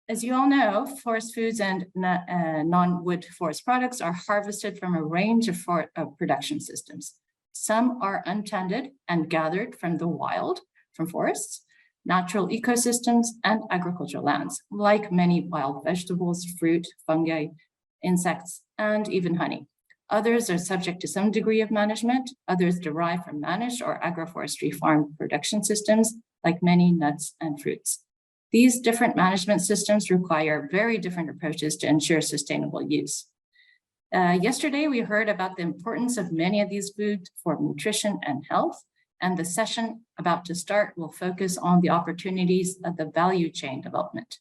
As you all know, forest foods and non-wood forest products are harvested from a range of production systems. Some are untended and gathered from the wild, from forests, natural ecosystems, and agricultural lands, like many wild vegetables, fruit, fungi, insects, and even honey. Others are subject to some degree of management. Others derive from managed or agroforestry farm production systems, like many nuts and fruits. These different management systems require very different approaches to ensure sustainable use. Yesterday, we heard about the importance of many of these foods for nutrition and health, and the session about to start will focus on the opportunities of the value chain development.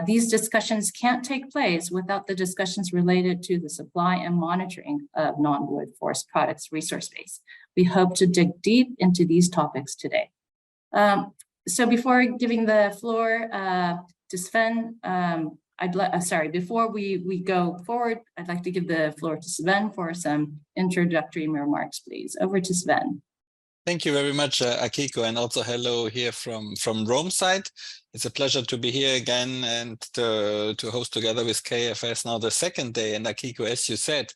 These discussions can't take place without the discussions related to the supply and monitoring of non-wood forest products resource base. We hope to dig deep into these topics today. So before giving the floor to Sven, before we go forward, I'd like to give the floor to Sven for some introductory remarks, please. Over to Sven. Thank you very much, Akiko, and also hello here from Rome side. It's a pleasure to be here again and to host together with KFS now the second day. And Akiko, as you said,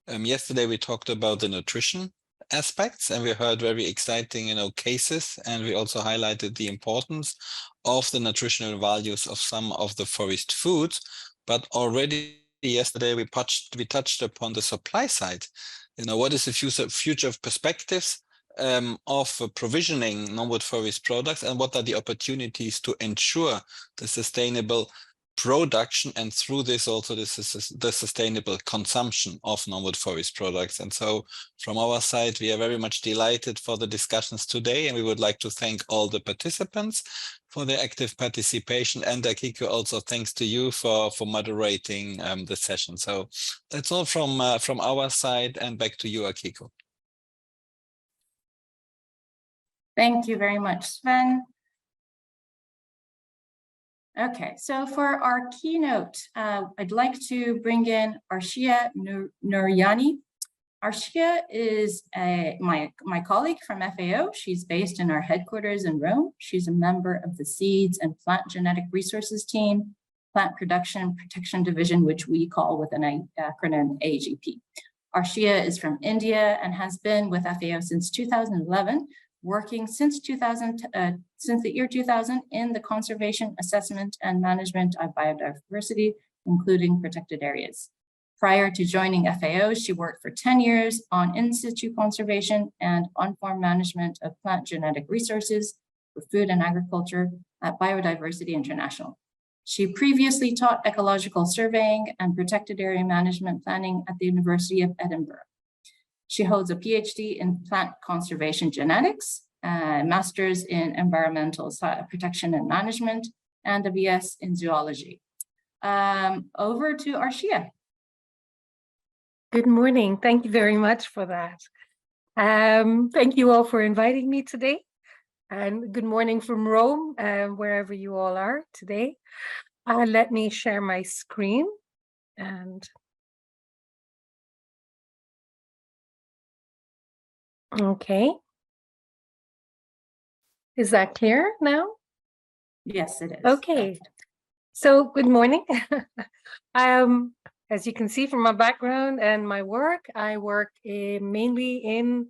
yesterday we talked about the nutrition aspects, and we heard very exciting, cases, and we also highlighted the importance of the nutritional values of some of the forest foods. But already yesterday we touched upon the supply side. What is the future of perspectives of provisioning non-wood forest products, and what are the opportunities to ensure the sustainable production, and through this also the sustainable consumption of non-wood forest products. And so from our side, we are very much delighted for the discussions today, and we would like to thank all the participants for their active participation. And Akiko, also thanks to you for moderating the session. So that's all from our side, and back to you, Akiko. Thank you very much, Sven. Okay, so for our keynote, I'd like to bring in Arshia Nooryani. Arshia is my colleague from FAO. She's based in our headquarters in Rome. She's a member of the Seeds and Plant Genetic Resources Team, Plant Production and Protection Division, which we call with an acronym AGP. Arshia is from India and has been with FAO since 2011, working since the year 2000 in the conservation, assessment, and management of biodiversity, including protected areas. Prior to joining FAO, she worked for 10 years on in-situ conservation and on-farm management of plant genetic resources for food and agriculture at Biodiversity International. She previously taught ecological surveying and protected area management planning at the University of Edinburgh. She holds a PhD in plant conservation genetics, a master's in environmental protection and management, and a BS in zoology. Over to Arshia. Good morning. Thank you very much for that. Thank you all for inviting me today. And good morning from Rome, wherever you all are today. Let me share my screen. And okay. Is that clear now? Yes, it is. Okay. So good morning. As you can see from my background and my work, I work mainly in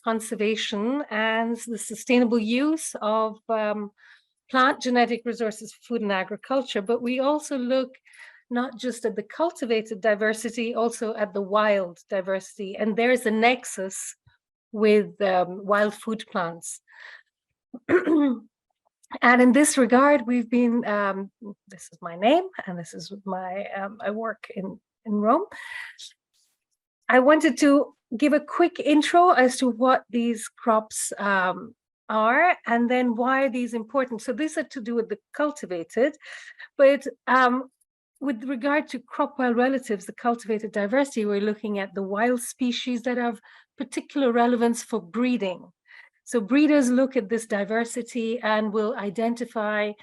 conservation and the sustainable use of plant genetic resources, food and agriculture, but we also look not just at the cultivated diversity, also at the wild diversity. And there's a nexus with wild food plants. And in this regard, we've been, this is my name, and this is my, I work in Rome. I wanted to give a quick intro as to what these crops are, and then why are these important. So these are to do with the cultivated, but with regard to crop wild relatives, the cultivated diversity, we're looking at the wild species that have particular relevance for breeding. So breeders look at this diversity and will identify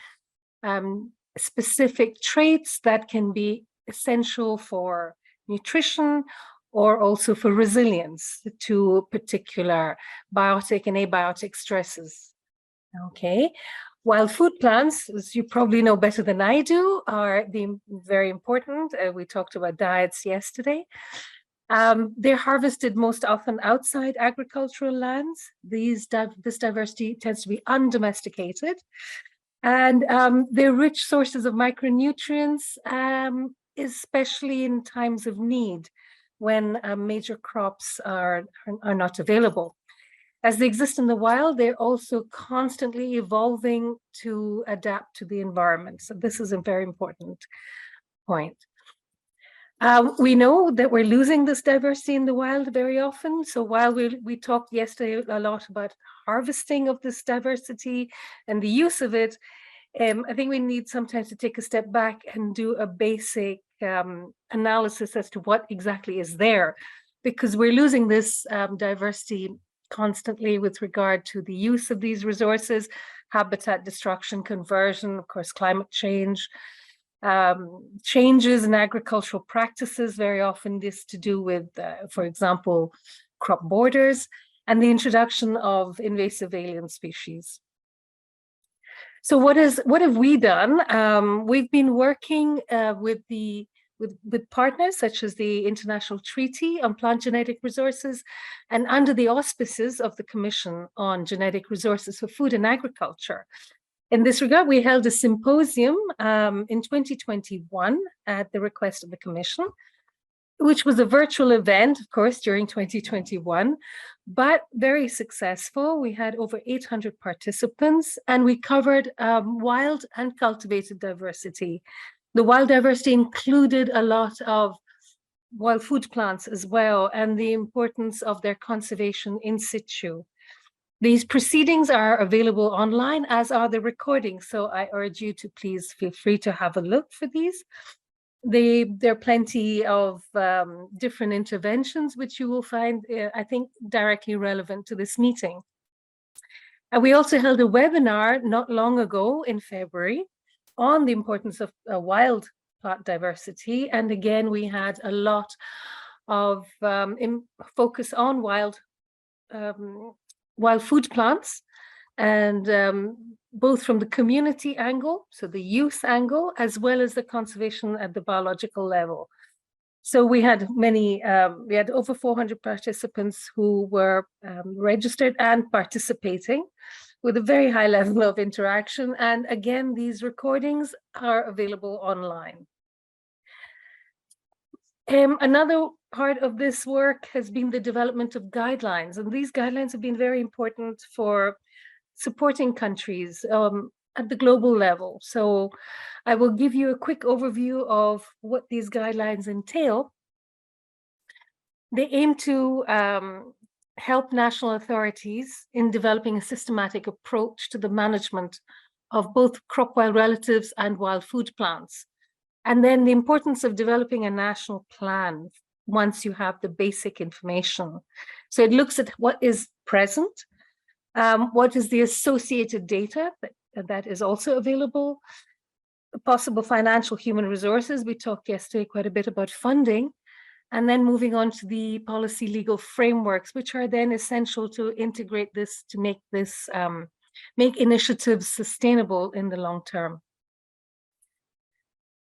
specific traits that can be essential for nutrition or also for resilience to particular biotic and abiotic stresses. Okay, Wild food plants, as you probably know better than I do, are very important. We talked about diets yesterday. They're harvested most often outside agricultural lands. This diversity tends to be undomesticated. And they're rich sources of micronutrients, especially in times of need when major crops are not available. As they exist in the wild, they're also constantly evolving to adapt to the environment. So this is a very important point. We know that we're losing this diversity in the wild very often. So while we talked yesterday a lot about harvesting of this diversity and the use of it, I think we need sometimes to take a step back and do a basic analysis as to what exactly is there, because we're losing this diversity constantly with regard to the use of these resources, habitat destruction, conversion, of course, climate change, changes in agricultural practices, very often this to do with, for example, crop borders, and the introduction of invasive alien species. So what have we done? We've been working with partners such as the International Treaty on Plant Genetic Resources, and under the auspices of the Commission on Genetic Resources for Food and Agriculture. In this regard, we held a symposium in 2021 at the request of the Commission, which was a virtual event, of course, during 2021, but very successful. We had over 800 participants, and we covered wild and cultivated diversity. The wild diversity included a lot of wild food plants as well, and the importance of their conservation in situ. These proceedings are available online, as are the recordings, so I urge you to please feel free to have a look for these. There are plenty of different interventions which you will find, I think, directly relevant to this meeting. And we also held a webinar not long ago in February on the importance of wild plant diversity. And again, we had a lot of focus on wild food plants, and both from the community angle, so the youth angle, as well as the conservation at the biological level. So we had we had over 400 participants who were registered and participating, with a very high level of interaction. And again, these recordings are available online. Another part of this work has been the development of guidelines, and these guidelines have been very important for supporting countries at the global level. So I will give you a quick overview of what these guidelines entail. They aim to help national authorities in developing a systematic approach to the management of both crop wild relatives and wild food plants. And then the importance of developing a national plan once you have the basic information. So it looks at what is present, what is the associated data that is also available, possible financial human resources. We talked yesterday quite a bit about funding. And then moving on to the policy legal frameworks, which are then essential to integrate this, to make this, make initiatives sustainable in the long term.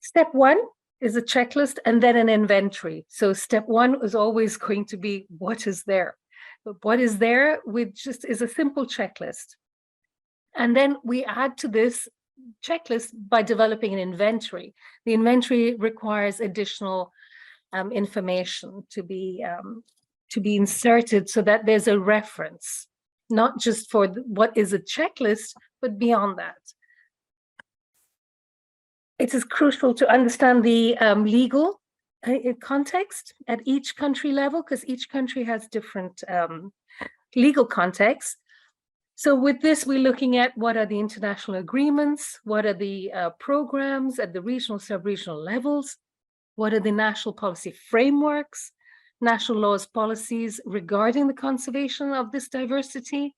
Step one is a checklist and then an inventory. So step one is always going to be what is there. But what is there just is a simple checklist. And then we add to this checklist by developing an inventory. The inventory requires additional information to be inserted so that there's a reference, not just for what is a checklist, but beyond that. It is crucial to understand the legal context at each country level, because each country has different legal contexts. So with this, we're looking at what are the international agreements, what are the programs at the regional, sub-regional levels, what are the national policy frameworks, national laws, policies regarding the conservation of this diversity,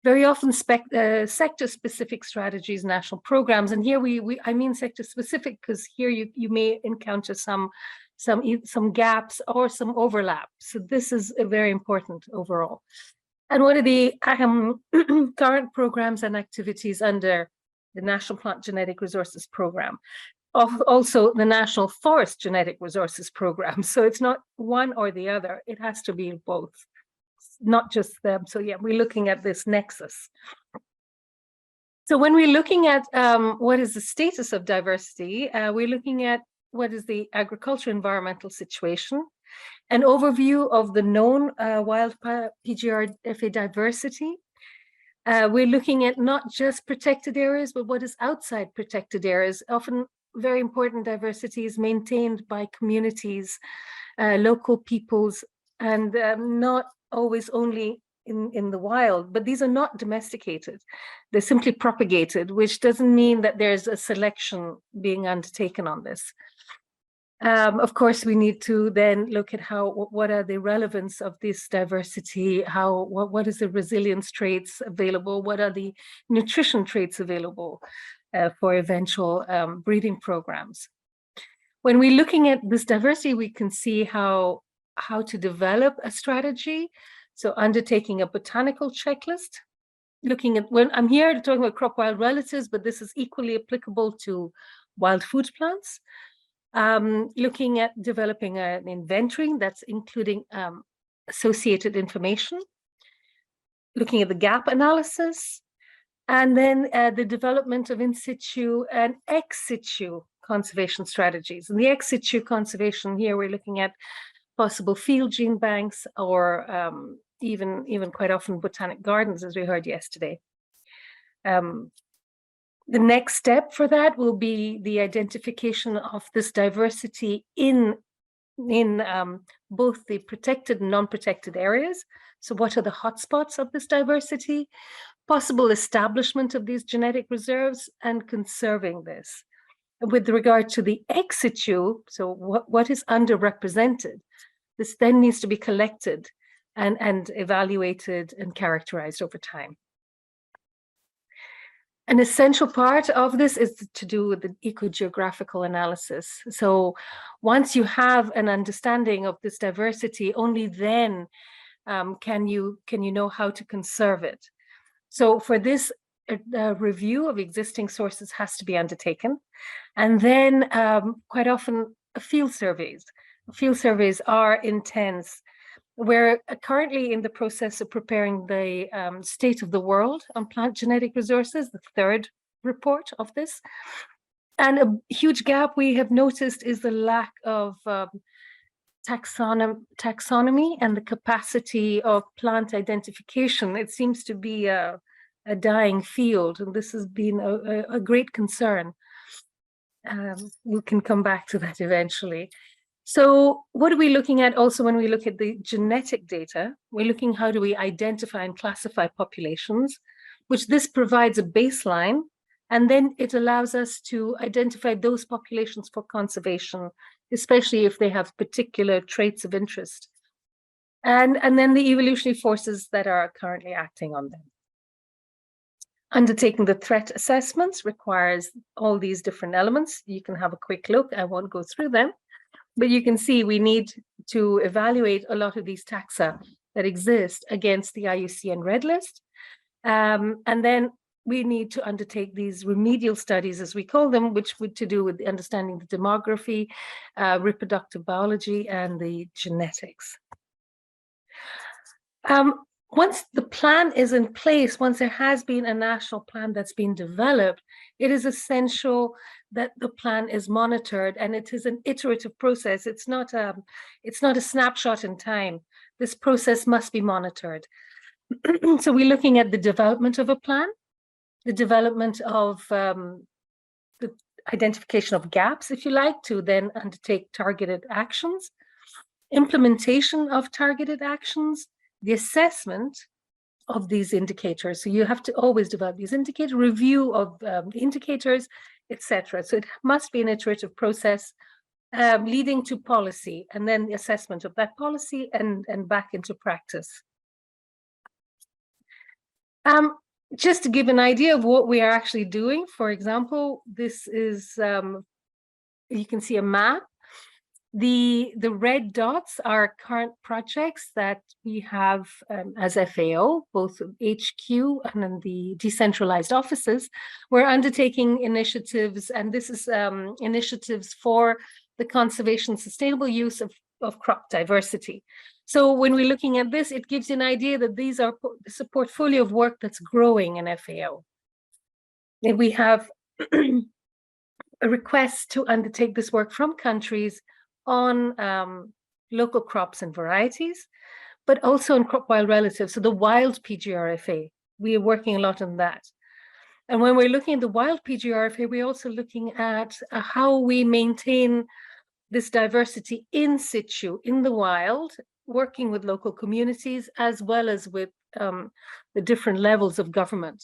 very often sector-specific strategies, national programs. And here I mean sector-specific because here you may encounter some gaps or some overlap. So this is very important overall. And what are the current programs and activities under the National Plant Genetic Resources Program? Also the National Forest Genetic Resources Program. So it's not one or the other, it has to be both, not just them. So yeah, we're looking at this nexus. So when we're looking at what is the status of diversity, we're looking at what is the agriculture environmental situation, an overview of the known wild PGRFA diversity. We're looking at not just protected areas, but what is outside protected areas. Often very important diversity is maintained by communities, local peoples, and not always only in the wild, but these are not domesticated. They're simply propagated, which doesn't mean that there's a selection being undertaken on this. Of course, we need to then look at what are the relevance of this diversity, what is the resilience traits available, what are the nutrition traits available for eventual breeding programs. When we're looking at this diversity, we can see how to develop a strategy. So undertaking a botanical checklist, looking at, when I'm here talking about crop wild relatives, but this is equally applicable to wild food plants. Looking at developing an inventory that's including associated information, looking at the gap analysis, and then the development of in situ and ex situ conservation strategies. And the ex situ conservation here, we're looking at possible field gene banks or even quite often botanic gardens, as we heard yesterday. The next step for that will be the identification of this diversity in both the protected and non-protected areas. So what are the hotspots of this diversity, possible establishment of these genetic reserves, and conserving this. With regard to the ex situ, so what is underrepresented, this then needs to be collected and evaluated and characterized over time. An essential part of this is to do with the ecogeographical analysis. So once you have an understanding of this diversity, only then can you know how to conserve it. So for this, a review of existing sources has to be undertaken. And then quite often field surveys. Field surveys are intense. We're currently in the process of preparing the State of the World on Plant Genetic Resources, the third report of this. And a huge gap we have noticed is the lack of taxonomy and the capacity of plant identification. It seems to be a dying field, and this has been a great concern. We can come back to that eventually. So what are we looking at also when we look at the genetic data? We're looking how do we identify and classify populations, which this provides a baseline, and then it allows us to identify those populations for conservation, especially if they have particular traits of interest. And then the evolutionary forces that are currently acting on them. Undertaking the threat assessments requires all these different elements. You can have a quick look, I won't go through them. But you can see we need to evaluate a lot of these taxa that exist against the IUCN Red List. And then we need to undertake these remedial studies, as we call them, which would to do with understanding the demography, reproductive biology, and the genetics. Once the plan is in place, once there has been a national plan that's been developed, it is essential that the plan is monitored, and it is an iterative process. It's not a snapshot in time. This process must be monitored. So we're looking at the development of a plan, the development of the identification of gaps, if you like, to then undertake targeted actions, implementation of targeted actions, the assessment of these indicators. So you have to always develop these indicators, review of the indicators, etc. So it must be an iterative process leading to policy, and then the assessment of that policy and back into practice. Just to give an idea of what we are actually doing, for example, this is, you can see a map The red dots are current projects that we have as FAO, both HQ and in the decentralized offices. We're undertaking initiatives, and this is initiatives for the conservation, sustainable use of crop diversity. So when we're looking at this, it gives you an idea that these are it's a portfolio of work that's growing in FAO. And we have a request to undertake this work from countries on local crops and varieties, but also on crop wild relatives, so the wild PGRFA. We are working a lot on that. And when we're looking at the wild PGRFA, we're also looking at how we maintain this diversity in situ, in the wild, working with local communities, as well as with the different levels of government.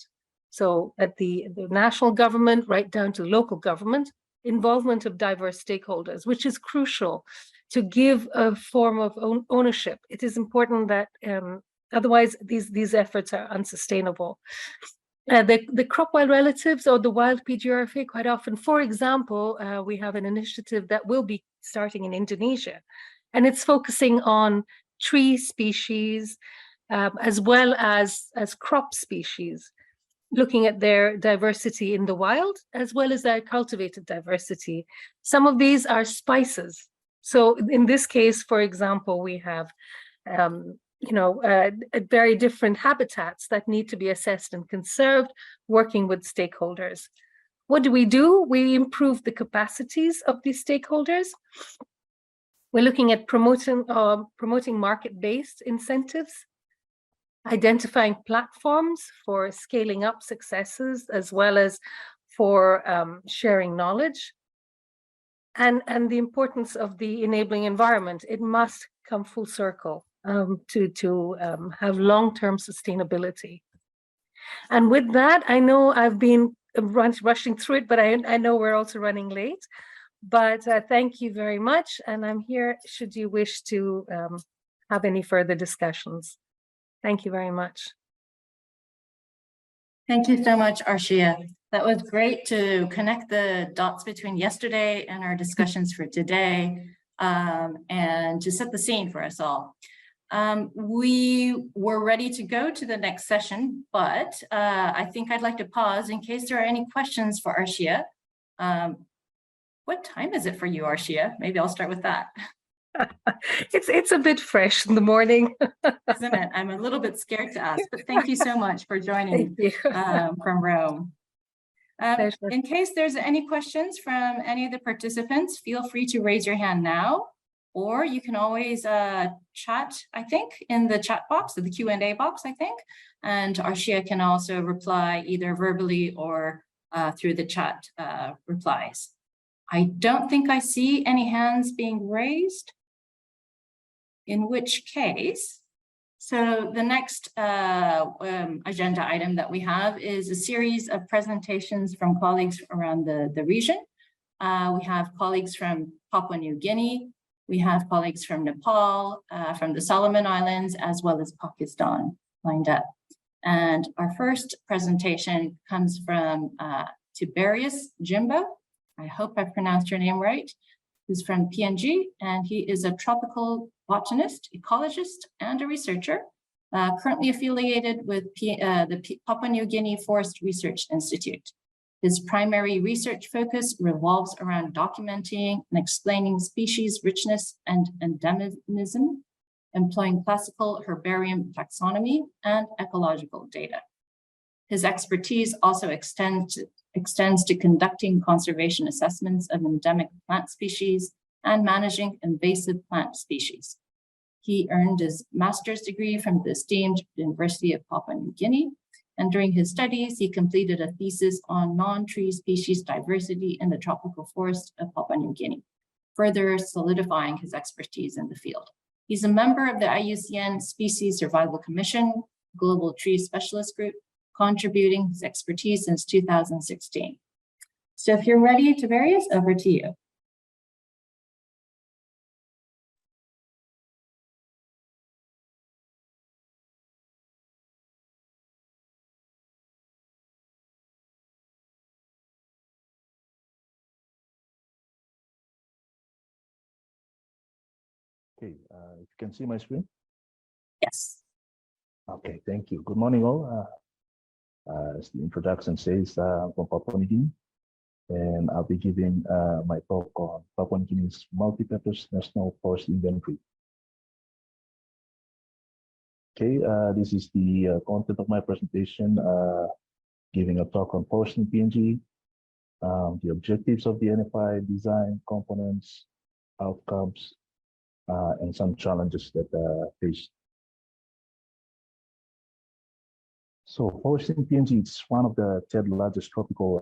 So at the national government, right down to local government, involvement of diverse stakeholders, which is crucial to give a form of ownership. It is important that otherwise these efforts are unsustainable. The crop wild relatives or the wild PGRFA, quite often, for example, we have an initiative that will be starting in Indonesia, and it's focusing on tree species as well as crop species, looking at their diversity in the wild as well as their cultivated diversity. Some of these are spices. So in this case, for example, we have very different habitats that need to be assessed and conserved, working with stakeholders. What do? We improve the capacities of these stakeholders. We're looking at promoting market-based incentives, identifying platforms for scaling up successes, as well as for sharing knowledge, and the importance of the enabling environment. It must come full circle to have long-term sustainability. And with that, I know I've been rushing through it, but I know we're also running late. But thank you very much, and I'm here should you wish to have any further discussions. Thank you very much. Thank you so much, Arshia. That was great to connect the dots between yesterday and our discussions for today, and to set the scene for us all. We were ready to go to the next session, but I think I'd like to pause in case there are any questions for Arshia. What time is it for you, Arshia? Maybe I'll start with that. It's a bit fresh in the morning. Isn't it? I'm a little bit scared to ask, but thank you so much for joining from Rome. In case there's any questions from any of the participants, feel free to raise your hand now, or you can always chat, I think, in the chat box, or the Q&A box, I think, and Arshia can also reply either verbally or through the chat replies. I don't think I see any hands being raised, in which case, so the next agenda item that we have is a series of presentations from colleagues around the region. We have colleagues from Papua New Guinea, we have colleagues from Nepal, from the Solomon Islands, as well as Pakistan lined up. And our first presentation comes from Tiberius Jimbo. I hope I pronounced your name right, who's from PNG, and he is a tropical botanist, ecologist, and a researcher, currently affiliated with the Papua New Guinea Forest Research Institute. His primary research focus revolves around documenting and explaining species richness and endemism, employing classical herbarium taxonomy and ecological data. His expertise also extends to conducting conservation assessments of endemic plant species and managing invasive plant species. He earned his master's degree from the esteemed University of Papua New Guinea, and during his studies, he completed a thesis on non-tree species diversity in the tropical forest of Papua New Guinea, further solidifying his expertise in the field. He's a member of the IUCN Species Survival Commission, Global Tree Specialist Group, contributing his expertise since 2016. So if you're ready, Tiberius, over to you. Okay, you can see my screen. Yes. Okay, thank you. Good morning, all. As the introduction says, from Papua New Guinea, and I'll be giving my talk on Papua New Guinea's multi-purpose national forest inventory. Okay, this is the content of my presentation, giving a talk on forest in PNG, the objectives of the NFI, design, components, outcomes, and some challenges that face. So forest in PNG is one of the 10 largest tropical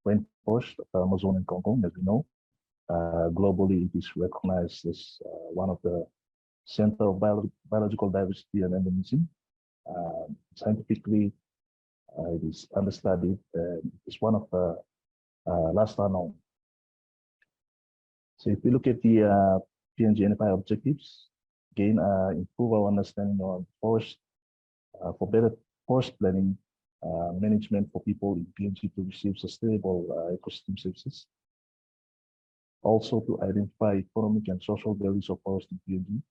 rainforests of Amazon and Congo, as we know. Globally, it is recognized as one of the center of biological diversity and endemism. Scientifically, it is understudied. It's one of the last unknown. So if we look at the PNG NFI objectives, again, improve our understanding on forest for better forest planning, management for people in PNG to receive sustainable ecosystem services. Also to identify economic and social values of forest in PNG.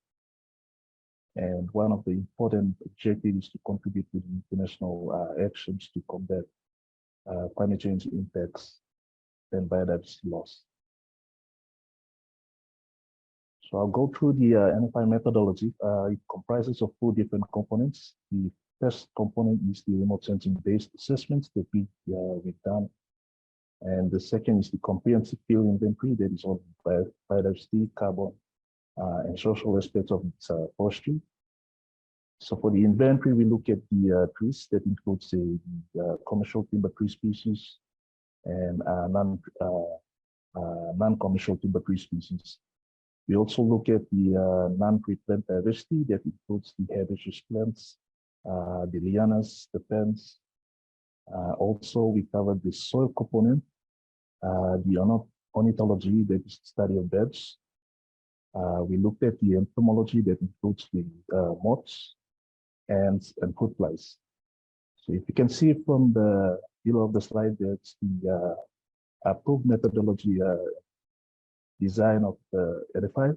And one of the important objectives is to contribute to the international actions to combat climate change impacts and biodiversity loss. So I'll go through the NFI methodology. It comprises of 4 different components. The first component is the remote sensing-based assessments that we've done. And the second is the comprehensive field inventory that is on biodiversity, carbon, and social aspects of forestry. So for the inventory, we look at the trees that includes the commercial timber tree species and non-commercial timber tree species. We also look at the non-tree plant diversity that includes the herbaceous plants, the lianas, the ferns. Also, we covered the soil component, the ornithology, that is the study of birds. We looked at the entomology that includes the moths, ants, and fruit flies. So if you can see from the below of the slide, that's the approved methodology design of the NFI.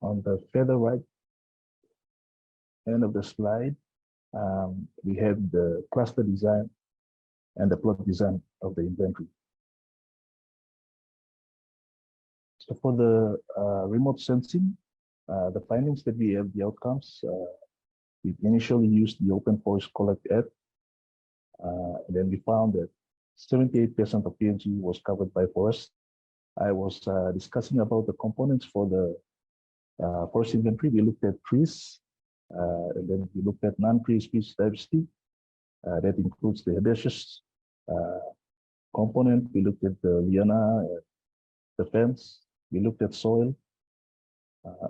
On the further right end of the slide, we have the cluster design and the plot design of the inventory. So for the remote sensing, the findings that we have, the outcomes, we initially used the Open Forest Collect app. And then we found that 78% of PNG was covered by forest. I was discussing about the components for the forest inventory. We looked at trees, and then we looked at non-tree species diversity. That includes the herbaceous component. We looked at the liana, the fence. We looked at soil,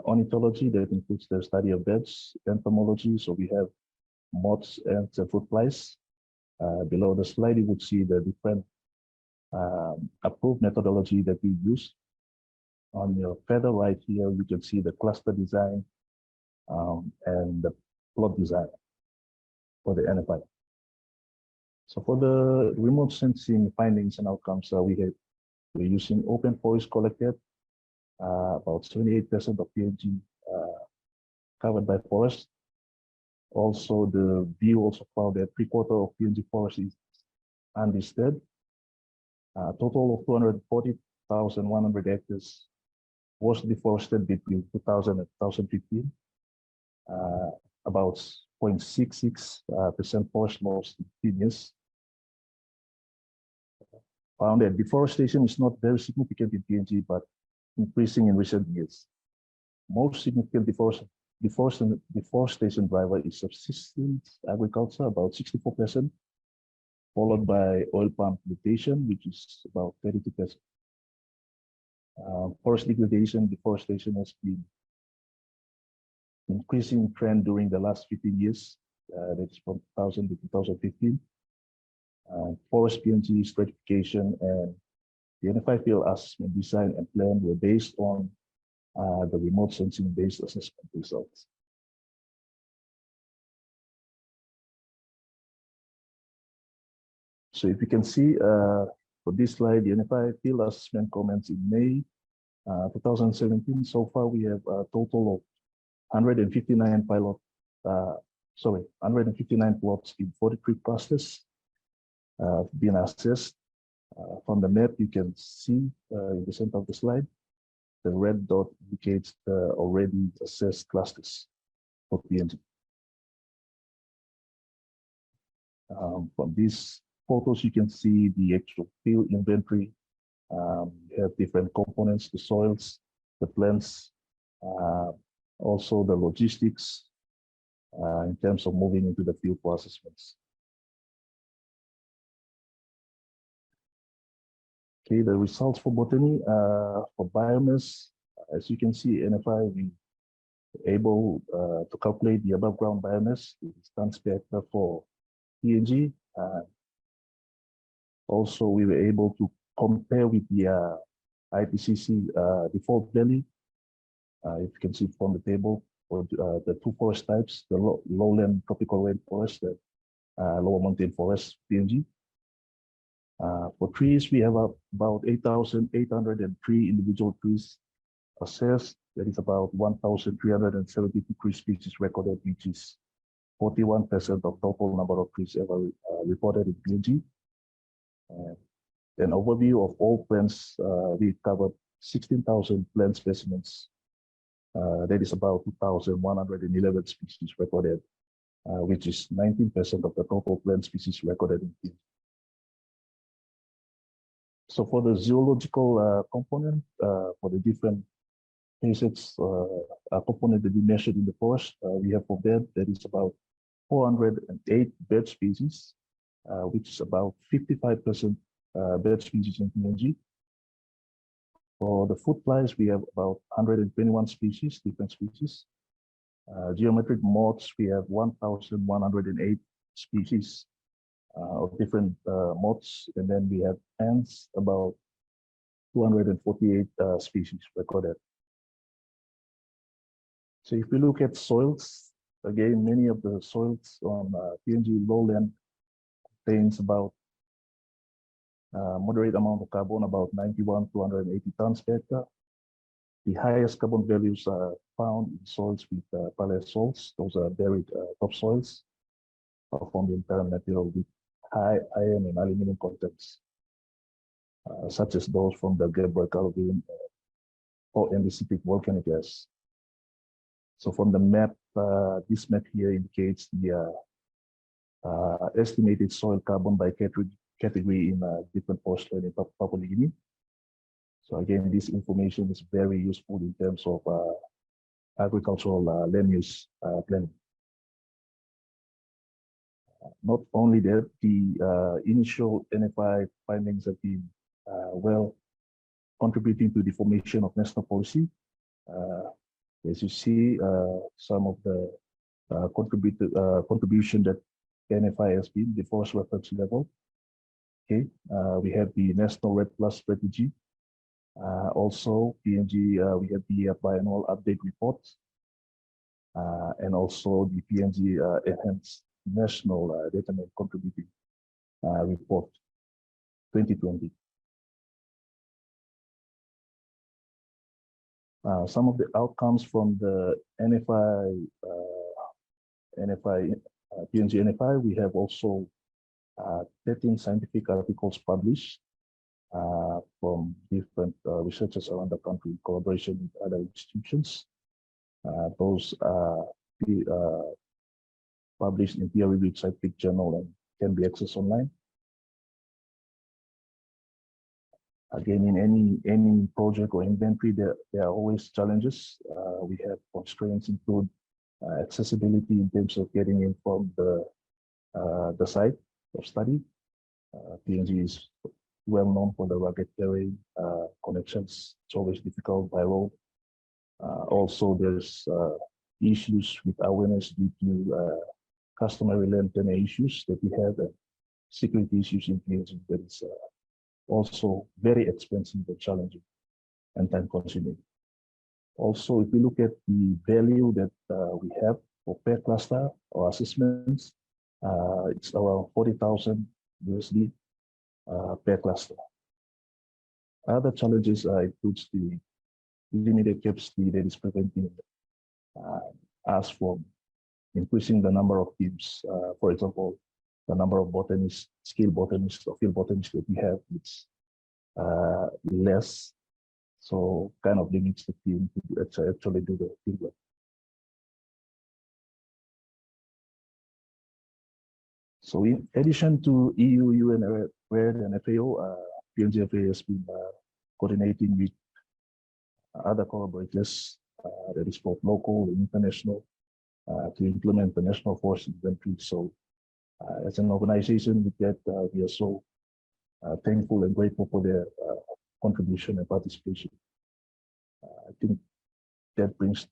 ornithology, that includes the study of birds, entomology. So we have moths and fruit flies. Below the slide, you would see the different approved methodology that we use. On your further right here, you can see the cluster design and the plot design for the NFI. So for the remote sensing findings and outcomes, we're using Open Forest Collect app. About 78% of PNG covered by forest. Also, the view also found that 3/4 of PNG forest is undisturbed. A total of 240,100 hectares was deforested between 2000 and 2015. About 0.66% forest loss in 10 years. Found that deforestation is not very significant in PNG, but increasing in recent years. Most significant deforestation driver is subsistence agriculture, about 64%, followed by oil palm plantation, which is about 32%. Forest degradation, deforestation has been increasing trend during the last 15 years. That's from 2000 to 2015. Forest PNG stratification and the NFI field assessment design and plan were based on the remote sensing based assessment results. So if you can see for this slide, the NFI field assessment commenced in May 2017, so far we have a total of 159 159 plots in 43 clusters being assessed. From the map, you can see in the center of the slide, the red dot indicates the already assessed clusters for PNG. From these photos, you can see the actual field inventory. We have different components, the soils, the plants, also the logistics in terms of moving into the field for assessments. Okay, the results for botany, for biomass, as you can see, NFI, we were able to calculate the above ground biomass, the tons per hectare for PNG. Also, we were able to compare with the IPCC default value. If you can see from the table, for the two forest types, the lowland tropical rainforest, the lower mountain forest, PNG. For trees, we have about 8,803 individual trees assessed. That is about 1,372 tree species recorded, which is 41% of total number of trees ever reported in PNG. An overview of all plants, we covered 16,000 plant specimens. That is about 2,111 species recorded, which is 19% of the total plant species recorded in PNG. So for the zoological component, for the different facets component that we measured in the forest, we have for bird, that is about 408 bird species, which is about 55% bird species in PNG. For the food flies, we have about 121 species, different species. Geometric moths, we have 1,108 species of different moths, and then we have ants, about 248 species recorded. So if we look at soils, again, many of the soils on PNG lowland contains about moderate amount of carbon, about 91 to 180 tons per hectare. The highest carbon values are found in soils with paleosols. Those are buried topsoils formed in parent material with high iron and aluminum contents, such as those from the Gelberg alluvium or andesitic volcanic gas. So from the map, this map here indicates the estimated soil carbon by category in different forest land in Papua New Guinea. So again, this information is very useful in terms of agricultural land use planning. Not only that, the initial NFI findings have been well contributing to the formation of national policy. As you see, some of the contribution that NFI has been, the forest reference level. Okay, we have the National REDD+ strategy. Also, PNG, we have the biannual update report, and also the PNG Enhanced National Data Contributing Report 2020. Some of the outcomes from the NFI, PNG NFI, we have also 13 scientific articles published from different researchers around the country in collaboration with other institutions. Those are published in peer-reviewed scientific journal and can be accessed online. Again, in any project or inventory, there are always challenges. We have constraints include accessibility in terms of getting in from the site of study. PNG is well known for the rugged terrain, connections. It's always difficult by road. Also, there's issues with awareness due to customary land tenure issues that we have, and security issues in PNG that is also very expensive and challenging and time consuming. Also, if we look at the value that we have for per cluster or assessments, it's around 40,000 USD per cluster. Other challenges includes the limited capacity that is preventing us from increasing the number of teams. For example, the number of botanists, skilled botanists or field botanists that we have, it's less. So kind of limits the team to actually do the field work. So in addition to EU, UN, RED, and FAO, PNGFA has been coordinating with other collaborators that is both local and international to implement the national forest inventory. So as an organization with that, we are so thankful and grateful for their contribution and participation. I think that brings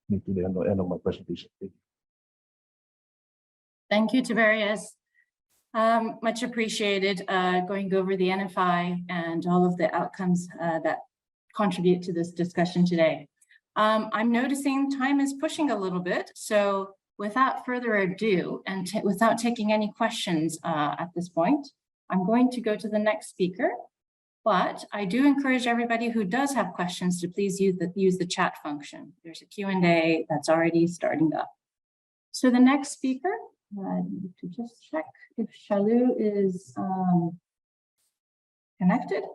me to the end of my presentation. Thank you. Thank you, Tiberius. Much appreciated going over the NFI and all of the outcomes that contribute to this discussion today. I'm noticing time is pushing a little bit, so without further ado and without taking any questions at this point, I'm going to go to the next speaker. But I do encourage everybody who does have questions to please use the chat function. There's a Q&A that's already starting up. So the next speaker, I need to just check if Shalu is connected.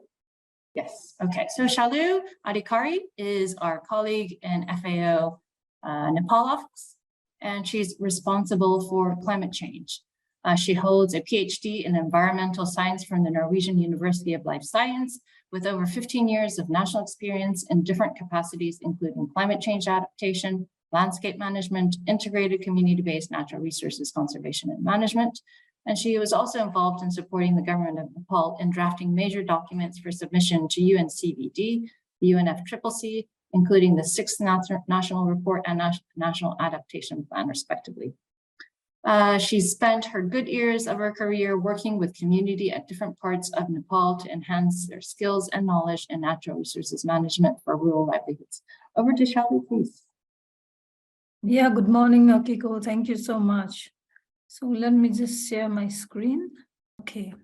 Yes, okay. So Shalu Adhikari is our colleague in FAO Nepal office, and she's responsible for climate change. She holds a PhD in environmental science from the Norwegian University of Life Science, with over 15 years of national experience in different capacities, including climate change adaptation, landscape management, integrated community-based natural resources conservation and management. And she was also involved in supporting the government of Nepal in drafting major documents for submission to UNCVD, the UNFCCC, including the 6th National Report and National Adaptation Plan, respectively. She's spent her good years of her career working with community at different parts of Nepal to enhance their skills and knowledge in natural resources management for rural livelihoods. Over to Shalu, please. Yeah, good morning, Akiko. Thank you so much. So let me just share my screen. Okay.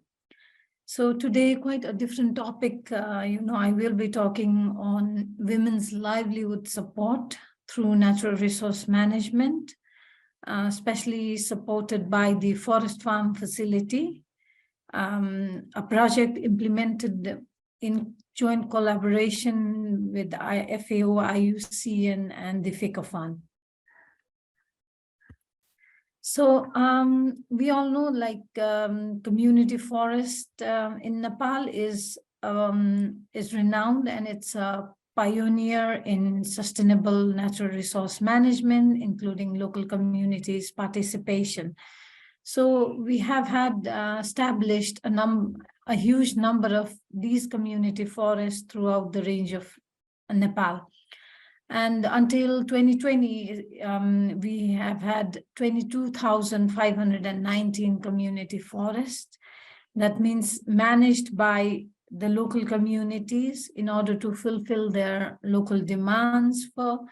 So today, quite a different topic. I will be talking on women's livelihood support through natural resource management, especially supported by the Forest Farm Facility, a project implemented in joint collaboration with FAO, IUC, and the FICA Fund. So we all know, like, community forest in Nepal is renowned, and it's a pioneer in sustainable natural resource management, including local communities' participation. So we have had established a huge number of these community forests throughout the range of Nepal. And until 2020, we have had 22,519 community forests. That means managed by the local communities in order to fulfill their local demands for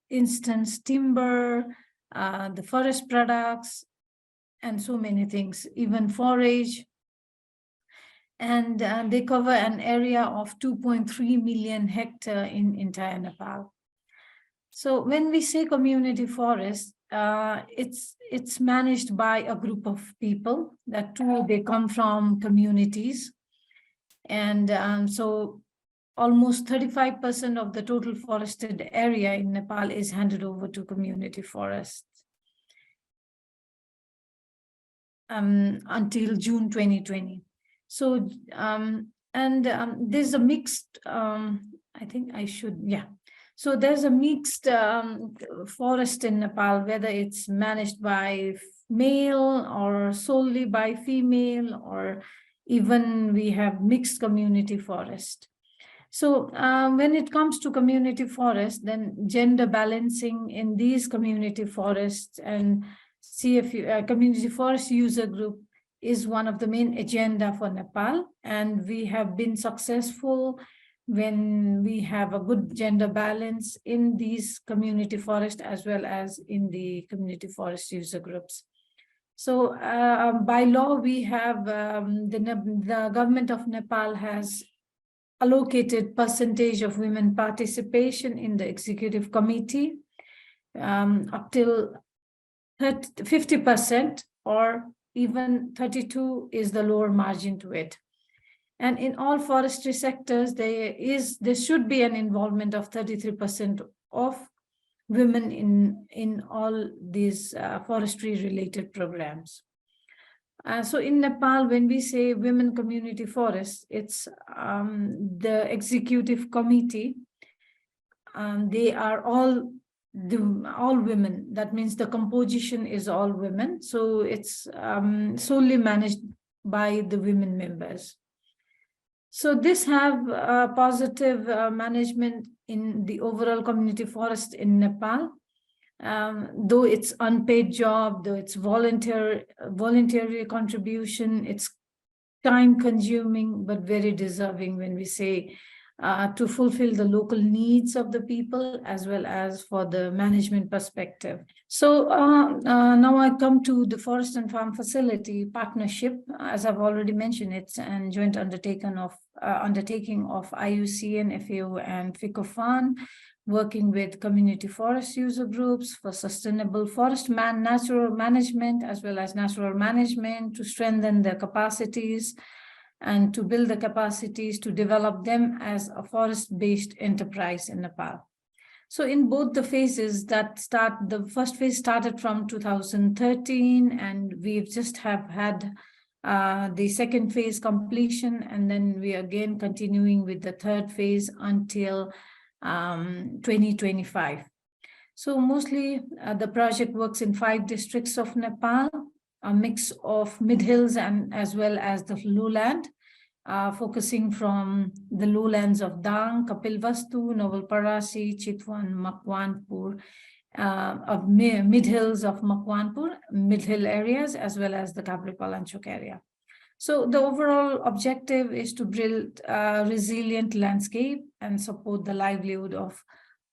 instance, timber, the forest products, and so many things, even forage. And they cover an area of 2.3 million hectares in entire Nepal. So when we say community forest, it's managed by a group of people that they come from communities. And so almost 35% of the total forested area in Nepal is handed over to community forests until June 2020. So, there's a mixed, I think I should, yeah. So there's a mixed forest in Nepal, whether it's managed by male or solely by female, or even we have mixed community forest. So when it comes to community forest, then gender balancing in these community forests and CFU, community forest user group, is one of the main agenda for Nepal. And we have been successful when we have a good gender balance in these community forests as well as in the community forest user groups. So by law, we have the government of Nepal has allocated percentage of women participation in the executive committee, up till 50%, or even 32 is the lower margin to it. And in all forestry sectors, there should be an involvement of 33% of women in all these forestry related programs. So in Nepal, when we say women community forests, it's the executive committee. They are all women. That means the composition is all women. So it's solely managed by the women members. So this have positive management in the overall community forest in Nepal. Though it's unpaid job, though it's voluntary contribution, it's time consuming, but very deserving when we say to fulfill the local needs of the people as well as for the management perspective. So now I come to the Forest and Farm Facility Partnership. As I've already mentioned, it's a joint undertaking of IUCN, FAO, and FICOFAN, working with community forest user groups for sustainable forest natural management as well as natural management, to strengthen their capacities and to build the capacities to develop them as a forest-based enterprise in Nepal. So in both the phases the first phase started from 2013, and we've just have had the second phase completion, and then we are again continuing with the third phase until 2025. So mostly the project works in 5 districts of Nepal, a mix of mid-hills and as well as the lowland, focusing from the lowlands of Dang, Kapilvastu, Novalparasi, Chitwan, Makwanpur, of mid-hills of Makwanpur, mid-hill areas, as well as the Kabri-Palanchok area. So the overall objective is to build a resilient landscape and support the livelihood of,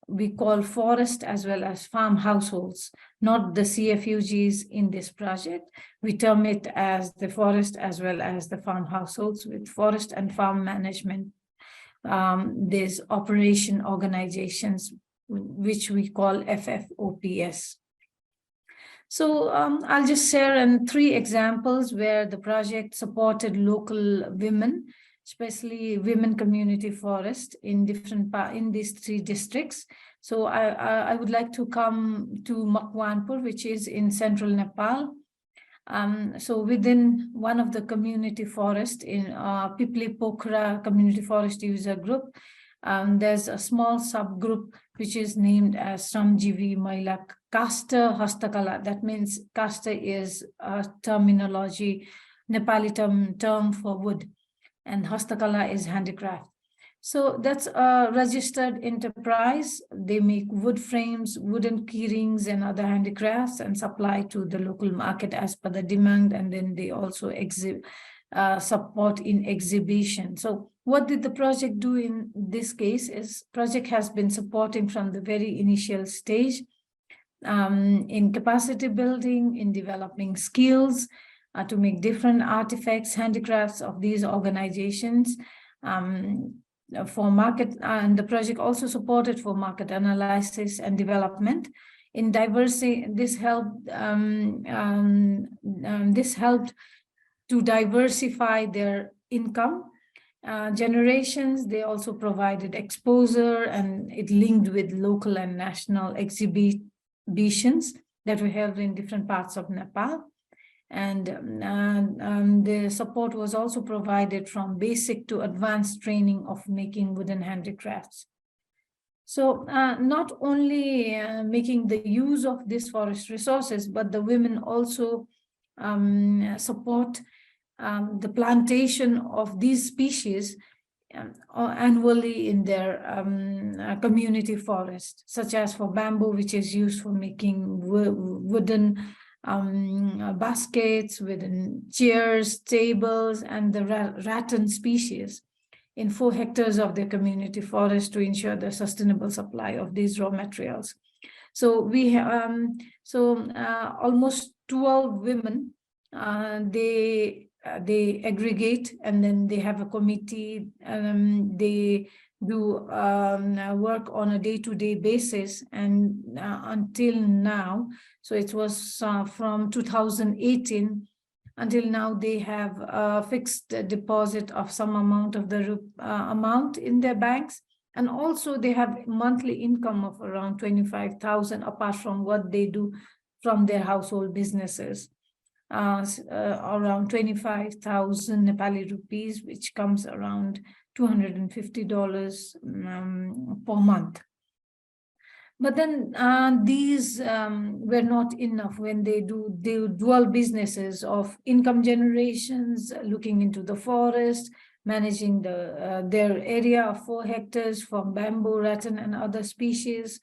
we call forest as well as farm households, not the CFUGs in this project. We term it as the forest as well as the farm households with forest and farm management. These operation organizations, which we call FFOPS. So I'll just share 3 examples where the project supported local women, especially women community forest in these 3 districts. So I would like to come to Makwanpur, which is in central Nepal. So within one of the community forest in Pipli Pokhara community forest user group, there's a small subgroup which is named as Shramjivi Mahila Kasta Hastakala. That means Kasta is a terminology, Nepali term for wood, and Hastakala is handicraft. So that's a registered enterprise. They make wood frames, wooden keyrings, and other handicrafts and supply to the local market as per the demand. And then they also support in exhibition. So what did the project do in this case is project has been supporting from the very initial stage in capacity building, in developing skills to make different artifacts, handicrafts of these organizations for market, and the project also supported for market analysis and development. In diversity, this helped to diversify their income generations. They also provided exposure, and it linked with local and national exhibitions that we held in different parts of Nepal. And the support was also provided from basic to advanced training of making wooden handicrafts. So not only making the use of these forest resources, but the women also support the plantation of these species annually in their community forest, such as for bamboo, which is used for making wooden baskets, wooden chairs, tables, and the rattan species in 4 hectares of their community forest to ensure the sustainable supply of these raw materials. So we almost 12 women, they they aggregate, and then they have a committee. They do work on a day-to-day basis, and until now, so it was from 2018 until now, they have a fixed deposit of some amount of the amount in their banks. And also they have monthly income of around 25,000 apart from what they do from their household businesses. Around 25,000 Nepali rupees, which comes around $250 per month. But then these were not enough when they do dual businesses of income generations, looking into the forest, managing their area of 4 hectares from bamboo, rattan, and other species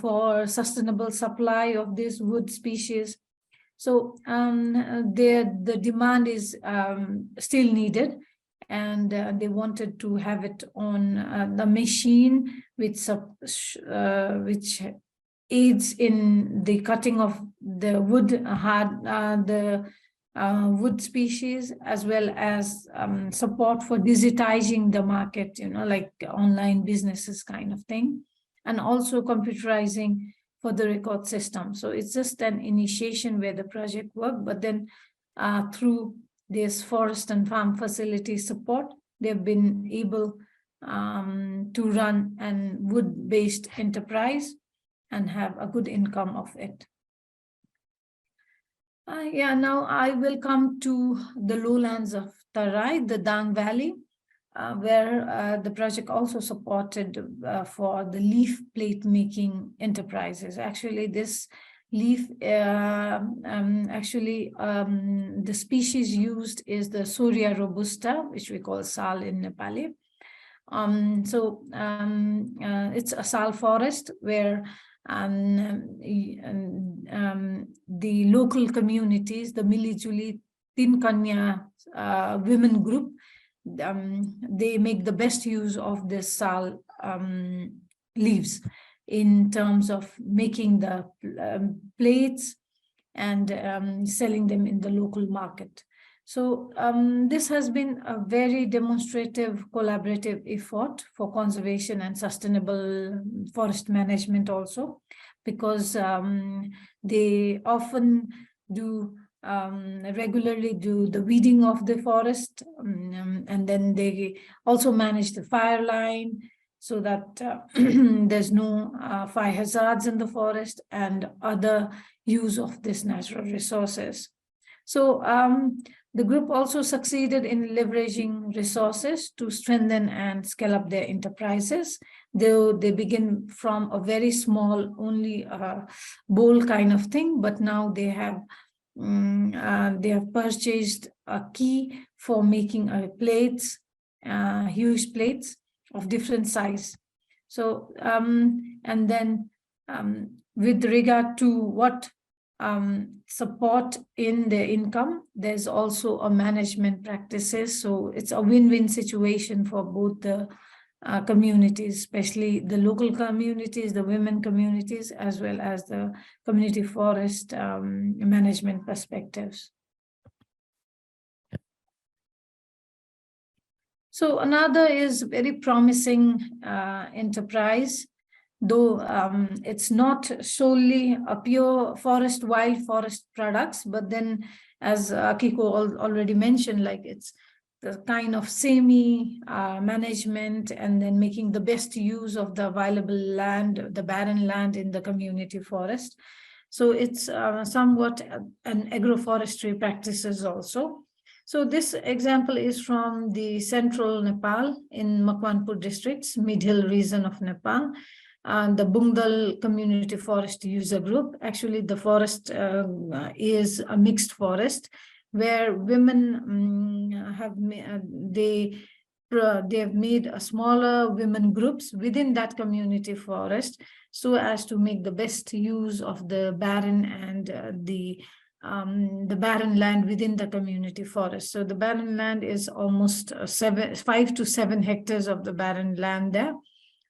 for sustainable supply of this wood species. So the demand is still needed, and they wanted to have it on the machine, which aids in the cutting of the wood, wood species, as well as support for digitizing the market, like online businesses kind of thing, and also computerizing for the record system. So it's just an initiation where the project worked, but then through this forest and farm facility support, they've been able to run an wood-based enterprise and have a good income of it. Now I will come to the lowlands of Tarai, the Dang Valley, where the project also supported for the leaf plate making enterprises. Actually, this leaf, the species used is the Soria robusta, which we call sal in Nepali. It's a sal forest where the local communities, the Mili-Juli Tin Kanya women group, they make the best use of the sal leaves in terms of making the plates and selling them in the local market. So this has been a very demonstrative, collaborative effort for conservation and sustainable forest management also, because they often do regularly do the weeding of the forest, and then they also manage the fire line so that there's no fire hazards in the forest and other use of these natural resources. So the group also succeeded in leveraging resources to strengthen and scale up their enterprises. Though they begin from a very small, only bowl kind of thing, but now they have purchased a key for making plates, huge plates of different size. So and then with regard to what support in their income, there's also a management practices. So it's a win-win situation for both the communities, especially the local communities, the women communities, as well as the community forest management perspectives. So another is very promising enterprise, though it's not solely a pure forest, wild forest products, but then as Akiko already mentioned, like it's the kind of semi-management and then making the best use of the available land, the barren land in the community forest. So it's somewhat an agroforestry practices also. So this example is from the central Nepal in Makwanpur districts, mid-hill region of Nepal. The Bungdal Community Forest User Group. Actually, the forest is a mixed forest where women have made a smaller women groups within that community forest, so as to make the best use of the barren and the barren land within the community forest. So the barren land is almost 5 to 7 hectares of the barren land there.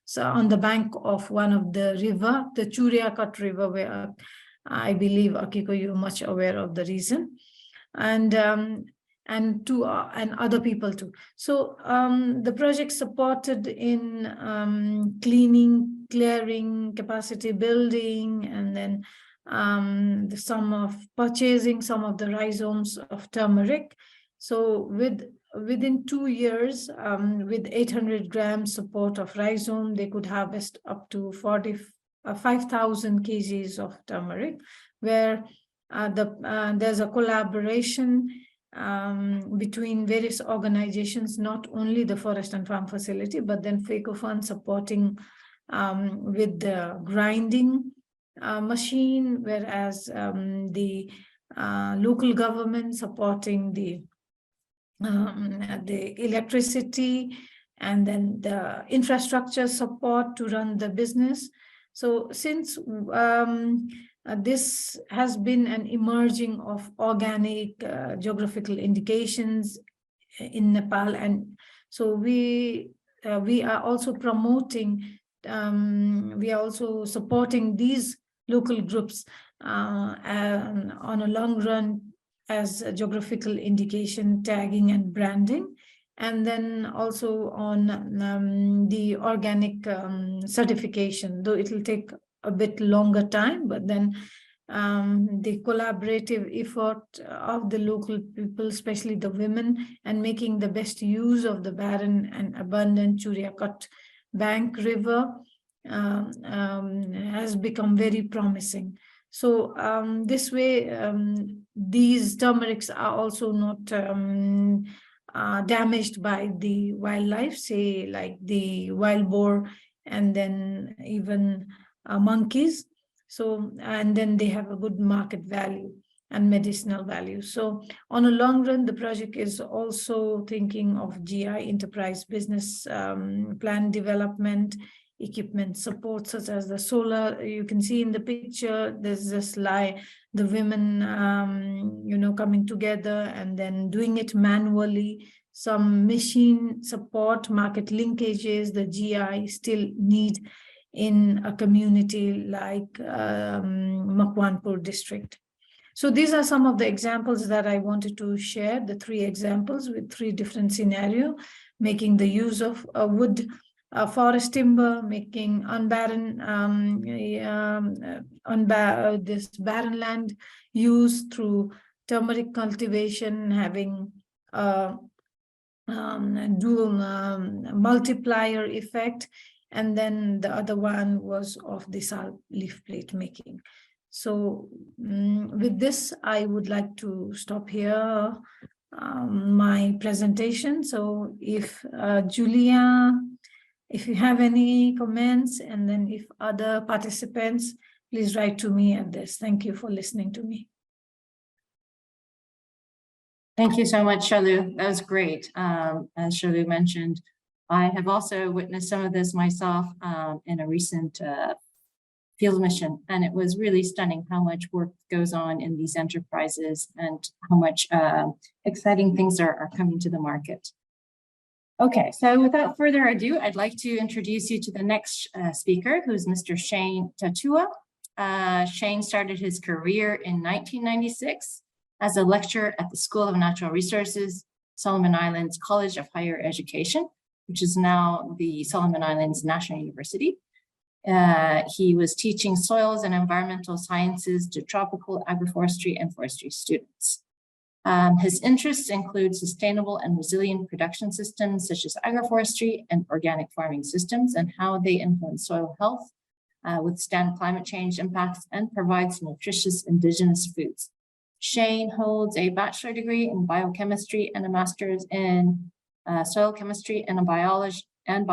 So on the bank of one of the river, the Churiakat River, where I believe, Akiko, you're much aware of the reason. And and other people too. So the project supported in cleaning, clearing, capacity building, and then purchasing some of the rhizomes of turmeric. So within 2 years, with 800 grams support of rhizome, they could harvest up to 5,000 kgs of turmeric, where there's a collaboration between various organizations, not only the Forest and Farm Facility, but then FECOFUND supporting with the grinding machine, whereas the local government supporting the electricity, and then the infrastructure support to run the business. So since this has been an emerging of organic geographical indications in Nepal, and so we are also promoting, we are also supporting these local groups on a long run as a geographical indication tagging and branding, and then also on the organic certification, though it will take a bit longer time, but then the collaborative effort of the local people, especially the women, and making the best use of the barren and abundant Churiakat Bank River has become very promising. So this way, these turmerics are also not damaged by the wildlife, say like the wild boar, and then even monkeys. So, and then they have a good market value and medicinal value. So on a long run, the project is also thinking of GI enterprise business plan development, equipment support, such as the solar. You can see in the picture, there's this slide, the women, coming together and then doing it manually. Some machine support, market linkages, the GI still need in a community like Makwanpur district. So these are some of the examples that I wanted to share, the 3 examples with 3 different scenarios, making the use of wood, forest timber, making this barren land use through turmeric cultivation, having dual multiplier effect, and then the other one was of the sal leaf plate making. So with this, I would like to stop here my presentation. So if Julia, if you have any comments, and then if other participants, please write to me at this. Thank you for listening to me. Thank you so much, Shalu. That was great. As Shalu mentioned, I have also witnessed some of this myself in a recent field mission, and it was really stunning how much work goes on in these enterprises and how much exciting things are coming to the market. Okay, so without further ado, I'd like to introduce you to the next speaker, who's Mr. Shane Tatua. Shane started his career in 1996 as a lecturer at the School of Natural Resources, Solomon Islands College of Higher Education, which is now the Solomon Islands National University. He was teaching soils and environmental sciences to tropical agroforestry and forestry students. His interests include sustainable and resilient production systems such as agroforestry and organic farming systems, and how they influence soil health, withstand climate change impacts, and provides nutritious indigenous foods. Shane holds a bachelor degree in biochemistry and a master's in soil chemistry and biology, and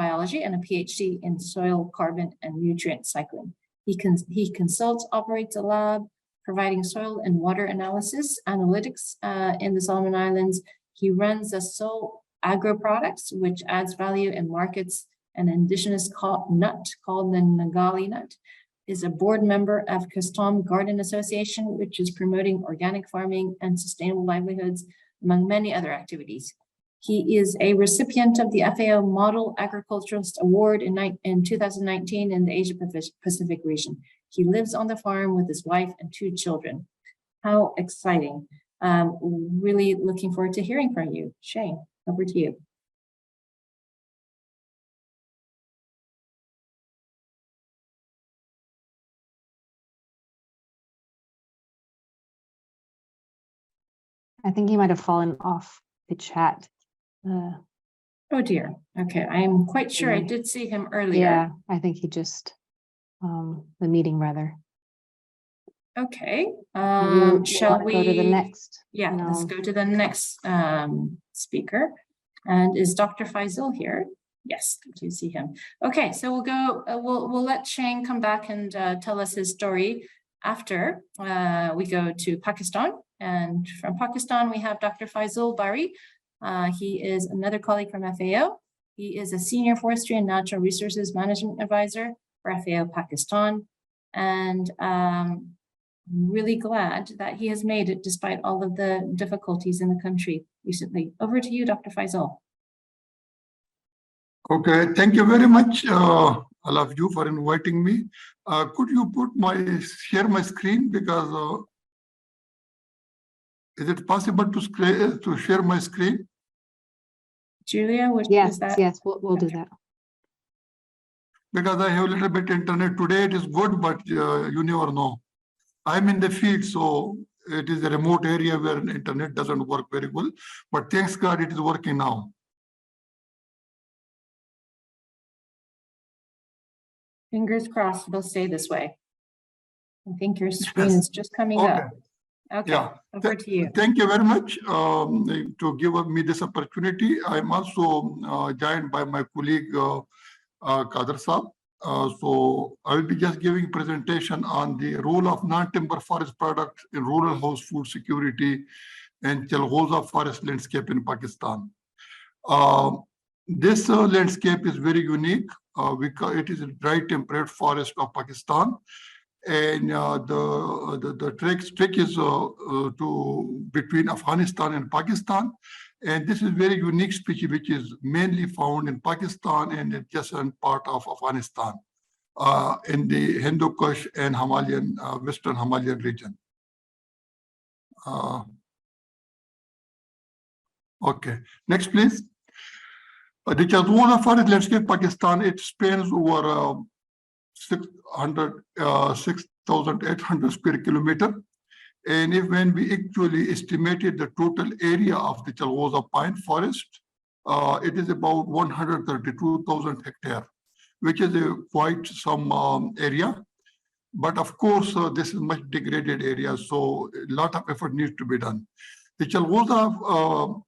a PhD in soil, carbon, and nutrient cycling. He consults, operates a lab, providing soil and water analysis analytics in the Solomon Islands. He runs a Soul Agro Products, which adds value and markets an indigenous nut called the Nagali nut. Is a board member of Custom Garden Association, which is promoting organic farming and sustainable livelihoods, among many other activities. He is a recipient of the FAO Model Agriculturalist Award in 2019 in the Asia Pacific region. He lives on the farm with his wife and 2 children. How exciting. Really looking forward to hearing from you. Shane, over to you. I think he might have fallen off the chat. Oh dear. Okay, I am quite sure I did see him earlier. Yeah, I think he just, the meeting rather. Okay, Maybe you shall wanna go to the we? next? Yeah, let's No. go to the next speaker. And is Dr. Faisal here? Yes, I do see him. Okay, so we'll go, we'll let Shane come back and tell us his story after we go to Pakistan. And from Pakistan, we have Dr. Faisal Bari. He is another colleague from FAO. He is a senior forestry and natural resources management advisor for FAO Pakistan. And I'm really glad that he has made it despite all of the difficulties in the country recently. Over to you, Dr. Faisal. Okay, thank you very much, all of you, for inviting me. Could you share my screen, because is it possible to share my screen? Julia, Yes, is that? yes, we'll do that. Because I have a little bit internet today. It is good, but you never know. I'm in the field, so it is a remote area where internet doesn't work very well. But thanks God, it is working now. Fingers crossed it'll stay this way. I think your screen Yes. is just coming up. Okay, Yeah. over to you. Thank you very much to give me this opportunity. I'm also joined by my colleague Kader Saab. So I will be just giving presentation on the role of non-timber forest products in rural house food security and Chalghoza forest landscape in Pakistan. This landscape is very unique because it is a dry temperate forest of Pakistan. And the trick is between Afghanistan and Pakistan. And this is very unique species, which is mainly found in Pakistan and adjacent part of Afghanistan in the Hindu Kush and Himalayan, Western Himalayan region. Okay, next please. The Chalghoza forest landscape Pakistan, it spans over 6,800 square kilometer. And when we actually estimated the total area of the Chalghoza pine forest, it is about 132,000 hectares, which is quite some area. But of course, this is much degraded area, so a lot of effort needs to be done. The Chalghoza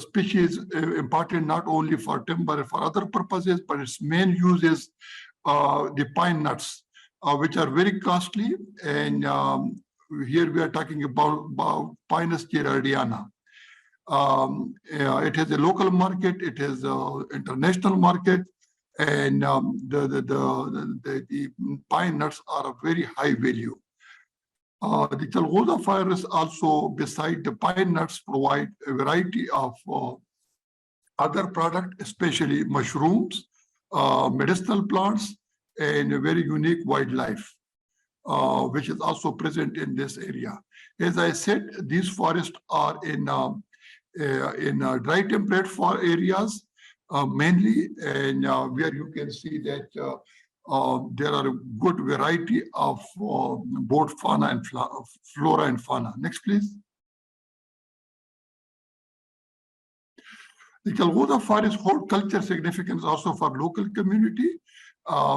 species important not only for timber, for other purposes, but its main use is the pine nuts, which are very costly. And here we are talking about Pinus gerardiana. It has a local market, it has an international market, and the pine nuts are of very high value. The Chalghoza forest also, beside the pine nuts, provide a variety of other products, especially mushrooms, medicinal plants, and a very unique wildlife, which is also present in this area. As I said, these forests are in dry temperate areas mainly, and where you can see that there are a good variety of both fauna and flora and fauna. Next, please. The Chalghoza forest hold cultural significance also for local community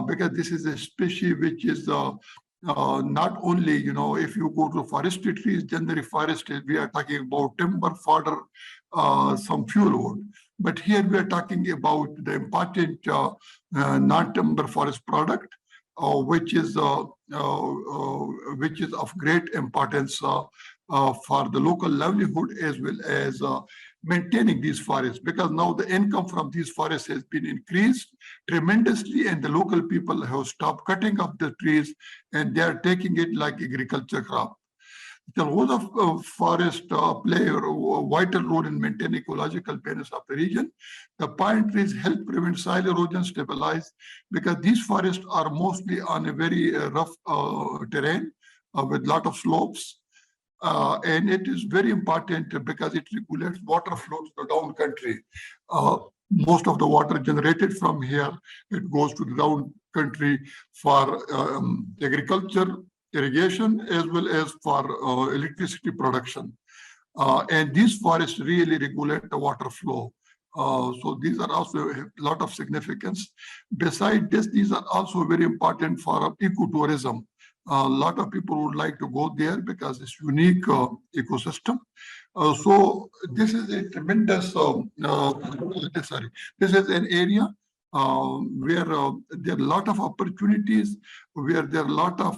because this is a species which is not only, if you go to forestry trees, generally forestry, we are talking about timber, fodder, some fuel wood. But here we are talking about the important non-timber forest product, which is of great importance for the local livelihood as well as maintaining these forests, because now the income from these forests has been increased tremendously, and the local people have stopped cutting up the trees and they are taking it like agriculture crop. The Chalghoza forest play a vital role in maintaining ecological balance of the region. The pine trees help prevent soil erosion, stabilize, because these forests are mostly on a very rough terrain with lot of slopes. And it is very important because it regulates water flow to the down country. Most of the water generated from here, it goes to the down country for agriculture, irrigation, as well as for electricity production. And these forests really regulate the water flow. So these are also a lot of significance. Besides this, these are also very important for ecotourism. A lot of people would like to go there because it's unique ecosystem. So this is a tremendous, this is an area where there are a lot of opportunities, where there are a lot of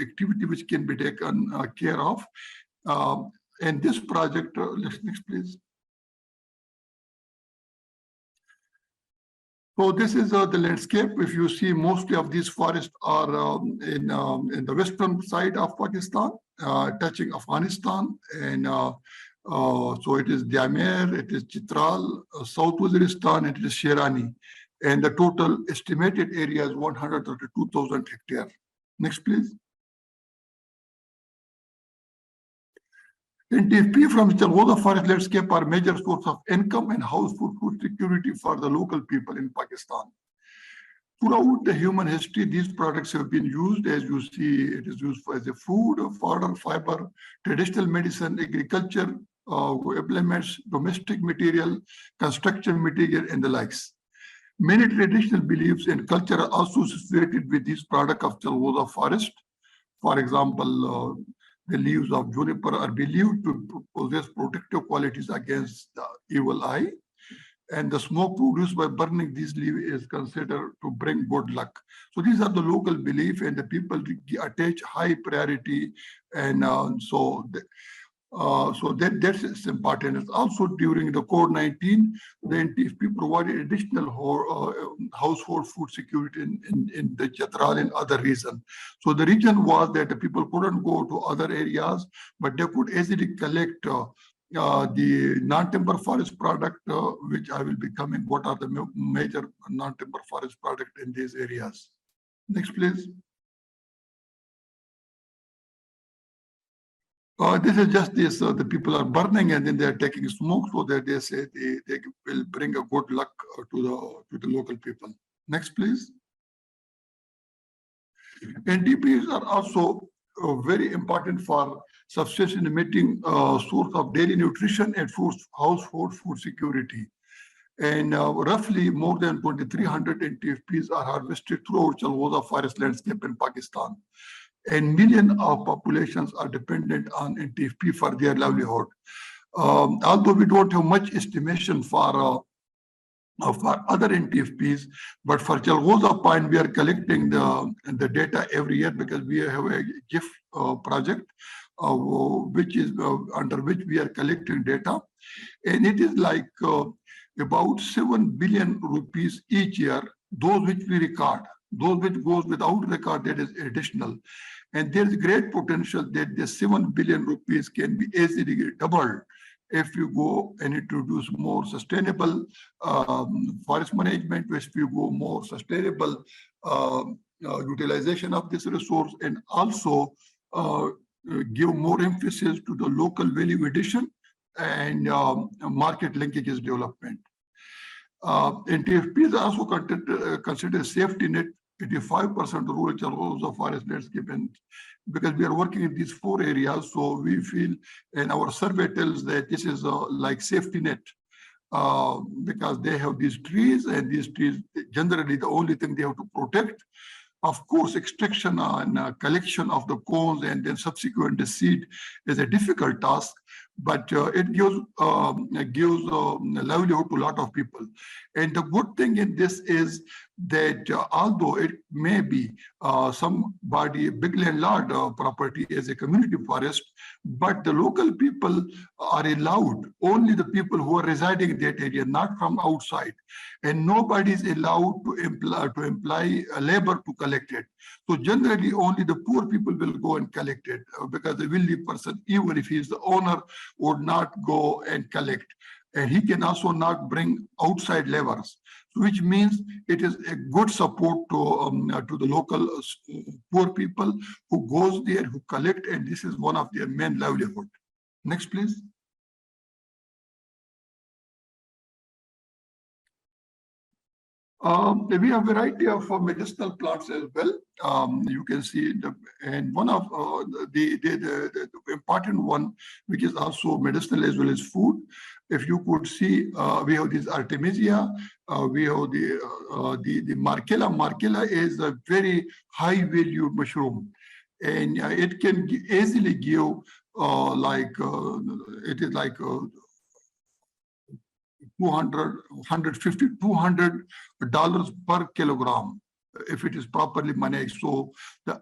activity which can be taken care of. And this project, next please. So this is the landscape. If you see, mostly of these forests are in the western side of Pakistan, touching Afghanistan. And so it is Dyamer, it is Chitral, South Waziristan, and it is Sherani. And the total estimated area is 132,000 hectares. Next, please. NTFP from Chalgoza forest landscape are major source of income and household food security for the local people in Pakistan. Throughout the human history, these products have been used. As you see, it is used as a food, fodder, fiber, traditional medicine, agriculture, implements, domestic material, construction material, and the likes. Many traditional beliefs and culture are also associated with these products of Chalgoza forest. For example, the leaves of juniper are believed to possess protective qualities against the evil eye. And the smoke produced by burning these leaves is considered to bring good luck. So these are the local belief, and the people attach high priority. And that's important. It's also during the COVID-19, the NTFP provided additional household food security in the Chitral and other regions. So the region was that the people couldn't go to other areas, but they could easily collect the non-timber forest product, which I will be coming. What are the major non-timber forest product in these areas? Next, please. This is just this, the people are burning and then they are taking smoke, so that they say they will bring a good luck to the local people. Next, please. NTPs are also very important for subsistence emitting source of daily nutrition and household food security. And roughly more than 2,300 NTFPs are harvested throughout Chalgoza forest landscape in Pakistan. And millions of populations are dependent on NTFP for their livelihood. Although we don't have much estimation for other NTFPs, but for Chalgoza Pine, we are collecting the data every year because we have a GIF project, which is under which we are collecting data. And it is like about 7 billion rupees each year, those which we record. Those which goes without record, that is additional. And there is great potential that the 7 billion rupees can be easily doubled if you go and introduce more sustainable forest management, if you go more sustainable utilization of this resource, and also give more emphasis to the local value addition and market linkages development. NTFPs are also considered safety net. 85% rural Chalgoza forest landscape, and because we are working in these 4 areas, so we feel, and our survey tells that this is like safety net, because they have these trees, and these trees generally the only thing they have to protect. Of course, extraction and collection of the cones and then subsequent seed is a difficult task, but it gives livelihood to a lot of people. And the good thing in this is that although it may be somebody big landlord property as a community forest, but the local people are allowed, only the people who are residing in that area, not from outside, and nobody is allowed to employ labor to collect it. So generally only the poor people will go and collect it, because the wealthy person, even if he is the owner, would not go and collect. And he can also not bring outside laborers. which means it is a good support to the local poor people who goes there, who collect, and this is one of their main livelihood. Next, please. We have a variety of medicinal plants as well. You can see, and one of the important one, which is also medicinal as well as food. If you could see, we have this Artemisia, we have the Markella. Markella is a very high value mushroom, and it can easily give it is like 150, $200 per kilogram if it is properly managed. So,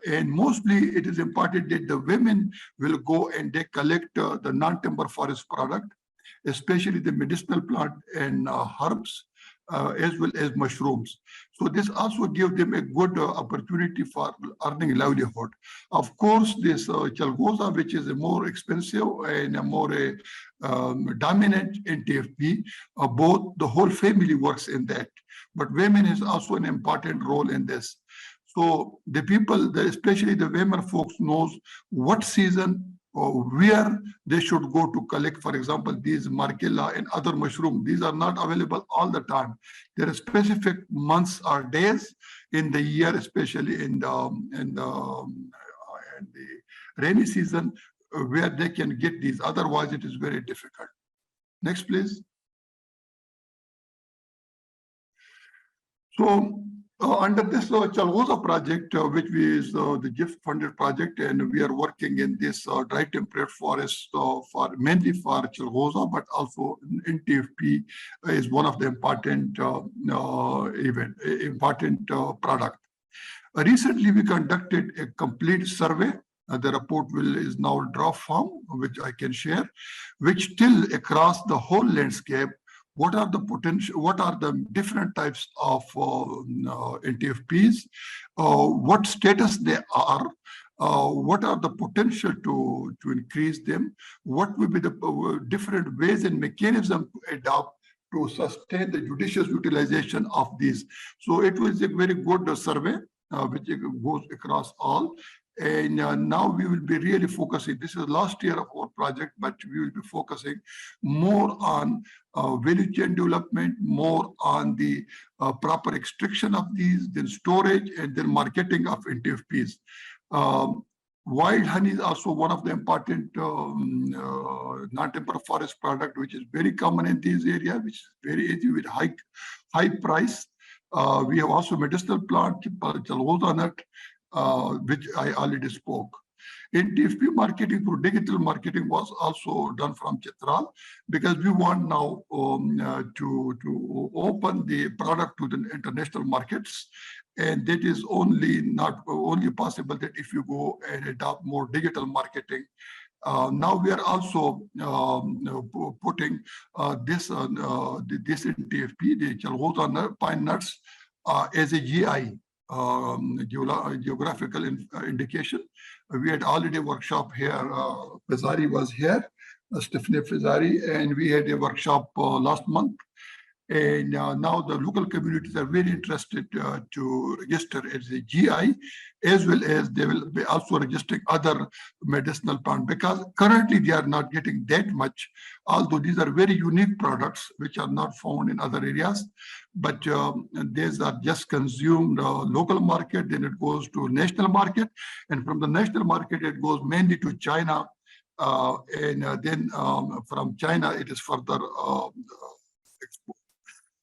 and mostly it is important that the women will go and they collect the non-timber forest product, especially the medicinal plant and herbs, as well as mushrooms. So this also gives them a good opportunity for earning livelihood. Of course, this chalgoza, which is a more expensive and a more dominant in TFP, both the whole family works in that. But women is also an important role in this. So the people, especially the women folks, knows what season or where they should go to collect. For example, these Markella and other mushrooms, these are not available all the time. There are specific months or days in the year, especially in the rainy season, where they can get these. Otherwise, it is very difficult. Next, please. So under this Chalgoza project, which is the GIFT funded project, and we are working in this dry temperate forest for mainly for Chalgoza, but also in TFP is one of the important product. Recently, we conducted a complete survey. The report is now draft form, which I can share, which still across the whole landscape, what are the potential, what are the different types of NTFPs, what status they are, what are the potential to increase them, what will be the different ways and mechanisms to adopt to sustain the judicious utilization of these. So it was a very good survey, which goes across all. And now we will be really focusing, this is last year of our project, but we will be focusing more on value chain development, more on the proper extraction of these, then storage, and then marketing of NTFPs. Wild honey is also one of the important non-timber forest product, which is very common in these areas, which is very easy with high price. We have also medicinal plant, Chalgoza nut, which I already spoke. In TFP marketing through digital marketing was also done from Chitral, because we want now to open the product to the international markets. And that is not only possible that if you go and adopt more digital marketing. Now we are also putting this in TFP, the Chalgoza pine nuts, as a GI. Geographical indication. We had already workshop here. Fazari was here, Stephanie Fazari, and we had a workshop last month. And now the local communities are very interested to register as a GI, as well as they will be also registering other medicinal plants, because currently they are not getting that much, although these are very unique products which are not found in other areas. But these are just consumed local market, then it goes to national market, and from the national market it goes mainly to China, and then from China it is further exported.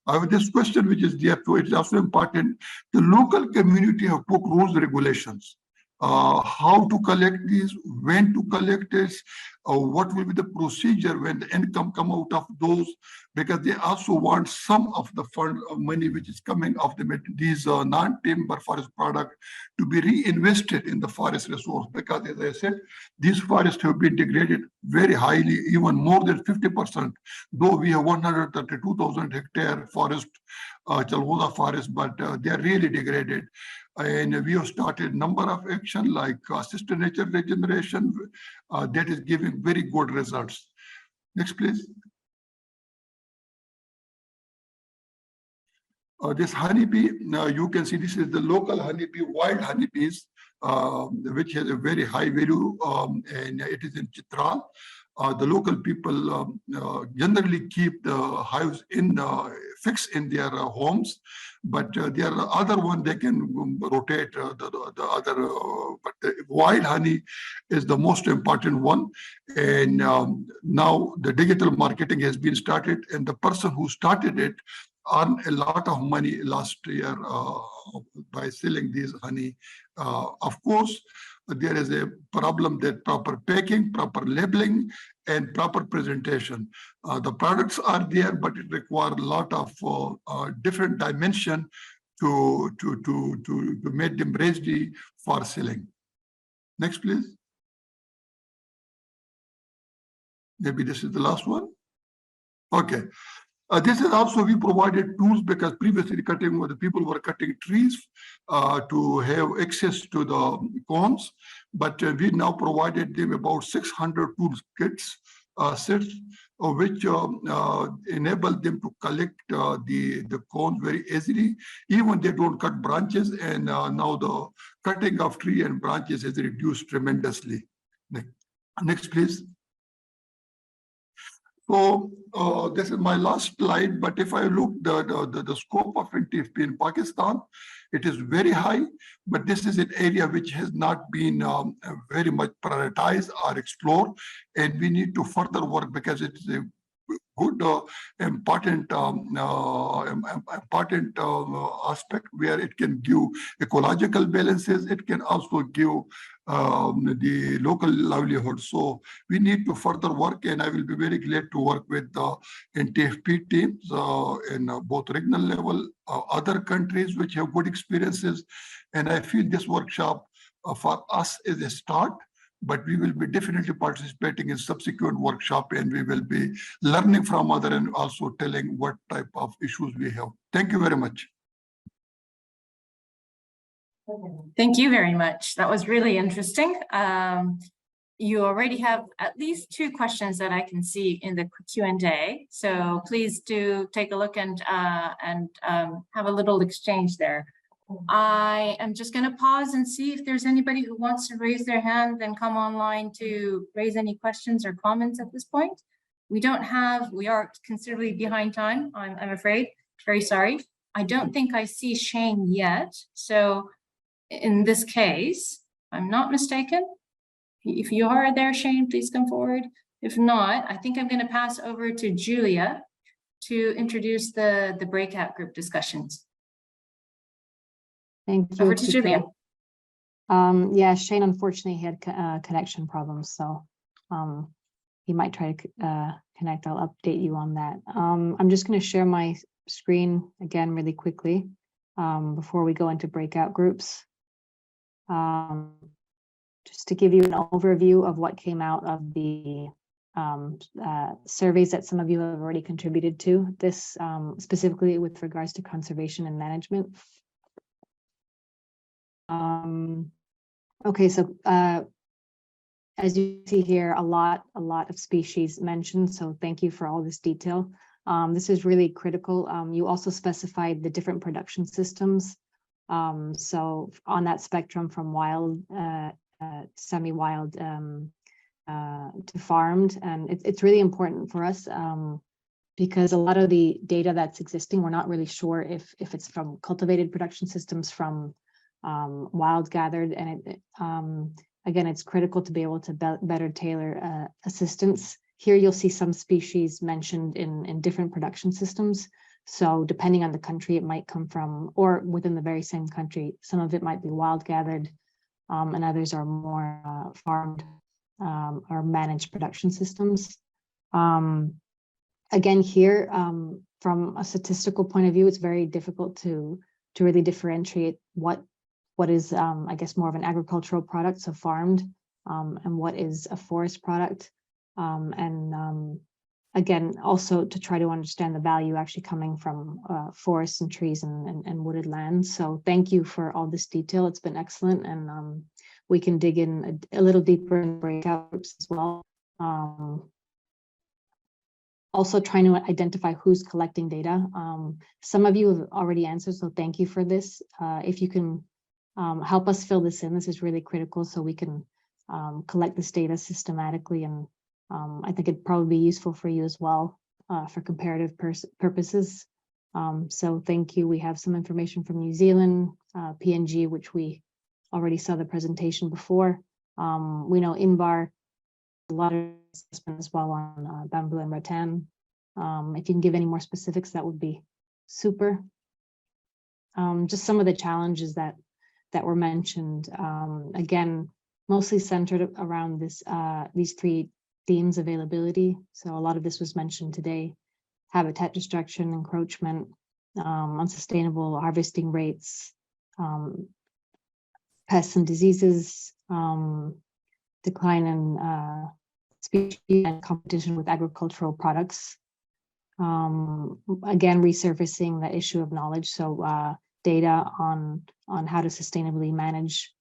I have this question which is there too. It's also important. The local community have put rules, regulations, how to collect these, when to collect this, what will be the procedure when the income come out of those, because they also want some of the fund money which is coming of these non-timber forest product to be reinvested in the forest resource, because as I said, these forests have been degraded very highly, even more than 50%, though we have 132,000 hectare forest, Chalgoza forest, but they are really degraded. And we have started number of action like assisted nature regeneration that is giving very good results. Next, please. This honeybee, you can see this is the local honeybee, wild honeybees, which has a very high value, and it is in Chitral. The local people generally keep the hives in fixed in their homes, but there are other one they can rotate the other. But the wild honey is the most important one, and now the digital marketing has been started, and the person who started it earned a lot of money last year by selling these honey. Of course, there is a problem that proper packing, proper labeling, and proper presentation. The products are there, but it requires a lot of different dimension to make them ready for selling. Next, please. Maybe this is the last one. Okay. This is also, we provided tools because previously the people were cutting trees to have access to the cones, but we now provided them about 600 tools kits, sets, which enable them to collect the cones very easily. Even they don't cut branches, and now the cutting of tree and branches has reduced tremendously. Next, please. So this is my last slide, but if I look the scope of NTFP in Pakistan, it is very high, but this is an area which has not been very much prioritized or explored, and we need to further work because it is a good important aspect where it can give ecological balances. It can also give the local livelihood. So we need to further work, and I will be very glad to work with the NTFP teams in both regional level, other countries which have good experiences. And I feel this workshop for us is a start, but we will be definitely participating in subsequent workshop, and we will be learning from other and also telling what type of issues we have. Thank you very much. Thank you very much. That was really interesting. You already have at least 2 questions that I can see in the Q&A. So please do take a look and have a little exchange there. I am just going to pause and see if there's anybody who wants to raise their hand and come online to raise any questions or comments at this point. We are considerably behind time, I'm afraid. Very sorry. I don't think I see Shane yet. So in this case, if I'm not mistaken, if you are there, Shane, please come forward. If not, I think I'm going to pass over to Julia to introduce the breakout group discussions. Thank you. Over to Julia. Yeah, Shane unfortunately had connection problems, so he might try to connect. I'll update you on that. I'm just going to share my screen again really quickly before we go into breakout groups. Just to give you an overview of what came out of the surveys that some of you have already contributed to, this specifically with regards to conservation and management. Okay, so as you see here, a lot of species mentioned, so thank you for all this detail. This is really critical. You also specified the different production systems. So on that spectrum from wild, semi-wild to farmed, and it's really important for us because a lot of the data that's existing, we're not really sure if it's from cultivated production systems, from wild gathered, and again, it's critical to be able to better tailor assistance. Here you'll see some species mentioned in different production systems. So depending on the country, it might come from, or within the very same country, some of it might be wild gathered, and others are more farmed or managed production systems. Again, here, from a statistical point of view, it's very difficult to really differentiate what is, I guess, more of an agricultural product, so farmed, and what is a forest product. Again, also to try to understand the value actually coming from forests and trees and wooded lands. So thank you for all this detail. It's been excellent, and we can dig in a little deeper in breakout groups as well. also trying to identify who's collecting data. Some of you have already answered, so thank you for this. If you can help us fill this in, this is really critical so we can collect this data systematically, and I think it'd probably be useful for you as well for comparative purposes. So thank you. We have some information from New Zealand, PNG, which we already saw the presentation before. We know INBAR, a lot of assessment as well on bamboo and rattan. If you can give any more specifics, that would be super. Just some of the challenges that were mentioned, again, mostly centered around these three themes: availability. So a lot of this was mentioned today: habitat destruction, encroachment, unsustainable harvesting rates, pests and diseases, decline in species, and competition with agricultural products. Again, resurfacing the issue of knowledge. So data on how to sustainably manage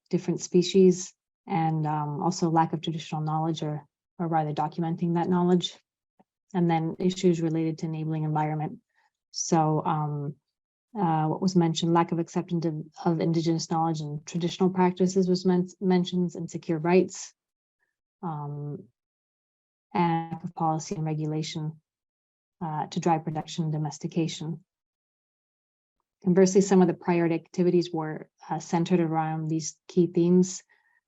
different species, and also lack of traditional knowledge, or rather documenting that knowledge. And then issues related to enabling environment. So what was mentioned, lack of acceptance of Indigenous knowledge and traditional practices was mentioned, and secure rights, and lack of policy and regulation to drive production and domestication. Conversely, some of the priority activities were centered around these key themes.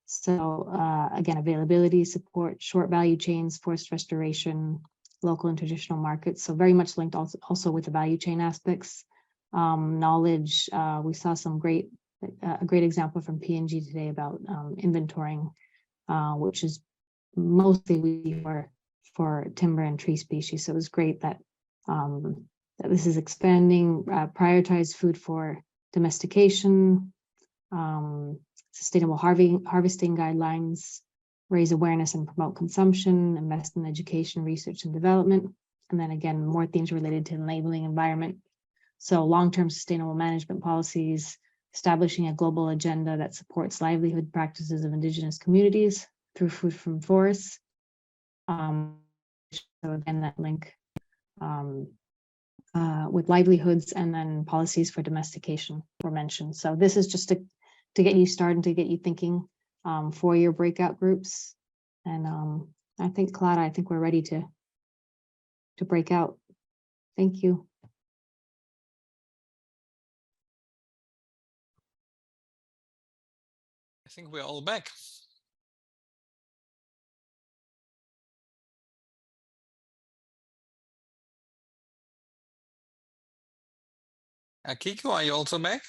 So again, availability, support, short value chains, forest restoration, local and traditional markets. So very much linked also with the value chain aspects. Knowledge, we saw a great example from PNG today about inventorying, which is mostly for timber and tree species. So it was great that that this is expanding, prioritize food for domestication, sustainable harvesting guidelines, raise awareness and promote consumption, invest in education, research and development. And then again, more themes related to enabling environment. So long-term sustainable management policies, establishing a global agenda that supports livelihood practices of Indigenous communities through food from forests. So again, that link with livelihoods, and then policies for domestication were mentioned. So this is just to get you started, to get you thinking for your breakout groups. And I think, Clara, I think we're ready to break out. Thank you. I think we're all back. Akiko, are you also back?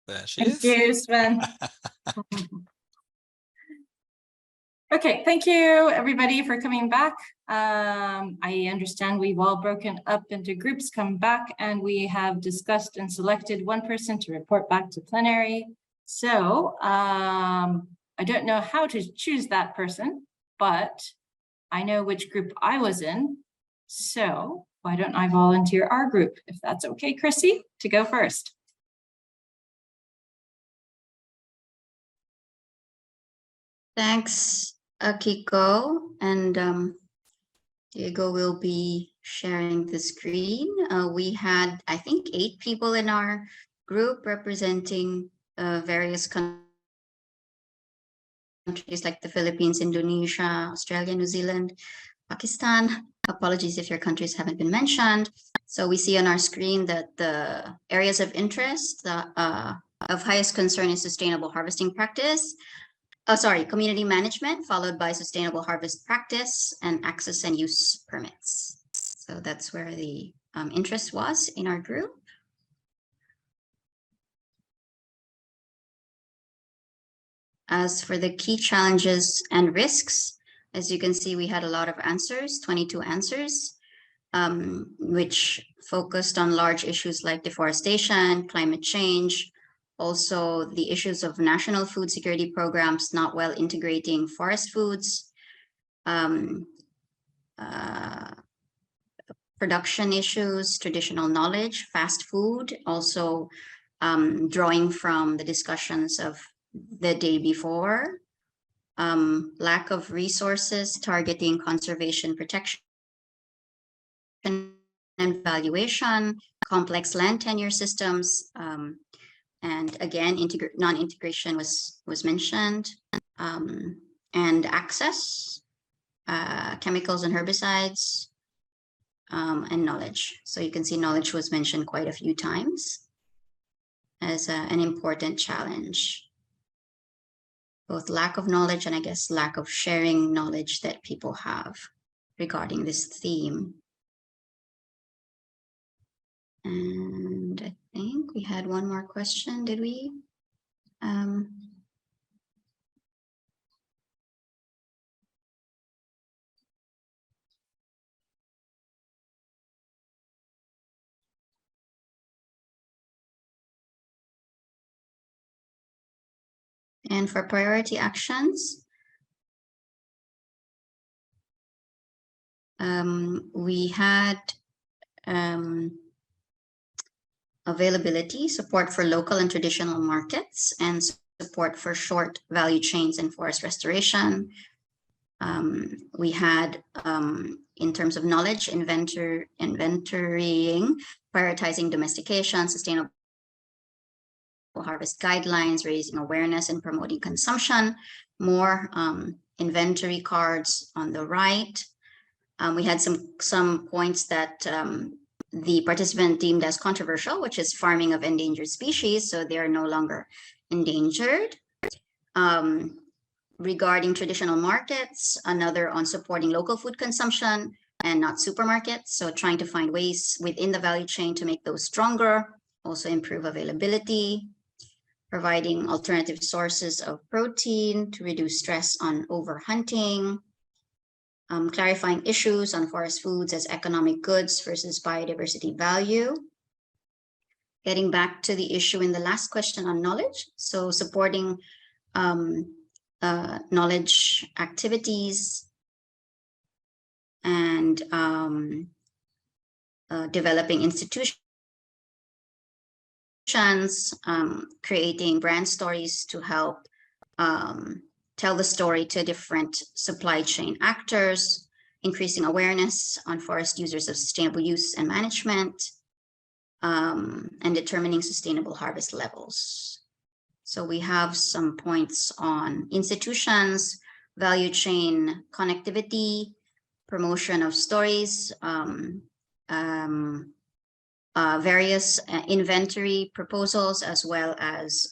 There she is. Thank you, Sven. Okay, thank you everybody for coming back. I understand we've all broken up into groups, come back, and we have discussed and selected one person to report back to plenary. So I don't know how to choose that person, but I know which group I was in. So why don't I volunteer our group, if that's okay, Chrissy, to go first? Thanks, Akiko, and Diego will be sharing the screen. We had, I think, 8 people in our group representing various countries like the Philippines, Indonesia, Australia, New Zealand, Pakistan. Apologies if your countries haven't been mentioned. So we see on our screen that the areas of interest of highest concern is sustainable harvesting practice. Community management, followed by sustainable harvest practice and access and use permits. So that's where the interest was in our group. As for the key challenges and risks, as you can see, we had a lot of answers, 22 answers, which focused on large issues like deforestation, climate change, also the issues of national food security programs not well integrating forest foods, production issues, traditional knowledge, fast food, also drawing from the discussions of the day before, lack of resources targeting conservation, protection, and valuation, complex land tenure systems, and again, non-integration was mentioned, and access, chemicals and herbicides, and knowledge. So you can see knowledge was mentioned quite a few times as an important challenge. Both lack of knowledge and I guess lack of sharing knowledge that people have regarding this theme. And I think we had one more question, did we? And for priority actions, we had availability, support for local and traditional markets, and support for short value chains and forest restoration. We had, in terms of knowledge, inventorying, prioritizing domestication, sustainable harvest guidelines, raising awareness and promoting consumption, more inventory cards on the right. We had some points that the participant deemed as controversial, which is farming of endangered species, so they are no longer endangered. Regarding traditional markets, another on supporting local food consumption and not supermarkets, so trying to find ways within the value chain to make those stronger, also improve availability, providing alternative sources of protein to reduce stress on overhunting, clarifying issues on forest foods as economic goods versus biodiversity value. Getting back to the issue in the last question on knowledge, so supporting knowledge activities and developing institutions, creating brand stories to help tell the story to different supply chain actors, increasing awareness on forest users of sustainable use and management, and determining sustainable harvest levels. So we have some points on institutions, value chain connectivity, promotion of stories, various inventory proposals, as well as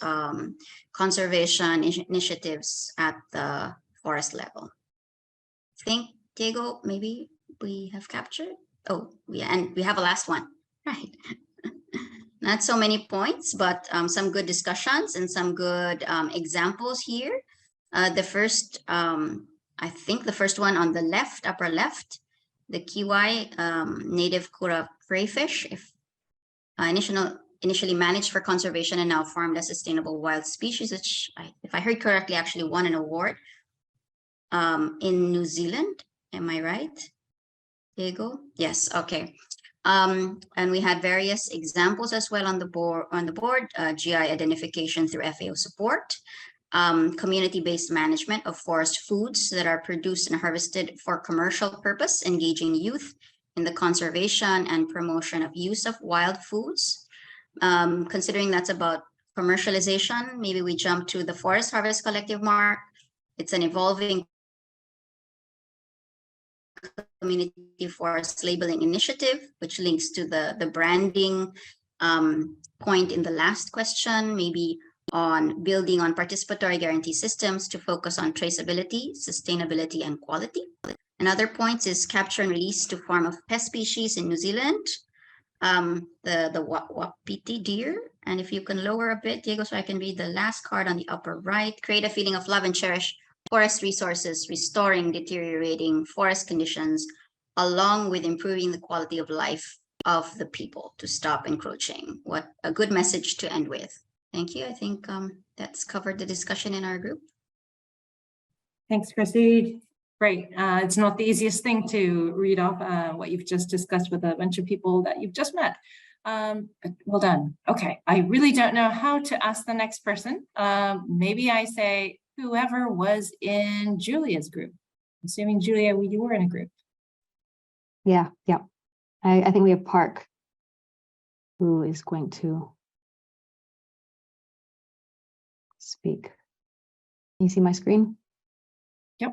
conservation initiatives at the forest level. I think, Diego, maybe we have captured. Oh, yeah, and we have a last one, right? Not so many points, but some good discussions and some good examples here. The first, I think the first one on the left, upper left, the kiwai, native kura crayfish, initially managed for conservation and now farmed as sustainable wild species, which, if I heard correctly, actually won an award in New Zealand. Am I right, Diego? Yes, okay. And we had various examples as well on the board, GI identification through FAO support, community-based management of forest foods that are produced and harvested for commercial purpose, engaging youth in the conservation and promotion of use of wild foods. Considering that's about commercialization, maybe we jump to the Forest Harvest Collective Mark. It's an evolving community forest labeling initiative, which links to the branding point in the last question, maybe on building on participatory guarantee systems to focus on traceability, sustainability, and quality. Another point is capture and release to farm of pest species in New Zealand, the wapiti deer. And if you can lower a bit, Diego, so I can read the last card on the upper right, create a feeling of love and cherish forest resources, restoring deteriorating forest conditions, along with improving the quality of life of the people to stop encroaching. What a good message to end with. Thank you. I think that's covered the discussion in our group. Thanks, Chrissy. Great. It's not the easiest thing to read off what you've just discussed with a bunch of people that you've just met. Well done. Okay. I really don't know how to ask the next person. Maybe I say, whoever was in Julia's group. Assuming Julia, you were in a group. Yeah. I think we have Park, who is going to speak. Can you see my screen? Yep.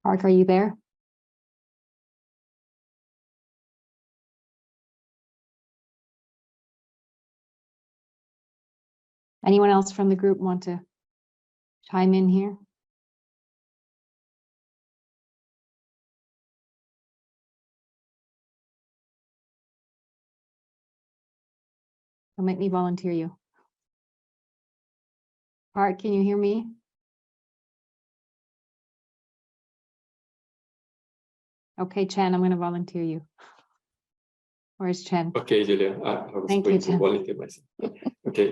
Park, are you there? Anyone else from the group want to chime in here? Don't make me volunteer you. Park, can you hear me? Okay, Chen, I'm going to volunteer you. Where's Chen? Okay, Julia, I was Thank going you, to Chen. volunteer myself. Okay,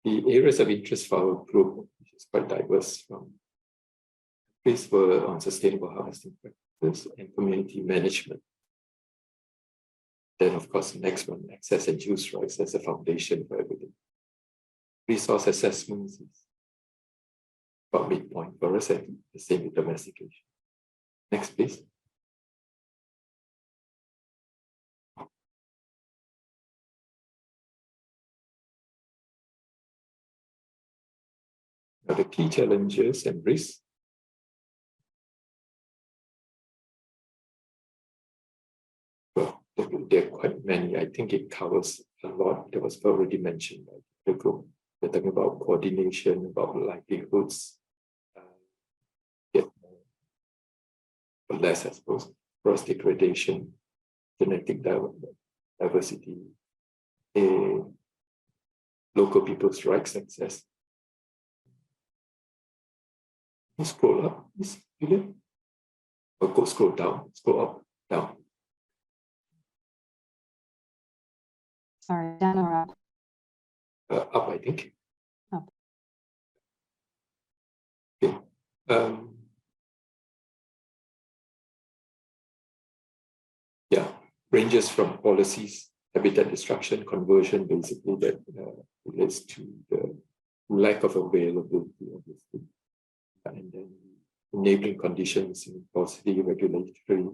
the areas of interest for our group, which is quite diverse, from these were on sustainable harvesting practices and community management. Then, of course, the next one, access and use rights as a foundation for everything. Resource assessments is about midpoint for us, and the same with domestication. Next, please. Now, the key challenges and risks. Well, there are quite many. I think it covers a lot that was already mentioned by the group. We're talking about coordination, about livelihoods, get more, but less, I suppose, cross degradation, genetic diversity, local people's rights access. You scroll up, please, Julia. Or go scroll down, scroll up, down. Sorry, down or up? Up, I think. Up. Okay. Yeah, ranges from policies, habitat destruction, conversion, basically that relates to the lack of availability of this food. And then enabling conditions in policy, regulatory,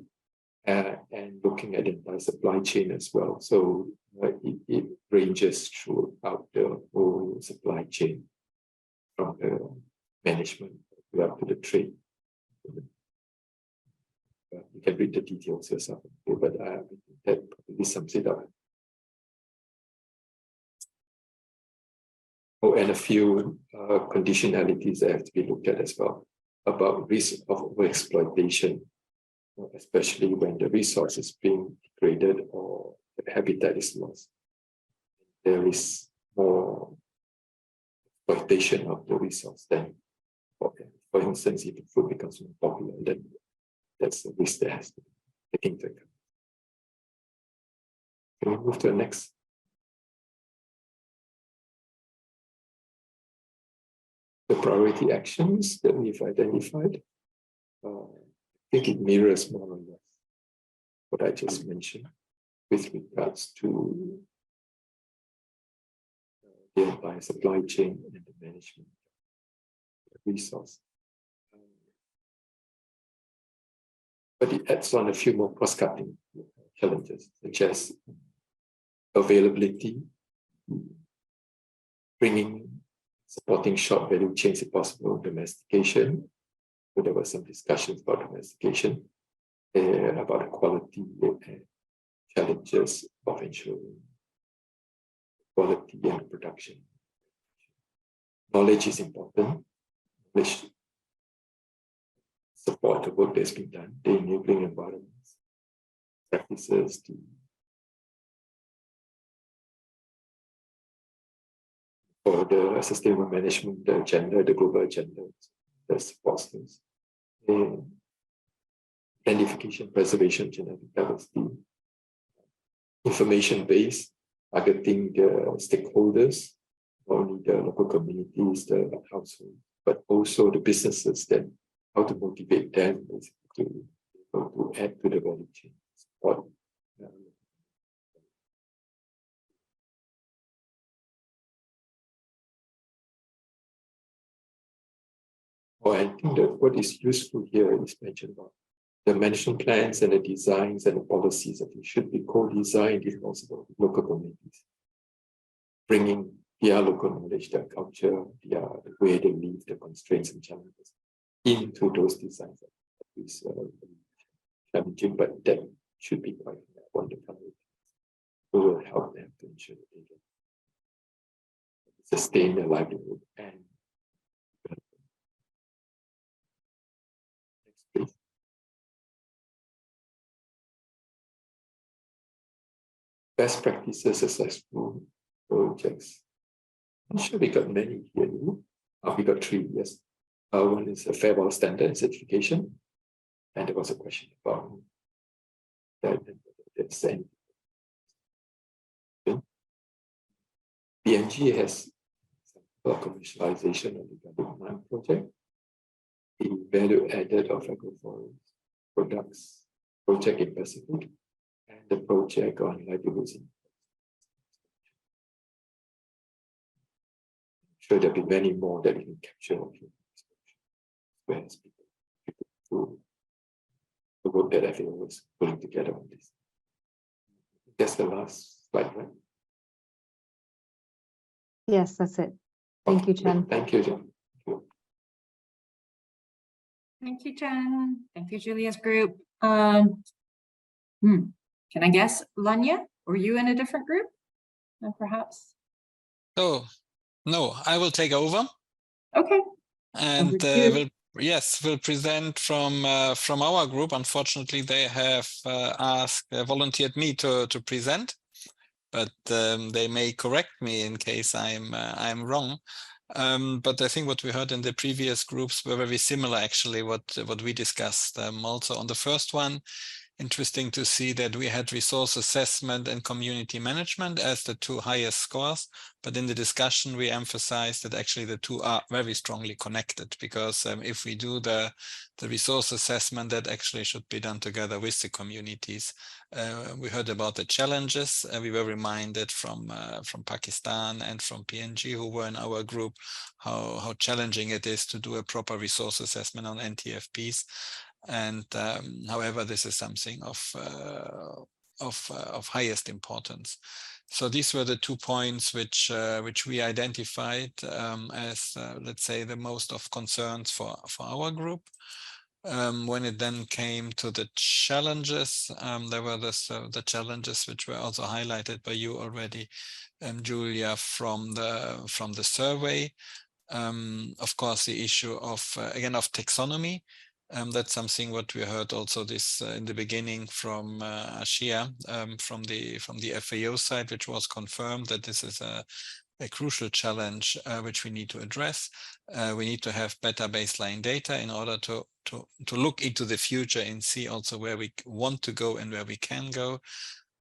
and looking at the entire supply chain as well. So it ranges throughout the whole supply chain, from the management up to the trade. You can read the details yourself, but that probably sums it up. Oh, and a few conditionalities that have to be looked at as well, about risk of overexploitation, especially when the resource is being degraded or the habitat is lost. There is more exploitation of the resource than, for instance, if the food becomes more popular, then that's the risk that has to be taken into account. Can we move to the next? The priority actions that we've identified, I think it mirrors more or less what I just mentioned with regards to the entire supply chain and the management of the resource. But it adds on a few more cross-cutting challenges, such as availability, supporting short value chains if possible, domestication. So there were some discussions about domestication, about the quality and challenges of ensuring quality and production. Knowledge is important, which support the work that's been done, the enabling environments, practices, for the sustainable management, the agenda, the global agenda that supports things. Identification, preservation, genetic diversity, information base, targeting the stakeholders, not only the local communities, the households, but also the businesses, then how to motivate them basically to add to the value chain, support Or I think that what is useful here is mentioned about the management plans and the designs and the policies that should be co-designed in also local communities, bringing their local knowledge, their culture, the way they live, the constraints and challenges into those designs. That is challenging, but that should be quite wonderful. We will help them to ensure that they can sustain their livelihood and next, please. Best practices successful projects. I'm sure we got many here. We got 3, yes. One is a Fair Wealth Standard certification. And there was a question about that. PNG has a commercialization of the government project, the value added of agroforest products project in Pacific, and the project on livelihoods. I'm sure there'll be many more that we can capture of whereas people who the work that FAO was putting together on this. That's the last slide, right? Yes, that's it. Thank you, Chen. Thank you, Chen. Thank you, Chen. Thank you, Julia's group. Can I guess, Lanya, were you in a different group? Perhaps. So, no, I will take over. Okay. And we'll present from our group. Unfortunately, they have volunteered me to present, but they may correct me in case I'm wrong. But I think what we heard in the previous groups were very similar, actually, what we discussed. Also on the first one, interesting to see that we had resource assessment and community management as the 2 highest scores. But in the discussion, we emphasized that actually the 2 are very strongly connected, because if we do the resource assessment, that actually should be done together with the communities. We heard about the challenges. We were reminded from Pakistan and from PNG, who were in our group, how challenging it is to do a proper resource assessment on NTFPs. And however, this is something of highest importance. So these were the 2 points which we identified as let's say the most of concerns for our group. When it then came to the challenges, there were the challenges which were also highlighted by you already, Julia, from the survey. Of course, the issue of again of taxonomy. That's something what we heard also this in the beginning from Ashia, from the FAO side, which was confirmed that this is a crucial challenge which we need to address. We need to have better baseline data in order to look into the future and see also where we want to go and where we can go.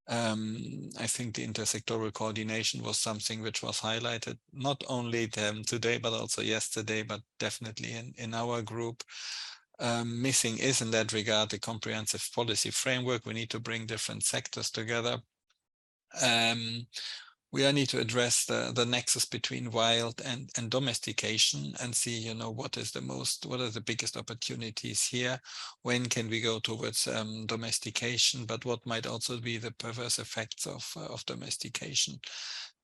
I think the intersectoral coordination was something which was highlighted not only today but also yesterday, but definitely in our group. Missing is in that regard the comprehensive policy framework. We need to bring different sectors together. We need to address the nexus between wild and domestication and see, what are the biggest opportunities here? When can we go towards domestication? But what might also be the perverse effects of domestication?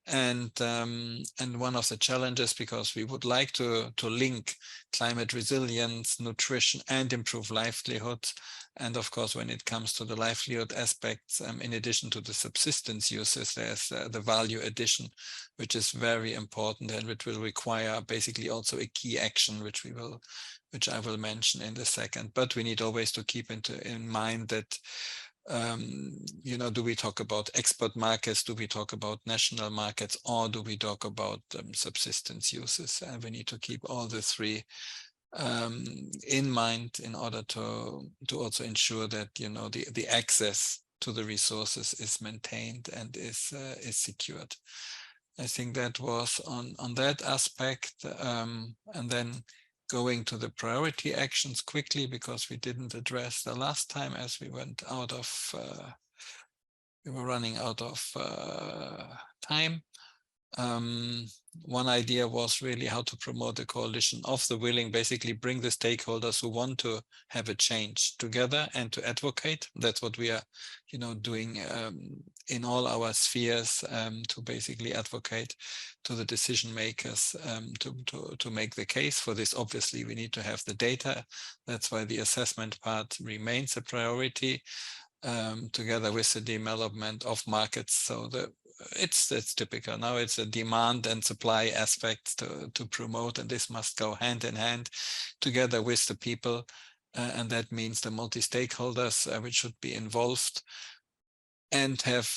And one of the challenges, because we would like to link climate resilience, nutrition, and improve livelihoods. And of course, when it comes to the livelihood aspects, in addition to the subsistence uses, there's the value addition, which is very important and which will require basically also a key action, which I will mention in a second. But we need always to keep in mind that do we talk about export markets? Do we talk about national markets? Or do we talk about subsistence uses? And we need to keep all the 3 in mind in order to also ensure that, the access to the resources is maintained and is secured. I think that was on that aspect. And then going to the priority actions quickly, because we didn't address the last time as we were running out of time. One idea was really how to promote the coalition of the willing, basically bring the stakeholders who want to have a change together and to advocate. That's what we are, doing in all our spheres, to basically advocate to the decision makers, to make the case for this. Obviously, we need to have the data. That's why the assessment part remains a priority, together with the development of markets. So it's typical. Now it's a demand and supply aspect to promote, and this must go hand in hand together with the people. And that means the multi-stakeholders, which should be involved and have,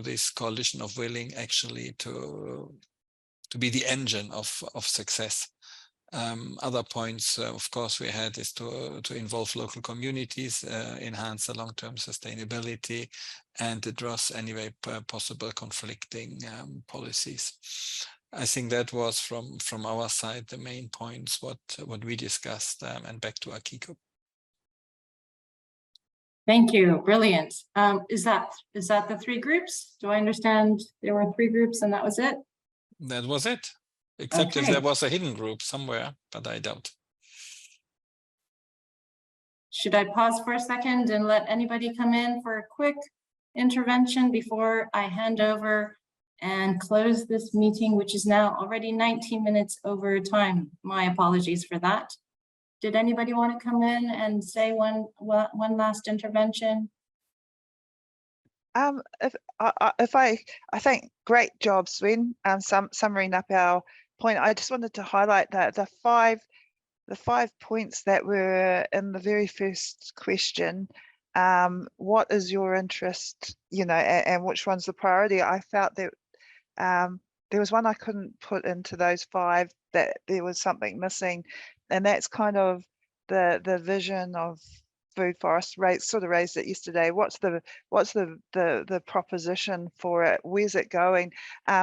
this coalition of willing actually to be the engine of success. Other points, of course, we had is to involve local communities, enhance the long-term sustainability, and address anyway possible conflicting policies. I think that was from our side the main points what we discussed, and back to Akiko. Thank you, brilliant. Is that the 3 groups? Do I understand there were 3 groups and that was it? That was it. Except if Okay. there was a hidden group somewhere, but I doubt. Should I pause for a second and let anybody come in for a quick intervention before I hand over and close this meeting, which is now already 19 minutes over time? My apologies for that. Did anybody want to come in and say one last intervention? If I think great job, Sven, summarizing up our point. I just wanted to highlight that the five points that were in the very first question. What is your interest, and which one's the priority? I felt that there was one I couldn't put into those 5, that there was something missing, and that's kind of the vision of food forest. Raised it yesterday. What's the proposition for it? Where's it going?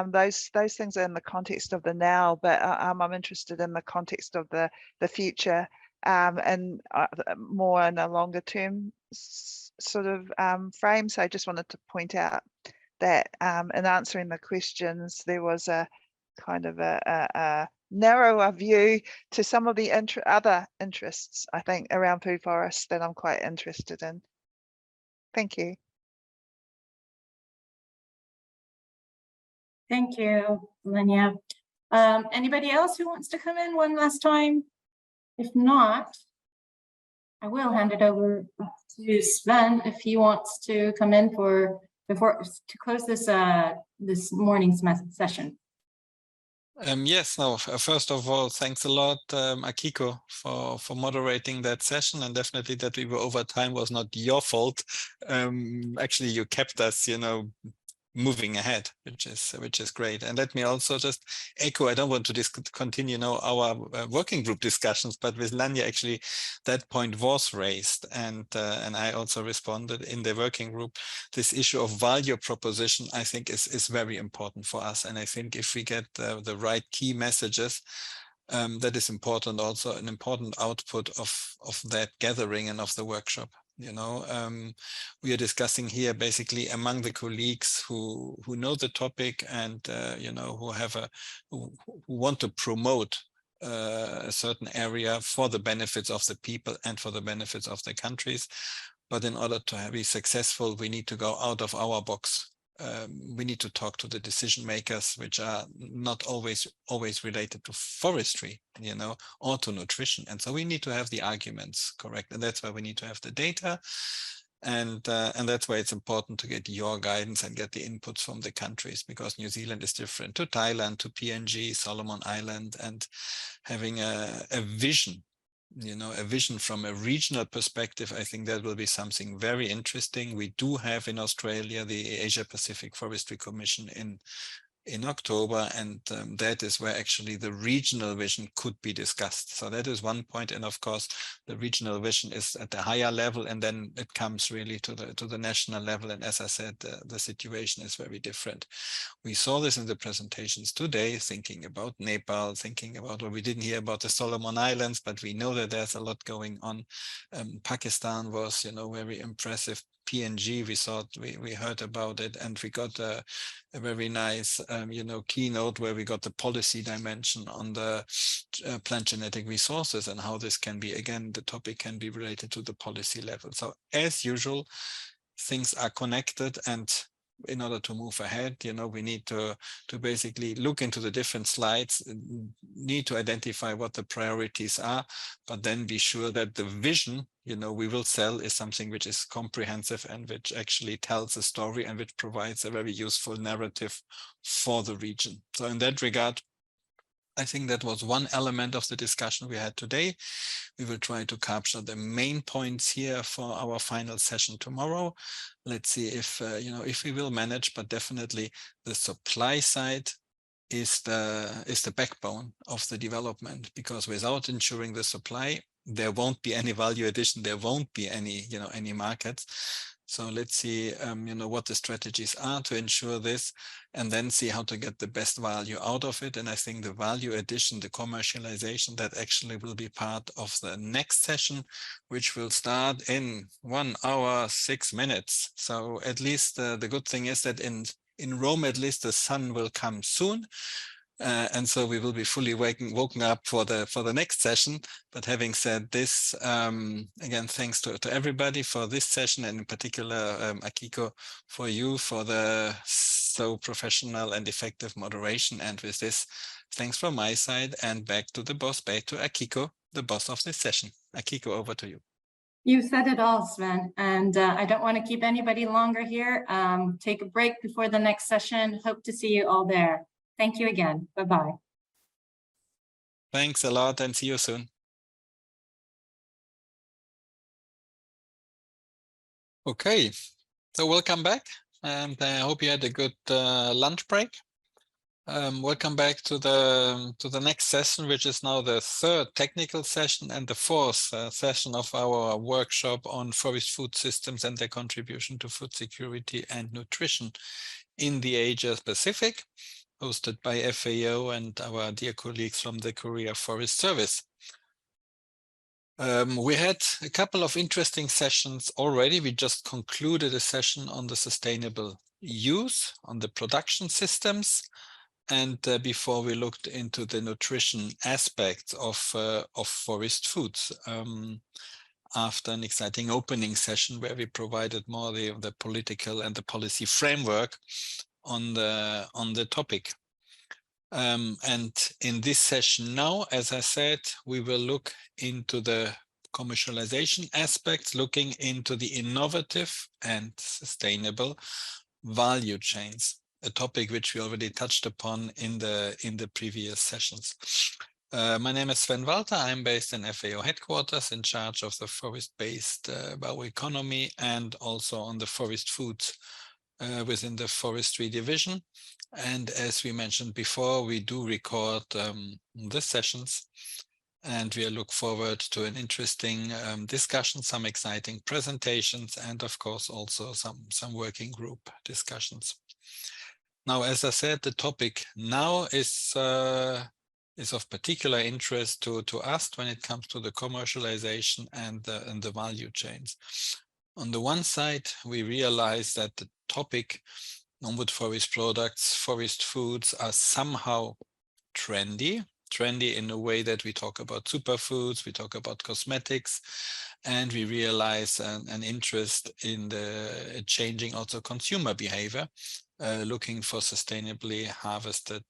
Those things are in the context of the now, but I'm interested in the context of the future, and more in a longer term sort of frame. So I just wanted to point out that in answering the questions, there was a kind of a narrower view to some of the other interests, I think, around food forests that I'm quite interested in. Thank you. Thank you, Lenya. Anybody else who wants to come in one last time? If not, I will hand it over to Sven if he wants to come in to close this morning's session. Yes, no, first of all, thanks a lot, Akiko, for moderating that session, and definitely that we were over time was not your fault. Actually, you kept us, moving ahead, which is great. And let me also just echo, I don't want to continue our working group discussions, but with Lenya, actually, that point was raised, and I also responded in the working group. This issue of value proposition, I think, is very important for us. And I think if we get the right key messages, that is important, also an important output of that gathering and of the workshop. We are discussing here basically among the colleagues who know the topic and who want to promote a certain area for the benefits of the people and for the benefits of the countries. But in order to be successful, we need to go out of our box. We need to talk to the decision makers, which are not always related to forestry, or to nutrition. And so we need to have the arguments correct. And that's why we need to have the data. And that's why it's important to get your guidance and get the inputs from the countries, because New Zealand is different to Thailand, to PNG, Solomon Island, and having a vision. A vision from a regional perspective, I think that will be something very interesting. We do have in Australia the Asia Pacific Forestry Commission in October, and that is where actually the regional vision could be discussed. So that is one point, and of course the regional vision is at a higher level, and then it comes really to the national level. And as I said, the situation is very different. We saw this in the presentations today, thinking about Nepal, thinking about, well, we didn't hear about the Solomon Islands, but we know that there's a lot going on. Pakistan was, very impressive. PNG. We thought we heard about it, and we got a very nice keynote where we got the policy dimension on the plant genetic resources and how this can be, again, the topic can be related to the policy level. So as usual, things are connected, and in order to move ahead, we need to basically look into the different slides, need to identify what the priorities are, but then be sure that the vision, we will sell is something which is comprehensive and which actually tells a story and which provides a very useful narrative for the region. So in that regard, I think that was one element of the discussion we had today. We will try to capture the main points here for our final session tomorrow. Let's see if we will manage, but definitely the supply side is the backbone of the development, because without ensuring the supply, there won't be any value addition, there won't be any markets. So let's see, what the strategies are to ensure this, and then see how to get the best value out of it. And I think the value addition, the commercialization, that actually will be part of the next session, which will start in 1 hour, 6 minutes. So at least the good thing is that in Rome, at least the sun will come soon. And so we will be fully woken up for the next session. But having said this, again, thanks to everybody for this session, and in particular, Akiko, for you for the so professional and effective moderation. And with this, thanks from my side, and back to the boss, back to Akiko, the boss of this session. Akiko, over to you. You said it all, Sven, and I don't want to keep anybody longer here. Take a break before the next session. Hope to see you all there. Thank you again. Bye-bye. Thanks a lot, and see you soon. Okay, so welcome back, and I hope you had a good lunch break. Welcome back to the next session, which is now the third technical session and the fourth session of our workshop on forest food systems and their contribution to food security and nutrition in the Asia Pacific, hosted by FAO and our dear colleagues from the Korea Forest Service. We had a couple of interesting sessions already. We just concluded a session on the sustainable use, on the production systems, and before we looked into the nutrition aspects of forest foods. After an exciting opening session where we provided more the political and the policy framework on the topic. And in this session now, as I said, we will look into the commercialization aspects, looking into the innovative and sustainable value chains, a topic which we already touched upon in the previous sessions. My name is Sven Walter. I'm based in FAO headquarters, in charge of the forest-based bioeconomy and also on the forest foods within the forestry division. And as we mentioned before, we do record the sessions, and we look forward to an interesting discussion, some exciting presentations, and of course also some working group discussions. Now, as I said, the topic now is of particular interest to us when it comes to the commercialization and the value chains. On the one side, we realize that the topic non-wood forest products, forest foods are somehow trendy in a way that we talk about superfoods, we talk about cosmetics, and we realize an interest in the changing also consumer behavior, looking for sustainably harvested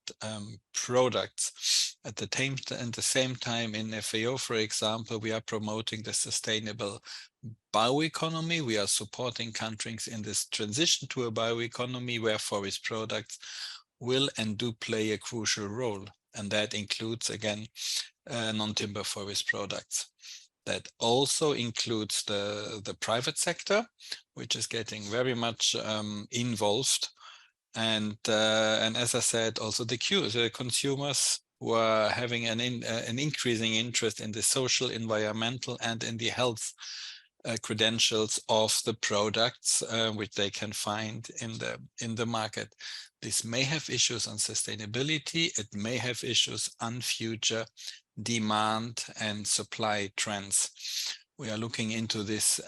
products. At the same time, in FAO, for example, we are promoting the sustainable bioeconomy. We are supporting countries in this transition to a bioeconomy where forest products will and do play a crucial role. And that includes, again, non-timber forest products. That also includes the private sector, which is getting very much involved. And as I said, also the consumers who are having an increasing interest in the social, environmental, and in the health credentials of the products which they can find in the market. This may have issues on sustainability. It may have issues on future demand and supply trends, We are looking into this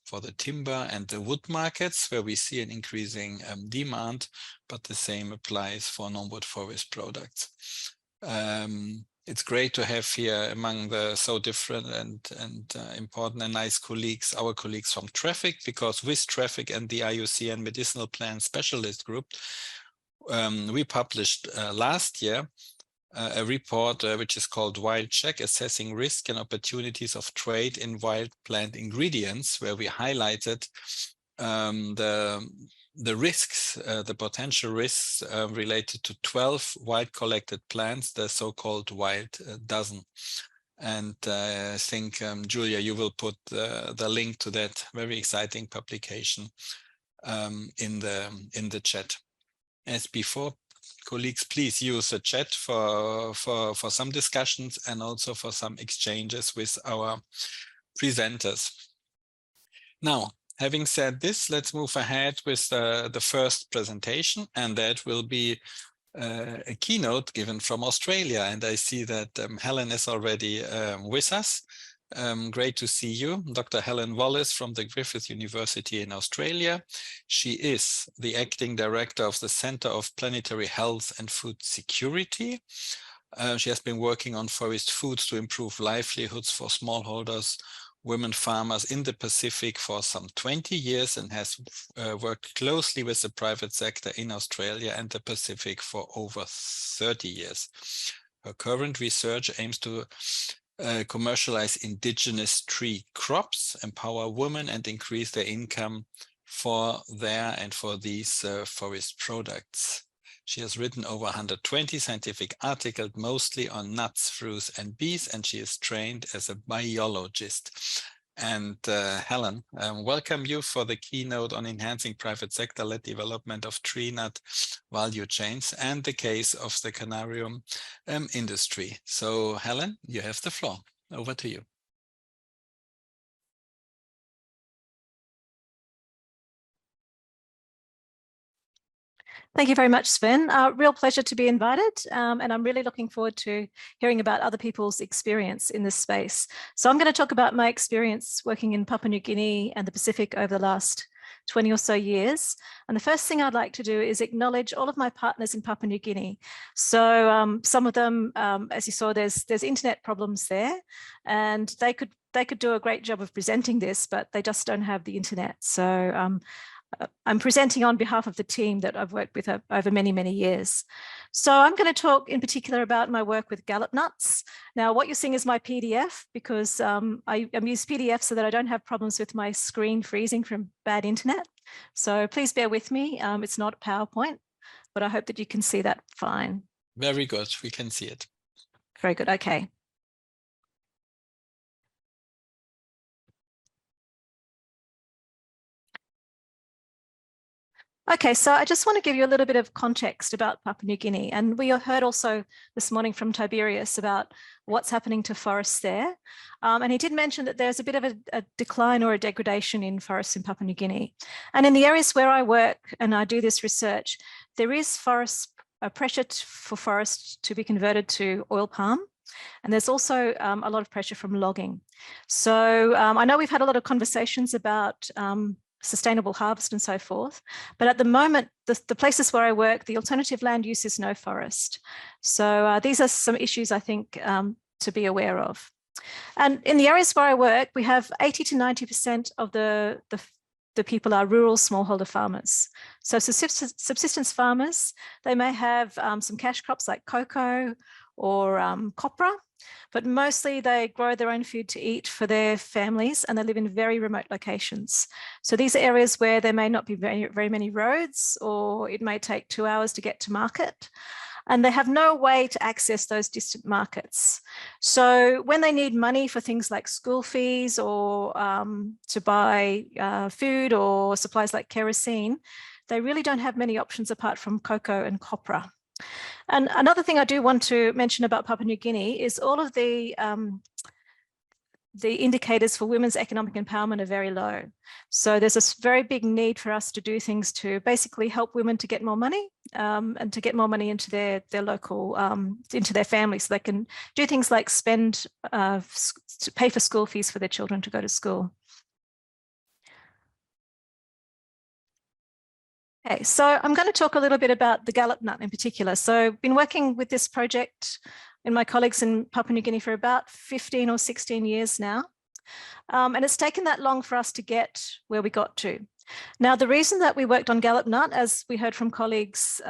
for the timber and the wood markets, where we see an increasing demand, but the same applies for non-wood forest products. It's great to have here among the so different and important and nice colleagues, our colleagues from Traffic, because with Traffic and the IUCN Medicinal Plant Specialist Group, we published last year a report which is called Wild Check, Assessing Risk and Opportunities of Trade in Wild Plant Ingredients, where we highlighted the risks, the potential risks related to 12 wild collected plants, the so-called wild dozen. And I think, Julia, you will put the link to that very exciting publication in the chat. As before, colleagues, please use the chat for some discussions and also for some exchanges with our presenters. Now, having said this, let's move ahead with the first presentation, and that will be a keynote given from Australia. And I see that Helen is already with us. Great to see you, Dr. Helen Wallace from the Griffith University in Australia. She is the acting director of the Centre of Planetary Health and Food Security. She has been working on forest foods to improve livelihoods for smallholders, women farmers in the Pacific for some 20 years, and has worked closely with the private sector in Australia and the Pacific for over 30 years. Her current research aims to commercialize indigenous tree crops, empower women, and increase their income for their and for these forest products. She has written over 120 scientific articles, mostly on nuts, fruits, and bees, and she is trained as a biologist. And Helen, welcome you for the keynote on enhancing private sector-led development of tree nut value chains and the case of the Canarium industry. So Helen, you have the floor. Over to you. Thank you very much, Sven. Real pleasure to be invited, and I'm really looking forward to hearing about other people's experience in this space. So I'm going to talk about my experience working in Papua New Guinea and the Pacific over the last 20 or so years. And the first thing I'd like to do is acknowledge all of my partners in Papua New Guinea. So some of them, as you saw, there's internet problems there, and they could do a great job of presenting this, but they just don't have the internet. So I'm presenting on behalf of the team that I've worked with over many, many years. So I'm going to talk in particular about my work with Gallop nuts. Now, what you're seeing is my PDF, because I use PDF so that I don't have problems with my screen freezing from bad internet. So please bear with me. It's not PowerPoint, but I hope that you can see that fine. Very good. We can see it. Very good. Okay. Okay, so I just want to give you a little bit of context about Papua New Guinea. And we heard also this morning from Tiberius about what's happening to forests there. And he did mention that there's a bit of a decline or a degradation in forests in Papua New Guinea. And in the areas where I work and I do this research, there is pressure for forests to be converted to oil palm. And there's also a lot of pressure from logging. So I know we've had a lot of conversations about sustainable harvest and so forth. But at the moment, the places where I work, the alternative land use is no forest. So these are some issues I think to be aware of. And in the areas where I work, we have 80 to 90% of the people are rural smallholder farmers. So subsistence farmers, they may have some cash crops like cocoa or copra, but mostly they grow their own food to eat for their families, and they live in very remote locations. So these are areas where there may not be very many roads, or it may take 2 hours to get to market. And they have no way to access those distant markets. So when they need money for things like school fees or to buy food or supplies like kerosene, they really don't have many options apart from cocoa and copra. And another thing I do want to mention about Papua New Guinea is all of the the indicators for women's economic empowerment are very low. So there's a very big need for us to do things to basically help women to get more money and to get more money into their local, into their family, so they can do things like spend, to pay for school fees for their children to go to school. Okay, so I'm going to talk a little bit about the Gallop nut in particular. So I've been working with this project and my colleagues in Papua New Guinea for about 15 or 16 years now. And it's taken that long for us to get where we got to. Now, the reason that we worked on Gallop nut, as we heard from colleagues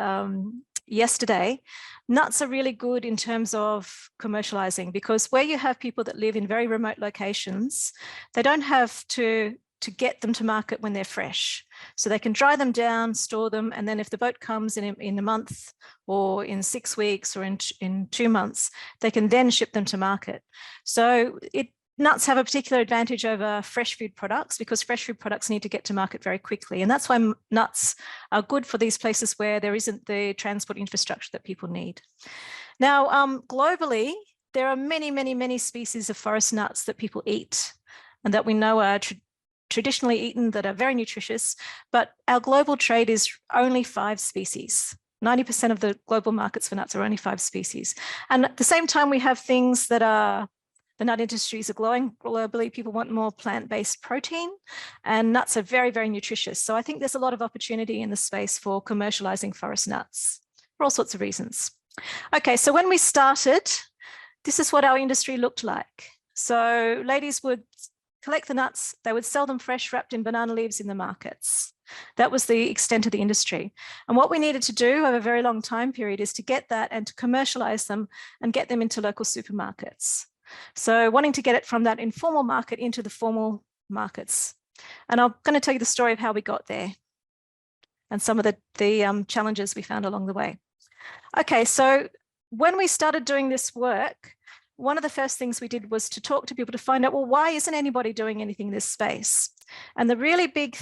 yesterday, nuts are really good in terms of commercializing, because where you have people that live in very remote locations, they don't have to get them to market when they're fresh. So they can dry them down, store them, and then if the boat comes in a month or in 6 weeks or in 2 months, they can then ship them to market. So nuts have a particular advantage over fresh food products, because fresh food products need to get to market very quickly. And that's why nuts are good for these places where there isn't the transport infrastructure that people need. Now, globally, there are many, many, many species of forest nuts that people eat and that we know are traditionally eaten, that are very nutritious, but our global trade is only 5 species. 90% of the global markets for nuts are only 5 species. And at the same time, we have things that are, the nut industries are growing globally. People want more plant-based protein, and nuts are very, very nutritious. So I think there's a lot of opportunity in the space for commercializing forest nuts for all sorts of reasons. Okay, so when we started, this is what our industry looked like. So ladies would collect the nuts, they would sell them fresh, wrapped in banana leaves in the markets. That was the extent of the industry. And what we needed to do over a very long time period is to get that and to commercialize them and get them into local supermarkets. So wanting to get it from that informal market into the formal markets. And I'm going to tell you the story of how we got there and some of the challenges we found along the way. Okay, so when we started doing this work, one of the first things we did was to talk to people to find out, well, why isn't anybody doing anything in this space? And the really big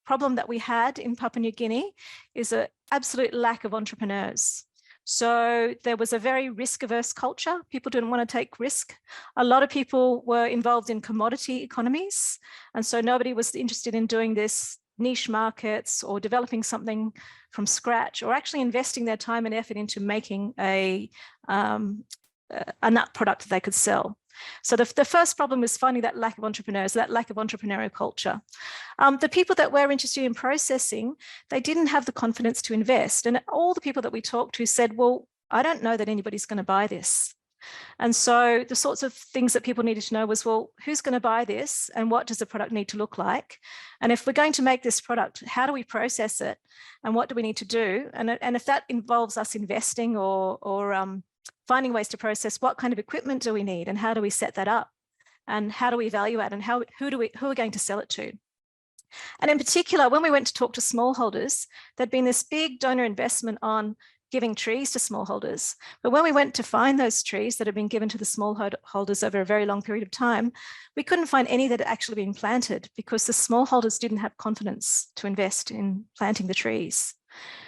problem that we had in Papua New Guinea is an absolute lack of entrepreneurs. So there was a very risk-averse culture. People didn't want to take risk. A lot of people were involved in commodity economies. And so nobody was interested in doing this niche markets or developing something from scratch, or actually investing their time and effort into making a nut product that they could sell. So the first problem was finding that lack of entrepreneurs, that lack of entrepreneurial culture. The people that were interested in processing, they didn't have the confidence to invest. And all the people that we talked to said, well, I don't know that anybody's going to buy this. And so the sorts of things that people needed to know was, well, who's going to buy this and what does the product need to look like? And if we're going to make this product, how do we process it? And what do we need to do? And if that involves us investing or finding ways to process, what kind of equipment do we need and how do we set that up? And how do we value add and who are we going to sell it to? And in particular, when we went to talk to smallholders, there'd been this big donor investment on giving trees to smallholders. But when we went to find those trees that had been given to the smallholders over a very long period of time, we couldn't find any that had actually been planted because the smallholders didn't have confidence to invest in planting the trees.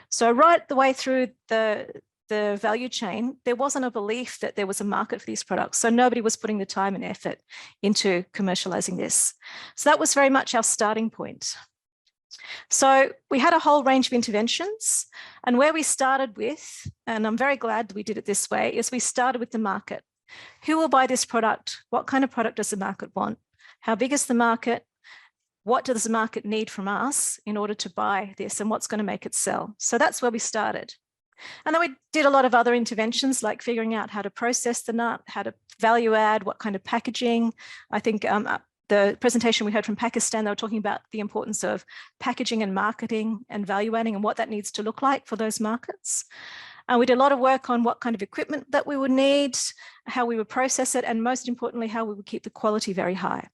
So right the way through the value chain, there wasn't a belief that there was a market for these products. So nobody was putting the time and effort into commercializing this. So that was very much our starting point. So we had a whole range of interventions, and where we started with, and I'm very glad we did it this way, is we started with the market. Who will buy this product? What kind of product does the market want? How big is the market? What does the market need from us in order to buy this, and what's going to make it sell? So that's where we started. And then we did a lot of other interventions, like figuring out how to process the nut, how to value add, what kind of packaging. I think the presentation we heard from Pakistan, they were talking about the importance of packaging and marketing and value adding and what that needs to look like for those markets. And we did a lot of work on what kind of equipment that we would need, how we would process it, and most importantly, how we would keep the quality very high.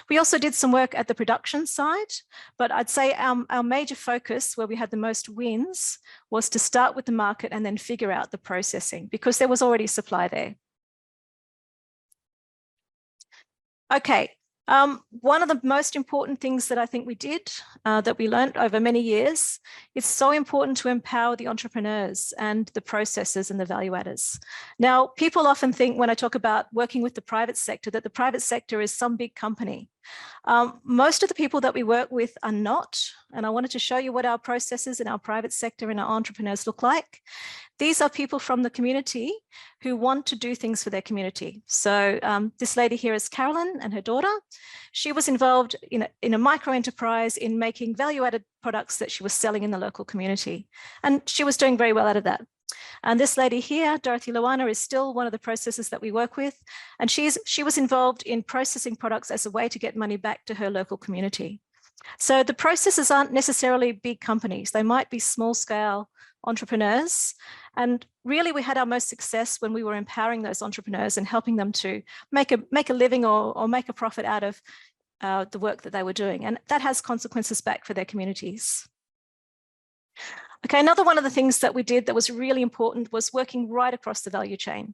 We also did some work at the production side, but I'd say our major focus, where we had the most wins, was to start with the market and then figure out the processing, because there was already supply there. Okay, One of the most important things that I think we did, that we learned over many years, it's so important to empower the entrepreneurs and the processors and the value adders. Now, people often think when I talk about working with the private sector, that the private sector is some big company. Most of the people that we work with are not, and I wanted to show you what our processors in our private sector and our entrepreneurs look like. These are people from the community who want to do things for their community. So this lady here is Carolyn and her daughter. She was involved in a micro enterprise in making value-added products that she was selling in the local community. And she was doing very well out of that. And this lady here, Dorothy Luana, is still one of the processors that we work with. And she was involved in processing products as a way to get money back to her local community. So the processors aren't necessarily big companies. They might be small scale entrepreneurs. And really we had our most success when we were empowering those entrepreneurs and helping them to make a living or make a profit out of the work that they were doing. And that has consequences back for their communities. Okay, another one of the things that we did that was really important was working right across the value chain.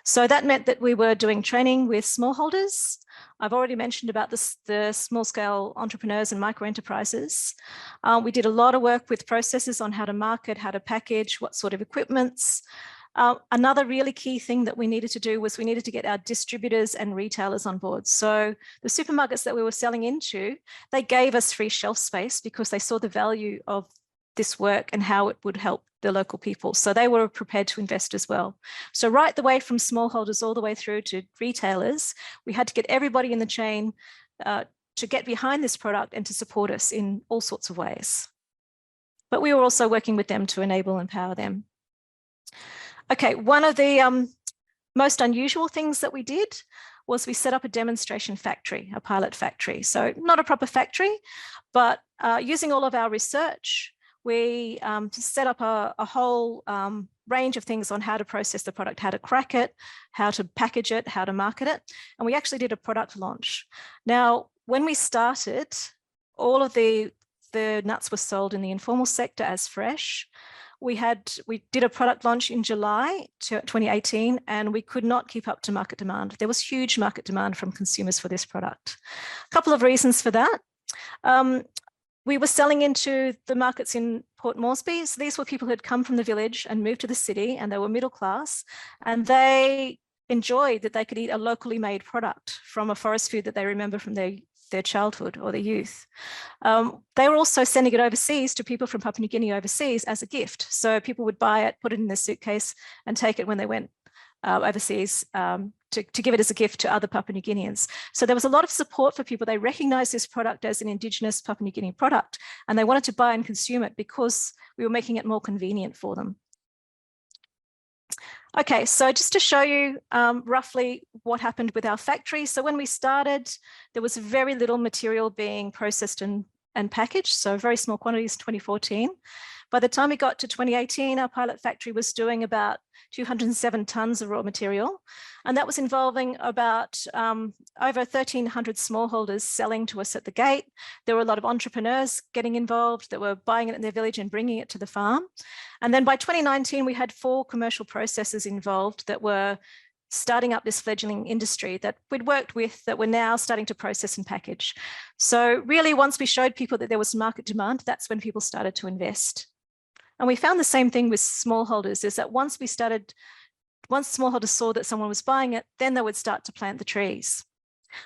So that meant that we were doing training with smallholders. I've already mentioned about the small scale entrepreneurs and micro enterprises. We did a lot of work with processors on how to market, how to package, what sort of equipments. Another really key thing that we needed to do was we needed to get our distributors and retailers on board. So the supermarkets that we were selling into, they gave us free shelf space because they saw the value of this work and how it would help the local people. So they were prepared to invest as well. So right the way from smallholders all the way through to retailers, we had to get everybody in the chain to get behind this product and to support us in all sorts of ways. But we were also working with them to enable and empower them. Okay, one of the most unusual things that we did was we set up a demonstration factory, a pilot factory. So not a proper factory, but using all of our research, we set up a whole range of things on how to process the product, how to crack it, how to package it, how to market it. And we actually did a product launch. Now, when we started, all of the nuts were sold in the informal sector as fresh. We did a product launch in July 2018, and we could not keep up to market demand. There was huge market demand from consumers for this product. A couple of reasons for that. We were selling into the markets in Port Moresby. So these were people who had come from the village and moved to the city, and they were middle class, and they enjoyed that they could eat a locally made product from a forest food that they remember from their childhood or their youth. They were also sending it overseas to people from Papua New Guinea overseas as a gift. So people would buy it, put it in their suitcase and take it when they went overseas to give it as a gift to other Papua New Guineans. So there was a lot of support for people. They recognized this product as an Indigenous Papua New Guinea product, and they wanted to buy and consume it because we were making it more convenient for them. Okay, so just to show you roughly what happened with our factory. So when we started, there was very little material being processed and packaged, so very small quantities, 2014. By the time we got to 2018, our pilot factory was doing about 207 tons of raw material. And that was involving about over 1,300 smallholders selling to us at the gate. There were a lot of entrepreneurs getting involved that were buying it in their village and bringing it to the farm. And then by 2019, we had 4 commercial processors involved that were starting up this fledgling industry that we'd worked with that were now starting to process and package. So really, once we showed people that there was market demand, that's when people started to invest. And we found the same thing with smallholders, is that once smallholders saw that someone was buying it, then they would start to plant the trees.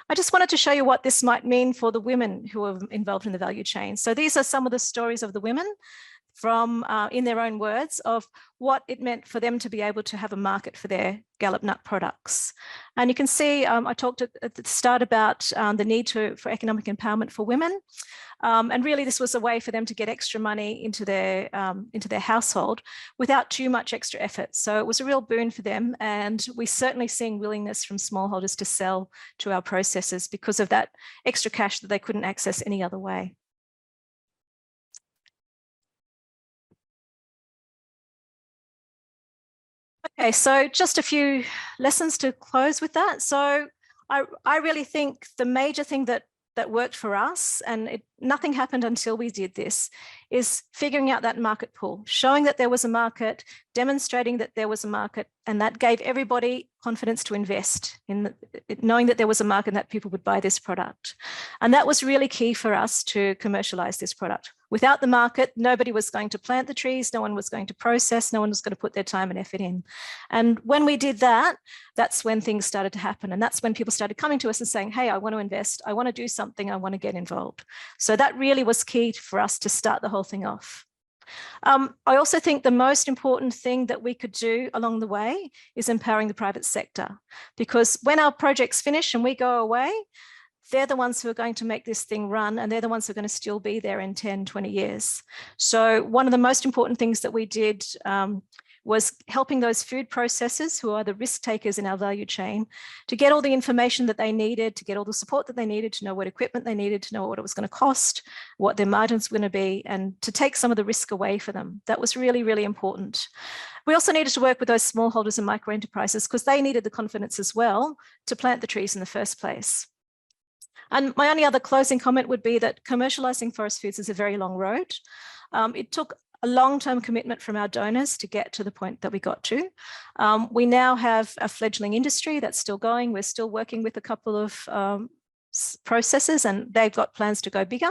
I just wanted to show you what this might mean for the women who are involved in the value chain. So these are some of the stories of the women from, in their own words, of what it meant for them to be able to have a market for their Gallup nut products. And you can see, I talked at the start about the need for economic empowerment for women. And really this was a way for them to get extra money into their household without too much extra effort. So it was a real boon for them. And we're certainly seeing willingness from smallholders to sell to our processors because of that extra cash that they couldn't access any other way. Okay, so just a few lessons to close with that. So I really think the major thing that worked for us, and nothing happened until we did this, is figuring out that market pool, showing that there was a market, demonstrating that there was a market, and that gave everybody confidence to invest in knowing that there was a market and that people would buy this product. And that was really key for us to commercialize this product. Without the market, nobody was going to plant the trees, no one was going to process, no one was going to put their time and effort in. And when we did that, that's when things started to happen. And that's when people started coming to us and saying, hey, I want to invest, I want to do something, I want to get involved. So that really was key for us to start the whole thing off. I also think the most important thing that we could do along the way is empowering the private sector, because when our projects finish and we go away, they're the ones who are going to make this thing run, and they're the ones who are going to still be there in 10, 20 years. So one of the most important things that we did was helping those food processors, who are the risk takers in our value chain, to get all the information that they needed, to get all the support that they needed, to know what equipment they needed, to know what it was going to cost, what their margins were going to be, and to take some of the risk away for them. That was really, really important. We also needed to work with those smallholders and micro enterprises, because they needed the confidence as well to plant the trees in the first place. And my only other closing comment would be that commercializing forest foods is a very long road. It took a long-term commitment from our donors to get to the point that we got to. We now have a fledgling industry that's still going. We're still working with a couple of processors, and they've got plans to go bigger,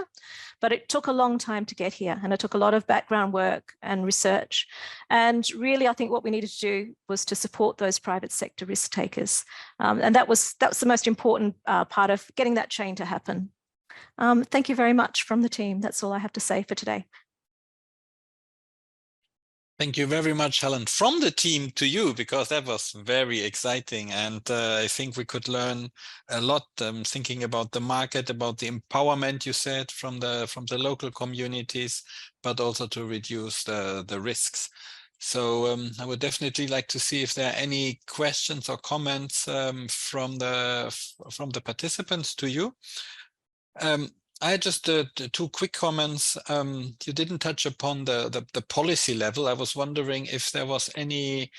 but it took a long time to get here, and it took a lot of background work and research. And really, I think what we needed to do was to support those private sector risk takers. And that was the most important part of getting that chain to happen. Thank you very much from the team. That's all I have to say for today. Thank you very much, Helen. From the team to you, because that was very exciting. And I think we could learn a lot thinking about the market, about the empowerment you said from the local communities, but also to reduce the risks. So I would definitely like to see if there are any questions or comments from the participants to you. I just two quick comments. You didn't touch upon the policy level. I was wondering if there was any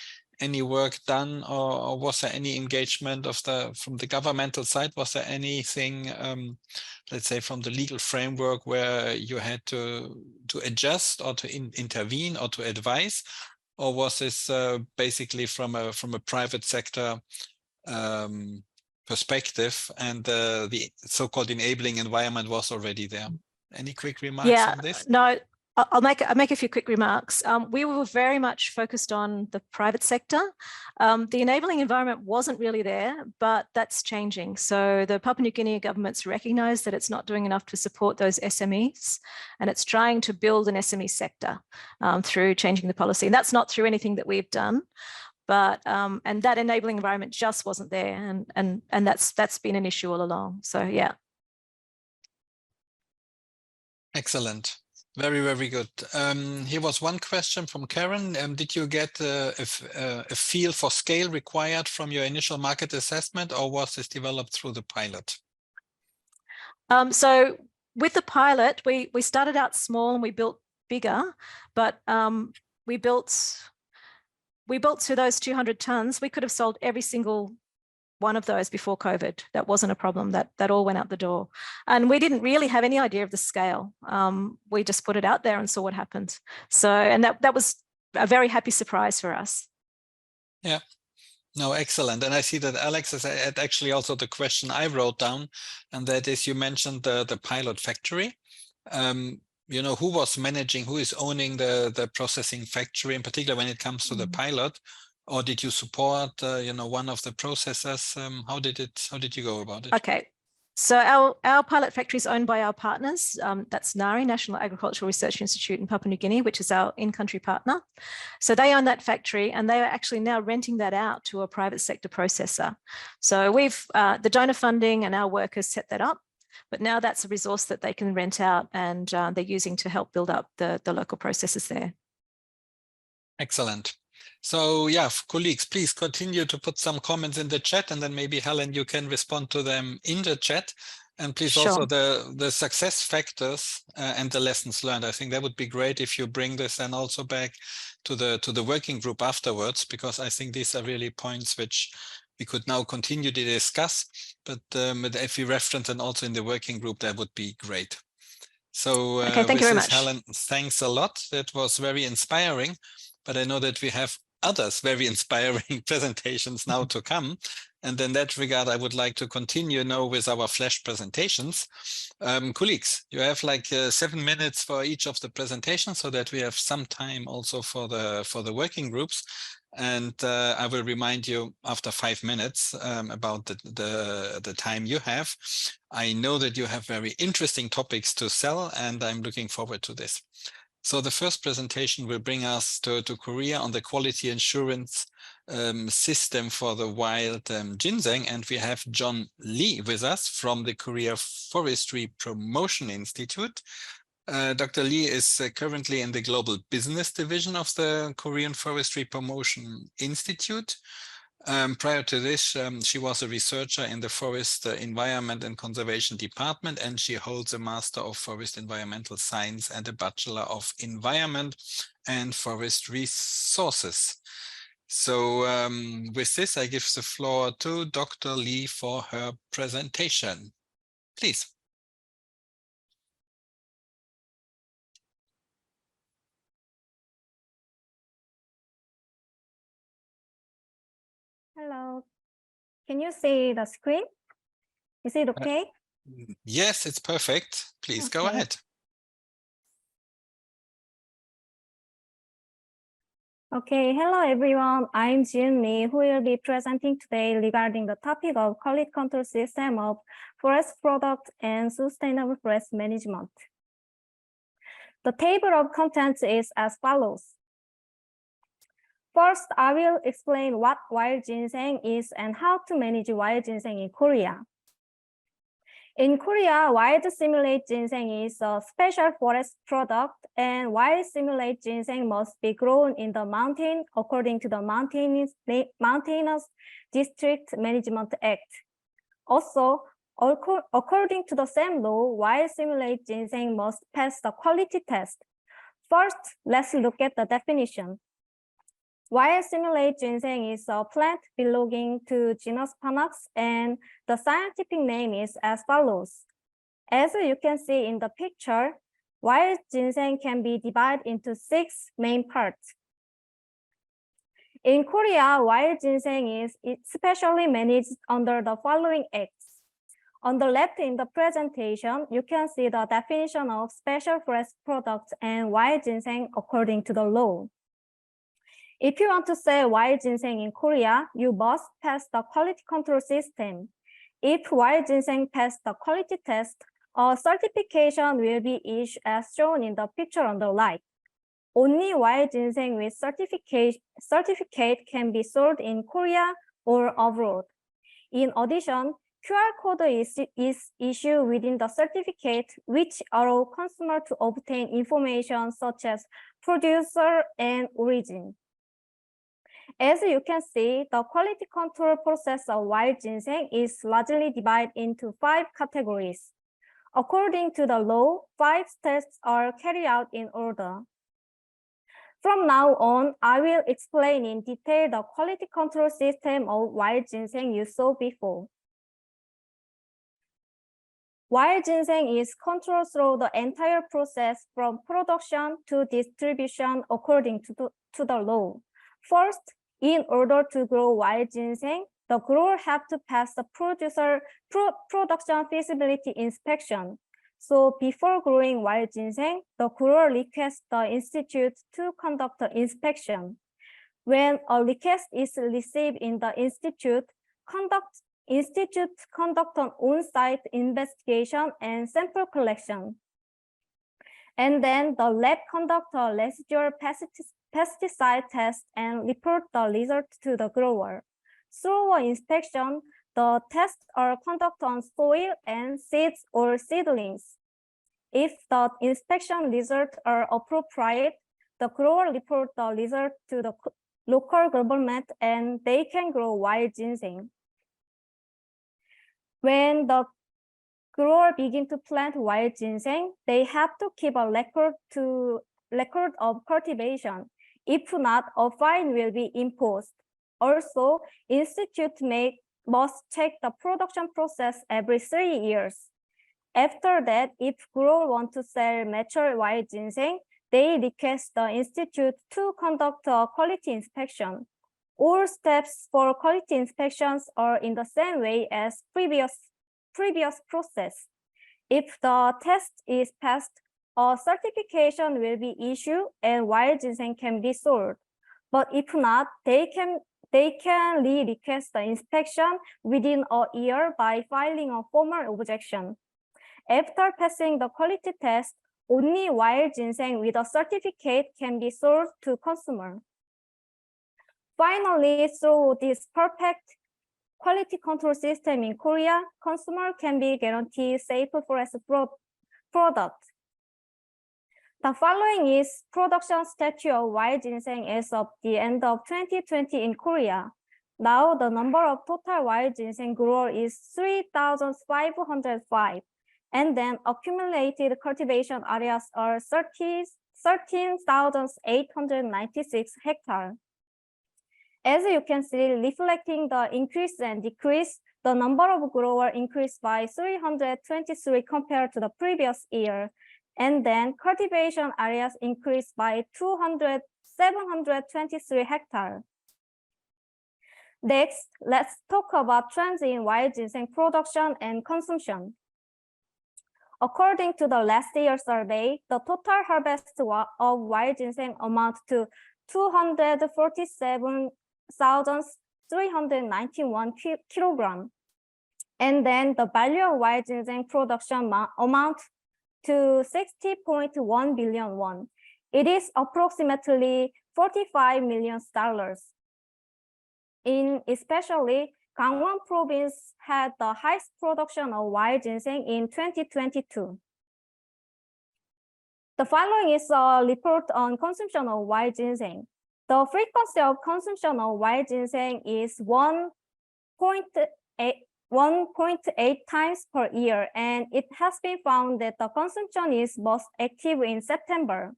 work done, or was there any engagement from the governmental side? Was there anything, let's say, from the legal framework where you had to adjust or to intervene or to advise, or was this basically from a private sector perspective, and the so-called enabling environment was already there? Any quick remarks on this? No, I'll make a few quick remarks. We were very much focused on the private sector. The enabling environment wasn't really there, but that's changing. So the Papua New Guinea government's recognized that it's not doing enough to support those SMEs, and it's trying to build an SME sector through changing the policy. And that's not through anything that we've done. But and that enabling environment just wasn't there, and that's been an issue all along. So yeah. Excellent. Very, very good. Here was one question from Karen. Did you get a feel for scale required from your initial market assessment, or was this developed through the pilot? So with the pilot, we started out small and we built bigger, but we built to those 200 tons. We could have sold every single one of those before COVID. That wasn't a problem. That all went out the door. And we didn't really have any idea of the scale. We just put it out there and saw what happened. So, and that was a very happy surprise for us. Yeah. No, excellent. And I see that Alex has actually also the question I wrote down, and that is, you mentioned the pilot factory. You know, who was managing, who is owning the processing factory, in particular when it comes to the pilot, or did you support, you know, one of the processors? How did you go about it? Okay, so our pilot factory is owned by our partners. That's NARI, National Agricultural Research Institute in Papua New Guinea, which is our in-country partner. So they own that factory, and they are actually now renting that out to a private sector processor. So we've the donor funding and our workers set that up. But now that's a resource that they can rent out, and they're using to help build up the local processes there. Excellent. So yeah, colleagues, please continue to put some comments in the chat, and then maybe Helen, you can respond to them in the chat. And please also the success factors and the lessons learned. I think that would be great if you bring this and also back to the working group afterwards, because I think these are really points which we could now continue to discuss, but if we reference and also in the working group, that would be great. So Okay, thank you very with this, much. Helen, thanks a lot. That was very inspiring, but I know that we have others very inspiring presentations now to come. And in that regard, I would like to continue now with our flash presentations. Colleagues, you have like 7 minutes for each of the presentations so that we have some time also for the working groups. And I will remind you after 5 minutes about the time you have. I know that you have very interesting topics to sell, and I'm looking forward to this. So the first presentation will bring us to Korea on the quality assurance system for the wild ginseng. And we have John Lee with us from the Korea Forestry Promotion Institute. Dr. Lee is currently in the Global Business Division of the Korean Forestry Promotion Institute. Prior to this, she was a researcher in the Forest Environment and Conservation Department, and she holds a Master of Forest Environmental Science and a Bachelor of Environment and Forest Resources. So with this, I give the floor to Dr. Lee for her presentation. Please. Hello, can you see the screen? Is it okay? Yes, it's perfect. Please go Okay. ahead. Okay, hello everyone. I'm Jin Lee, who will be presenting today regarding the topic of quality control system of forest products and sustainable forest management. The table of contents is as follows. First, I will explain what wild ginseng is and how to manage wild ginseng in Korea. In Korea, wild simulate ginseng is a special forest product, and wild simulate ginseng must be grown in the mountain according to the Mountainous District Management Act. Also, according to the same law, wild simulate ginseng must pass the quality test. First, let's look at the definition. Wild simulate ginseng is a plant belonging to genus Panax, and the scientific name is as follows. As you can see in the picture, wild ginseng can be divided into 6 main parts. In Korea, wild ginseng is specially managed under the following acts. On the left in the presentation, you can see the definition of special forest products and wild ginseng according to the law. If you want to sell wild ginseng in Korea, you must pass the quality control system. If wild ginseng passes the quality test, a certification will be issued as shown in the picture on the right. Only wild ginseng with certificate can be sold in Korea or abroad. In addition, QR code is issued within the certificate, which allow consumer to obtain information such as producer and origin. As you can see, the quality control process of wild ginseng is largely divided into 5 categories. According to the law, 5 tests are carried out in order. From now on, I will explain in detail the quality control system of wild ginseng you saw before. Wild ginseng is controlled through the entire process from production to distribution according to the law. First, in order to grow wild ginseng, the grower have to pass the production feasibility inspection. So before growing wild ginseng, the grower requests the institute to conduct the inspection. When a request is received in the institute conduct an on-site investigation and sample collection. And then the lab conduct a residual pesticide test and report the result to the grower. Through an inspection, the tests are conducted on soil and seeds or seedlings. If the inspection results are appropriate, the grower reports the result to the local government and they can grow wild ginseng. When the grower begins to plant wild ginseng, they have to keep a record of cultivation. If not, a fine will be imposed. Also, institute must check the production process every 3 years. After that, if grower want to sell mature wild ginseng, they request the institute to conduct a quality inspection. All steps for quality inspections are in the same way as previous process. If the test is passed, a certification will be issued and wild ginseng can be sold. But if not, they can re-request the inspection within a year by filing a formal objection. After passing the quality test, only wild ginseng with a certificate can be sold to consumer. Finally, through this perfect quality control system in Korea, consumer can be guaranteed safe forest product. The following is production status of wild ginseng as of the end of 2020 in Korea. Now the number of total wild ginseng grower is 3,505, and then accumulated cultivation areas are 13,896 hectares. As you can see, reflecting the increase and decrease, the number of growers increased by 323 compared to the previous year. And then cultivation areas increased by 723 hectares. Next, let's talk about trends in wild ginseng production and consumption. According to the last year's survey, the total harvest of wild ginseng amounts to 247,391 kilograms. And then the value of wild ginseng production amounts to 60.1 billion won. It is approximately $45 million. Especially, Gangwon province had the highest production of wild ginseng in 2022. The following is a report on consumption of wild ginseng. The frequency of consumption of wild ginseng is 1.8 times per year, and it has been found that the consumption is most active in September.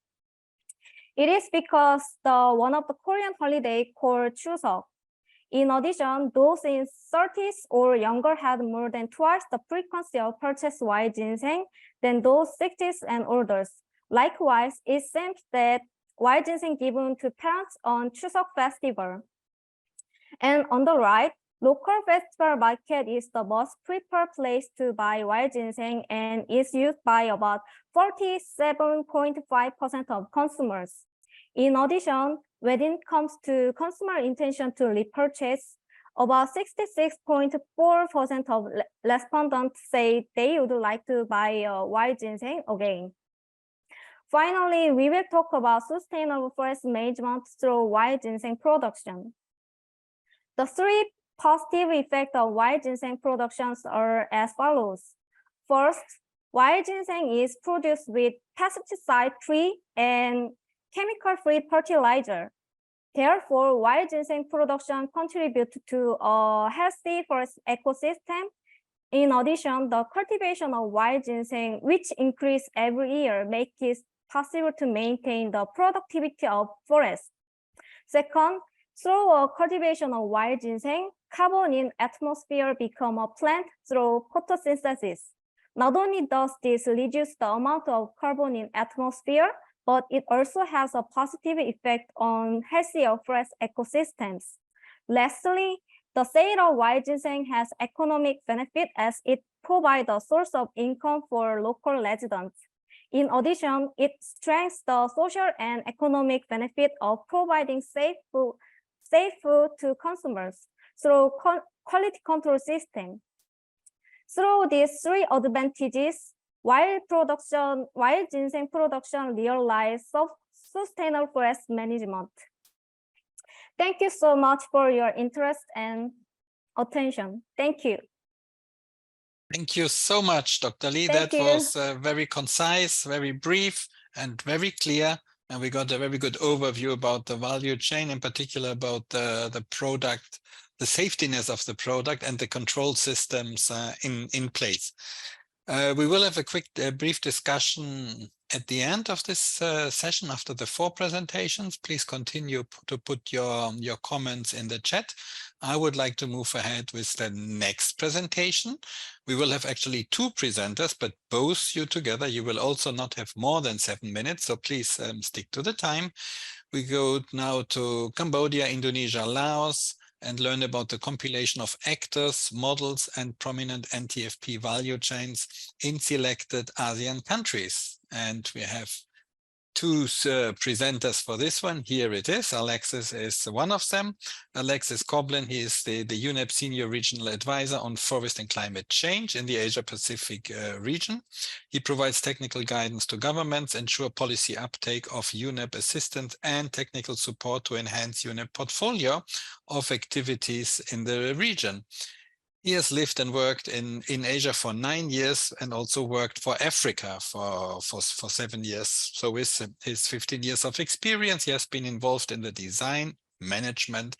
It is because one of the Korean holiday called Chuseok. In addition, those in 30s or younger had more than twice the frequency of purchased wild ginseng than those 60s and older. Likewise, it seems that wild ginseng given to parents on Chuseok festival. And on the right, local festival market is the most preferred place to buy wild ginseng and is used by about 47.5% of consumers. In addition, when it comes to consumer intention to repurchase, about 66.4% of respondents say they would like to buy wild ginseng again. Finally, we will talk about sustainable forest management through wild ginseng production. The three positive effects of wild ginseng productions are as follows. First, wild ginseng is produced with pesticide-free and chemical-free fertilizer. Therefore, wild ginseng production contributes to a healthy forest ecosystem. In addition, the cultivation of wild ginseng, which increases every year, makes it possible to maintain the productivity of forests. Second, through a cultivation of wild ginseng, carbon in atmosphere become a plant through photosynthesis. Not only does this reduce the amount of carbon in atmosphere, but it also has a positive effect on healthier forest ecosystems. Lastly, the sale of wild ginseng has economic benefit as it provides a source of income for local residents. In addition, it strengthens the social and economic benefit of providing safe food to consumers through quality control system. Through these three advantages, wild ginseng production realizes sustainable forest management. Thank you so much for your interest and attention. Thank you. Thank you so much, Dr. Lee. Thank that you. was very concise, very brief, and very clear. And we got a very good overview about the value chain, in particular about the product, the safetiness of the product and the control systems in place. We will have a quick, brief discussion at the end of this session after the 4 presentations. Please continue to put your comments in the chat. I would like to move ahead with the next presentation. We will have actually 2 presenters, but both you together, you will also not have more than 7 minutes. So please stick to the time. We go now to Cambodia, Indonesia, Laos, and learn about the compilation of actors, models, and prominent NTFP value chains in selected ASEAN countries. And we have 2 presenters for this one. Here it is. Alexis is one of them. Alexis Coblin, he is the UNEP Senior Regional Advisor on Forest and Climate Change in the Asia-Pacific region. He provides technical guidance to governments, ensure policy uptake of UNEP assistance and technical support to enhance UNEP portfolio of activities in the region. He has lived and worked in Asia for 9 years and also worked for Africa for 7 years. So with his 15 years of experience, he has been involved in the design, management,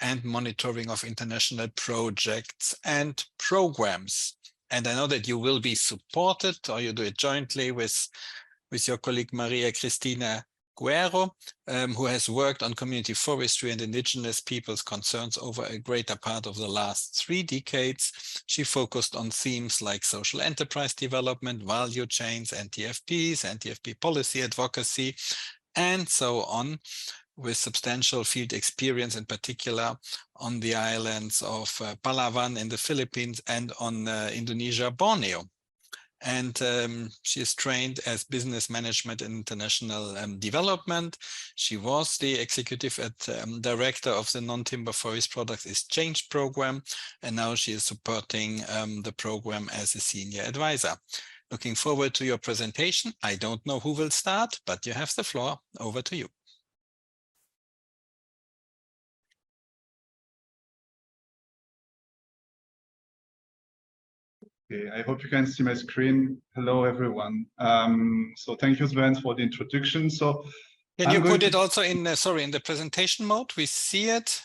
and monitoring of international projects and programs. And I know that you will be supported, or you do it jointly with your colleague Maria Cristina Guerro, who has worked on community forestry and indigenous peoples' concerns over a greater part of the last 3 decades. She focused on themes like social enterprise development, value chains, NTFPs, NTFP policy advocacy, and so on, with substantial field experience, in particular on the islands of Palawan in the Philippines and on Indonesia, Borneo. And she is trained as business management and international development. She was the executive director of the Non-Timber Forest Products Exchange Program, and now she is supporting the program as a senior advisor. Looking forward to your presentation. I don't know who will start, but you have the floor. Over to you. Okay, I hope you can see my screen. Hello, everyone. So thank you, Sven, for the introduction. So can you put it also in, sorry, in the presentation mode? We see it.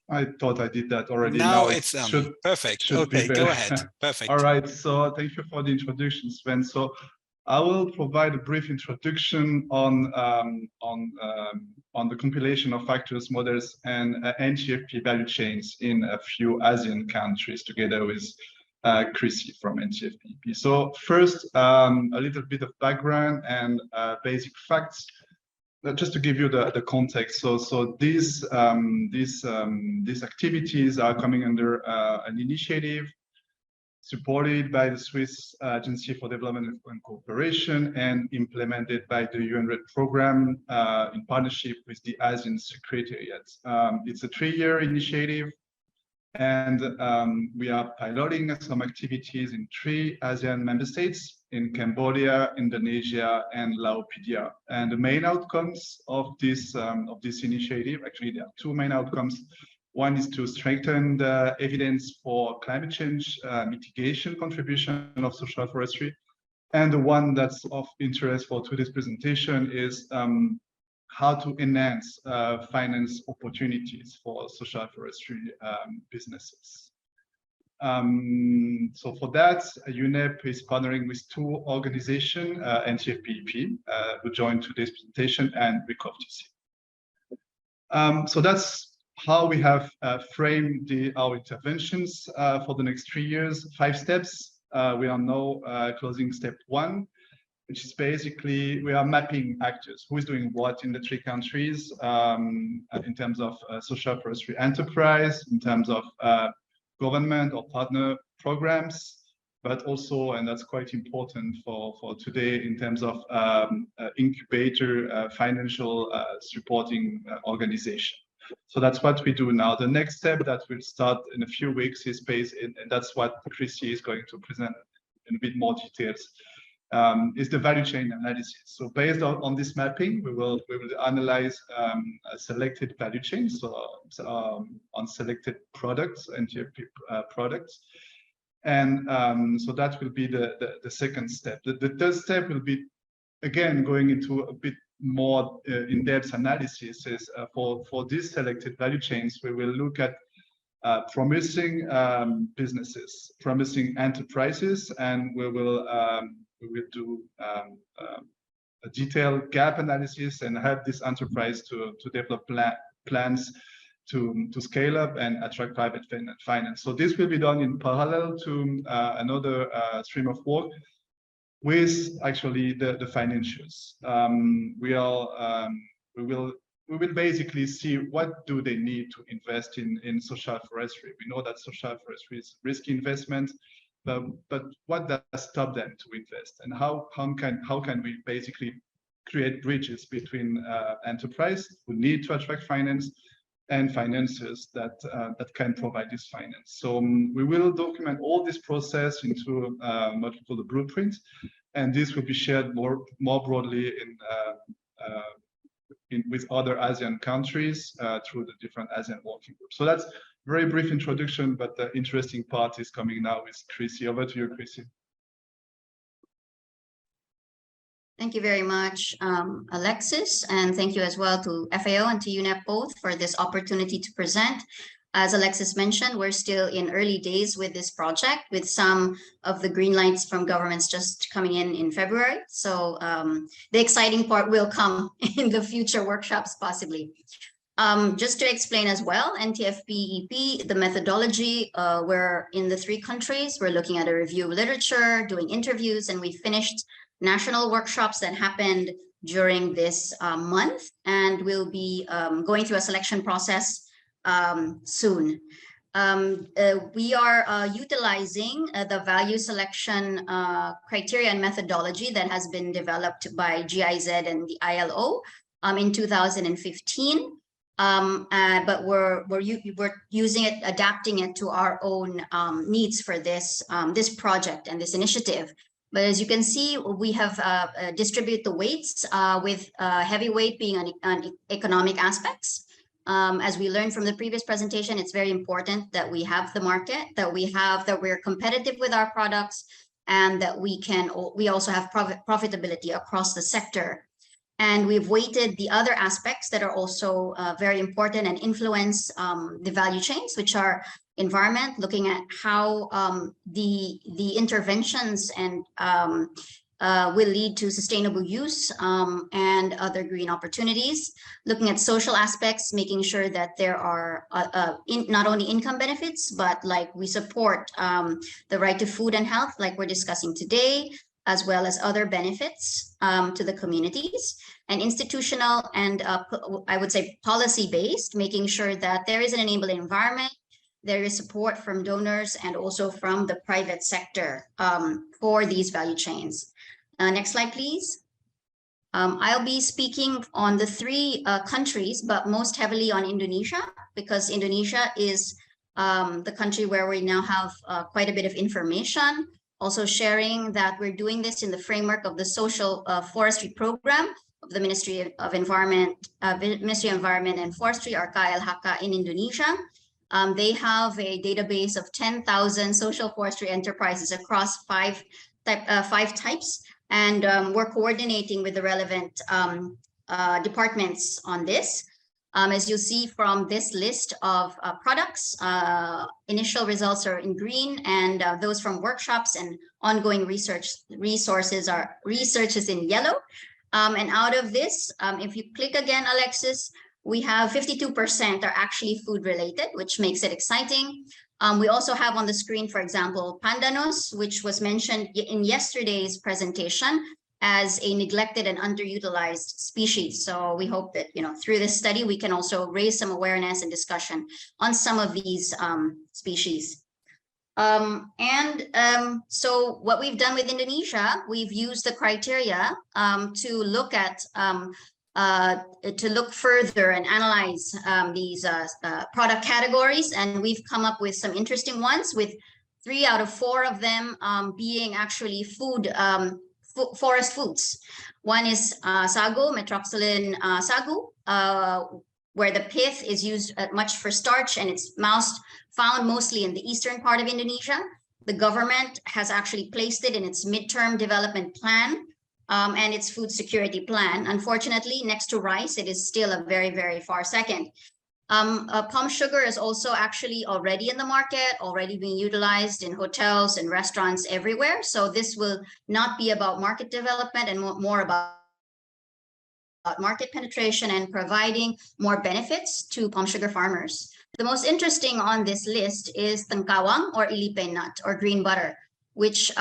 I thought I did that already. Now it's perfect. Okay, go ahead. Perfect. All right. So thank you for the introduction, Sven. So I will provide a brief introduction on the compilation of factors, models, and NTFP value chains in a few ASEAN countries, together with Chrissy from NTFP. So first, a little bit of background and basic facts, just to give you the context. So these activities are coming under an initiative supported by the Swiss Agency for Development and Cooperation and implemented by the UNRED program in partnership with the ASEAN Secretariat. It's a 3-year initiative, and we are piloting some activities in 3 ASEAN member states, in Cambodia, Indonesia, and Laopedia. And the main outcomes of this initiative, actually there are 2 main outcomes. One is to strengthen the evidence for climate change mitigation contribution of social forestry. And the one that's of interest for today's presentation is how to enhance finance opportunities for social forestry businesses. So for that, UNEP is partnering with 2 organizations, NTFP, who joined today's presentation, and RECOV-TC. So that's how we have framed our interventions for the next 3 years, 5 steps. We are now closing step 1, which is basically we are mapping actors, who is doing what in the 3 countries in terms of social forestry enterprise, in terms of government or partner programs, but also, and that's quite important for today, in terms of incubator financial supporting organization. So that's what we do now. The next step that will start in a few weeks is based in, and that's what Chrissy is going to present in a bit more details, is the value chain analysis. So based on this mapping, we will analyze selected value chains, so on selected products, NTFP products. And so that will be the second step. The third step will be, again, going into a bit more in-depth analysis. Is for these selected value chains, we will look at promising businesses, promising enterprises, and we will do a detailed gap analysis and help this enterprise to develop plans to scale up and attract private finance. So this will be done in parallel to another stream of work with actually the financials. We will basically see what do they need to invest in social forestry. We know that social forestry is risky investment, but what does stop them to invest, and how can we basically create bridges between enterprise who need to attract finance and financiers that can provide this finance. So we will document all this process into what we call the blueprint, and this will be shared more broadly with other ASEAN countries through the different ASEAN working groups. So that's a very brief introduction, but the interesting part is coming now with Chrissy. Over to you, Chrissy. Thank you very much, Alexis, and thank you as well to FAO and to UNEP both for this opportunity to present. As Alexis mentioned, we're still in early days with this project, with some of the green lights from governments just coming in February. So the exciting part will come in the future workshops, possibly. Just to explain as well, NTFP-EP, the methodology, we're in the 3 countries. We're looking at a review of literature, doing interviews, and we finished national workshops that happened during this month, and we'll be going through a selection process soon. We are utilizing the value selection criteria and methodology that has been developed by GIZ and the ILO in 2015. But we're using it, adapting it to our own needs for this project and this initiative. But as you can see, we have distributed the weights with heavy weight being on economic aspects. As we learned from the previous presentation, it's very important that we have the market, that we're competitive with our products, and that we also have profitability across the sector. And we've weighted the other aspects that are also very important and influence the value chains, which are environment, looking at how the interventions and will lead to sustainable use and other green opportunities. Looking at social aspects, making sure that there are not only income benefits, but like we support the right to food and health, like we're discussing today, as well as other benefits to the communities, and institutional and I would say policy-based, making sure that there is an enabling environment, there is support from donors and also from the private sector for these value chains. Next slide, please. I'll be speaking on the 3 countries, but most heavily on Indonesia, because Indonesia is the country where we now have quite a bit of information. Also sharing that we're doing this in the framework of the social forestry program of the Ministry of Environment and Forestry, or KLHK, in Indonesia. They have a database of 10,000 social forestry enterprises across 5 types, and we're coordinating with the relevant departments on this. As you'll see from this list of products, initial results are in green, and those from workshops and ongoing research is in yellow. And out of this, if you click again, Alexis, we have 52% are actually food related, which makes it exciting. We also have on the screen, for example, pandanus, which was mentioned in yesterday's presentation as a neglected and underutilized species. So we hope that, through this study, we can also raise some awareness and discussion on some of these species. So what we've done with Indonesia, we've used the criteria to look at to look further and analyze these product categories, and we've come up with some interesting ones, with 3 out of 4 of them being actually forest foods. One is sagu, metroxylin sagu, where the pith is used much for starch, and it's found mostly in the eastern part of Indonesia. The government has actually placed it in its midterm development plan and its food security plan. Unfortunately, next to rice, it is still a very, very far second. Palm sugar is also actually already in the market, already being utilized in hotels and restaurants everywhere. So this will not be about market development and more about market penetration and providing more benefits to palm sugar farmers. The most interesting on this list is tengkawang or ilipe nut or green butter, which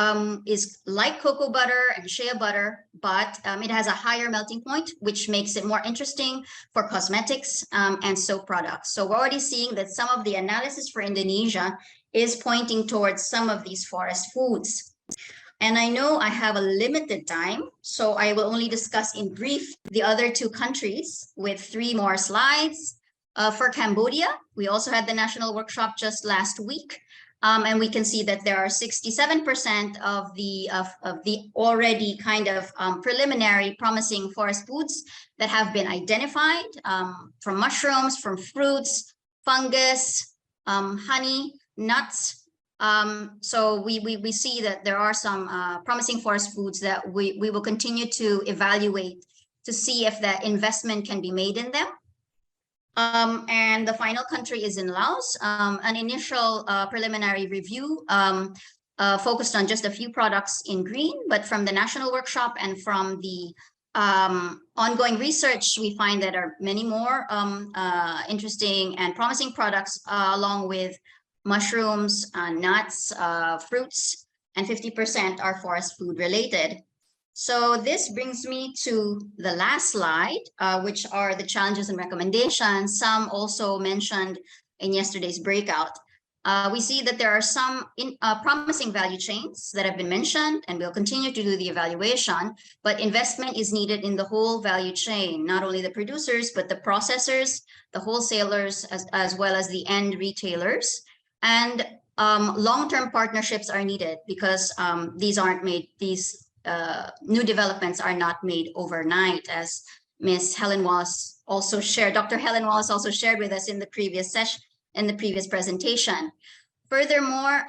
is like cocoa butter and shea butter, but it has a higher melting point, which makes it more interesting for cosmetics and soap products. So we're already seeing that some of the analysis for Indonesia is pointing towards some of these forest foods. And I know I have a limited time, so I will only discuss in brief the other two countries with 3 more slides. For Cambodia, we also had the national workshop just last week. And we can see that there are 67% of the already kind of preliminary promising forest foods that have been identified from mushrooms, from fruits, fungus, honey, nuts. So we see that there are some promising forest foods that we will continue to evaluate to see if that investment can be made in them. And the final country is in Laos. An initial preliminary review focused on just a few products in green, but from the national workshop and from the ongoing research, we find that there are many more interesting and promising products along with mushrooms, nuts, fruits, and 50% are forest food related. So this brings me to the last slide, which are the challenges and recommendations. Some also mentioned in yesterday's breakout. We see that there are some promising value chains that have been mentioned, and we'll continue to do the evaluation, but investment is needed in the whole value chain, not only the producers, but the processors, the wholesalers, as well as the end retailers. And long-term partnerships are needed because these new developments are not made overnight, as Ms. Helen Wallace also shared, Dr. Helen Wallace also shared with us in the previous session, in the previous presentation. Furthermore,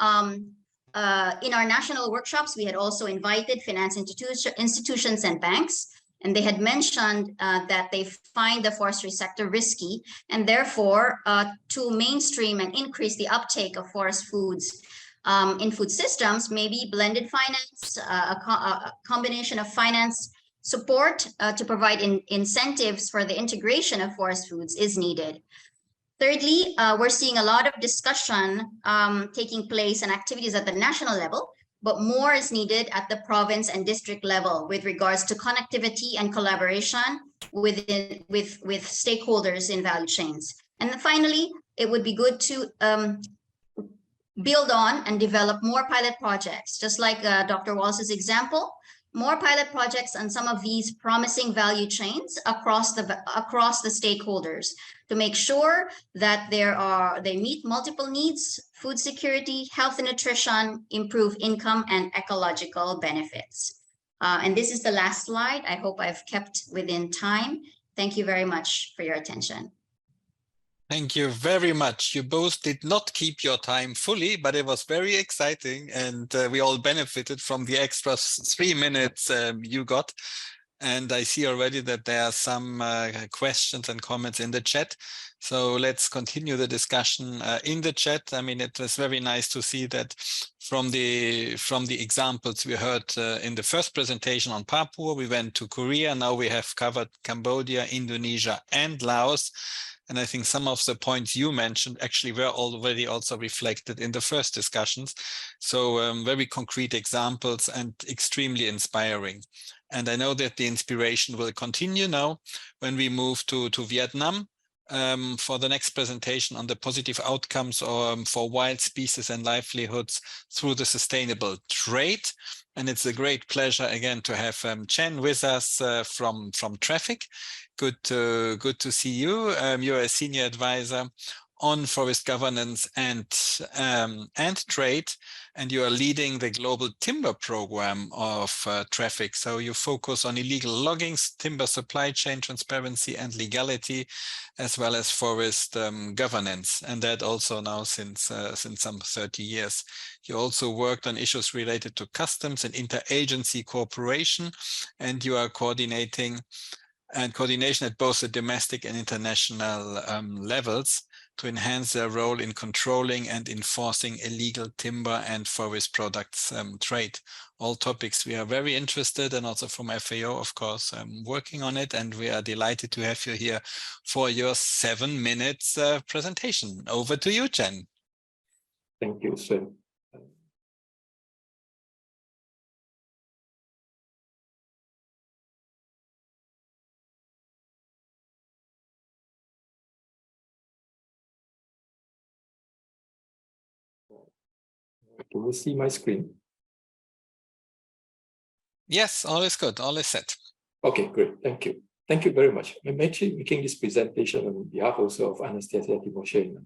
in our national workshops, we had also invited finance institutions and banks, and they had mentioned that they find the forestry sector risky, and therefore to mainstream and increase the uptake of forest foods in food systems, maybe blended finance, a combination of finance support to provide incentives for the integration of forest foods is needed. Thirdly, we're seeing a lot of discussion taking place and activities at the national level, but more is needed at the province and district level with regards to connectivity and collaboration with stakeholders in value chains. And then finally, it would be good to build on and develop more pilot projects, just like Dr. Wallace's example, more pilot projects on some of these promising value chains across the stakeholders to make sure that they meet multiple needs: food security, health and nutrition, improve income, and ecological benefits. And this is the last slide. I hope I've kept within time. Thank you very much for your attention. Thank you very much. You both did not keep your time fully, but it was very exciting, and we all benefited from the extra 3 minutes you got. And I see already that there are some questions and comments in the chat. So let's continue the discussion in the chat. I mean, it was very nice to see that from the examples we heard in the first presentation on Papua, we went to Korea. Now we have covered Cambodia, Indonesia, and Laos. And I think some of the points you mentioned actually were already also reflected in the first discussions. So very concrete examples and extremely inspiring. And I know that the inspiration will continue now when we move to Vietnam for the next presentation on the positive outcomes for wild species and livelihoods through the sustainable trade. And it's a great pleasure again to have Chen with us from Traffic. Good to see you. You're a senior advisor on forest governance and trade, and you are leading the global timber program of Traffic. So you focus on illegal logging, timber supply chain transparency and legality, as well as forest governance, and that also now since some 30 years. You also worked on issues related to customs and interagency cooperation, and you are coordinating and coordination at both the domestic and international levels to enhance their role in controlling and enforcing illegal timber and forest products trade. All topics we are very interested, and also from FAO, of course, working on it. And we are delighted to have you here for your 7 minutes presentation. Over to you, Chen. Thank you, Sven. Can you see my screen? Yes, all is good, all is set. Okay, great. Thank you. Thank you very much. I'm actually making this presentation on behalf also of Anastasia Timoshenko,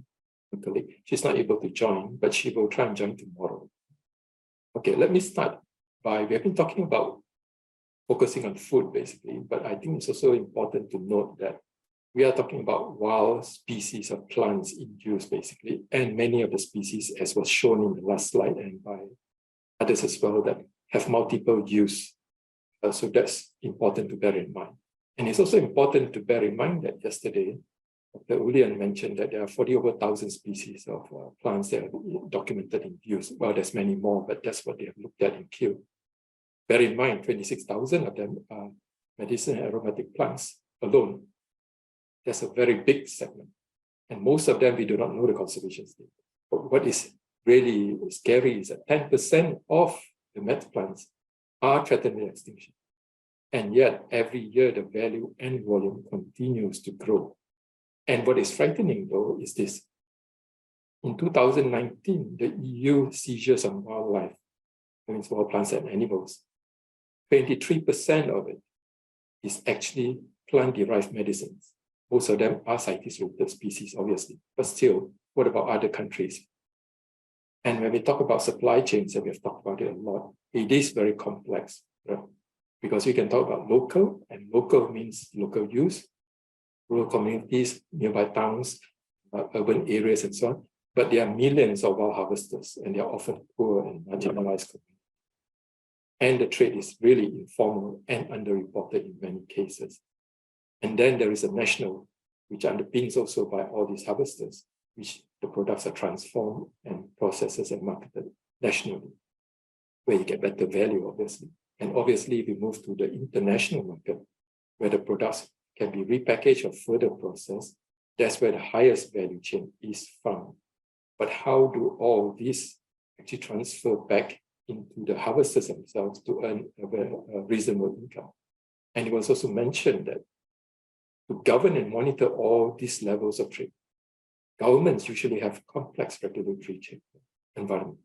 my colleague. She's not able to join, but she will try and join tomorrow. Okay, let me start by, we have been talking about focusing on food basically, but I think it's also important to note that we are talking about wild species of plants in use basically, and many of the species, as was shown in the last slide and by others as well, that have multiple use. So that's important to bear in mind. And it's also important to bear in mind that yesterday, Dr. Ulian mentioned that there are 40 over 1,000 species of plants that are documented in use. Well, there's many more, but that's what they have looked at in Kew. Bear in mind, 26,000 of them are medicinal aromatic plants alone. That's a very big segment. And most of them, we do not know the conservation state. But what is really scary is that 10% of the met plants are threatened with extinction. And yet, every year, the value and volume continues to grow. And what is frightening, though, is this. In 2019, the EU seizures on wildlife, that means wild plants and animals, 23% of it is actually plant-derived medicines. Most of them are CITES-rated species, obviously, but still, what about other countries? And when we talk about supply chains, and we have talked about it a lot, it is very complex, right? Because we can talk about local, and local means local use, rural communities, nearby towns, urban areas, and so on. But there are millions of wild harvesters, and they are often poor and marginalized communities. And the trade is really informal and underreported in many cases. And then there is a national, which underpins also by all these harvesters, which the products are transformed and processed and marketed nationally, where you get better value, obviously. And obviously, we move to the international market, where the products can be repackaged or further processed. That's where the highest value chain is found. But how do all these actually transfer back into the harvesters themselves to earn a reasonable income? And it was also mentioned that to govern and monitor all these levels of trade, governments usually have complex regulatory environment.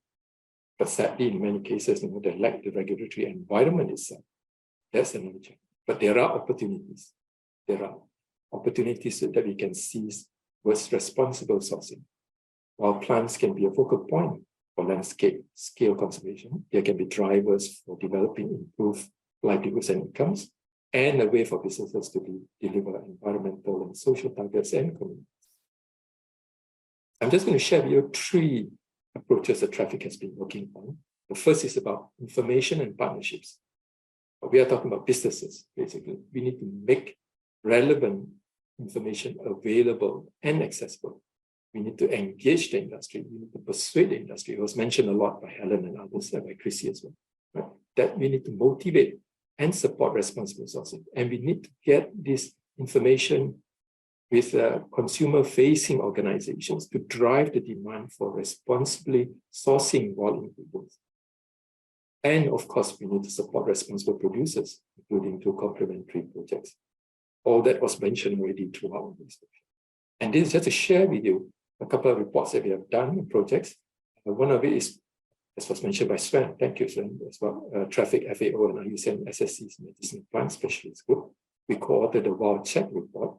But sadly, in many cases, they lack the regulatory environment itself. That's another challenge. But there are opportunities. There are opportunities that we can seize with responsible sourcing. While plants can be a focal point for landscape scale conservation, there can be drivers for developing improved livelihoods and incomes, and a way for businesses to deliver environmental and social targets and communities. I'm just going to share with you 3 approaches that Traffic has been working on. The first is about information and partnerships. We are talking about businesses, basically. We need to make relevant information available and accessible. We need to engage the industry. We need to persuade the industry. It was mentioned a lot by Helen and others, by Chrissy as well, right? That we need to motivate and support responsible sourcing. And we need to get this information with consumer-facing organizations to drive the demand for responsibly sourcing wild ingredients. And of course, we need to support responsible producers, including through complementary projects. All that was mentioned already throughout this. And this is just to share with you a couple of reports that we have done in projects. One of it is, as was mentioned by Sven, thank you, Sven, as well, Traffic, FAO, and IUCN SSC's Medicinal Plant Specialist Group. We co-authored the Wild Check report,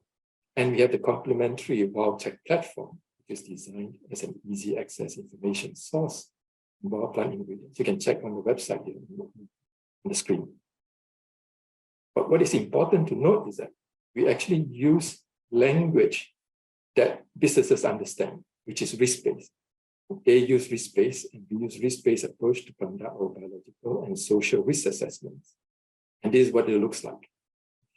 and we have the complementary Wild Check platform, which is designed as an easy access information source in wild plant ingredients. You can check on the website here on the screen. But what is important to note is that we actually use language that businesses understand, which is risk-based. They use risk-based, and we use risk-based approach to conduct our biological and social risk assessments. And this is what it looks like.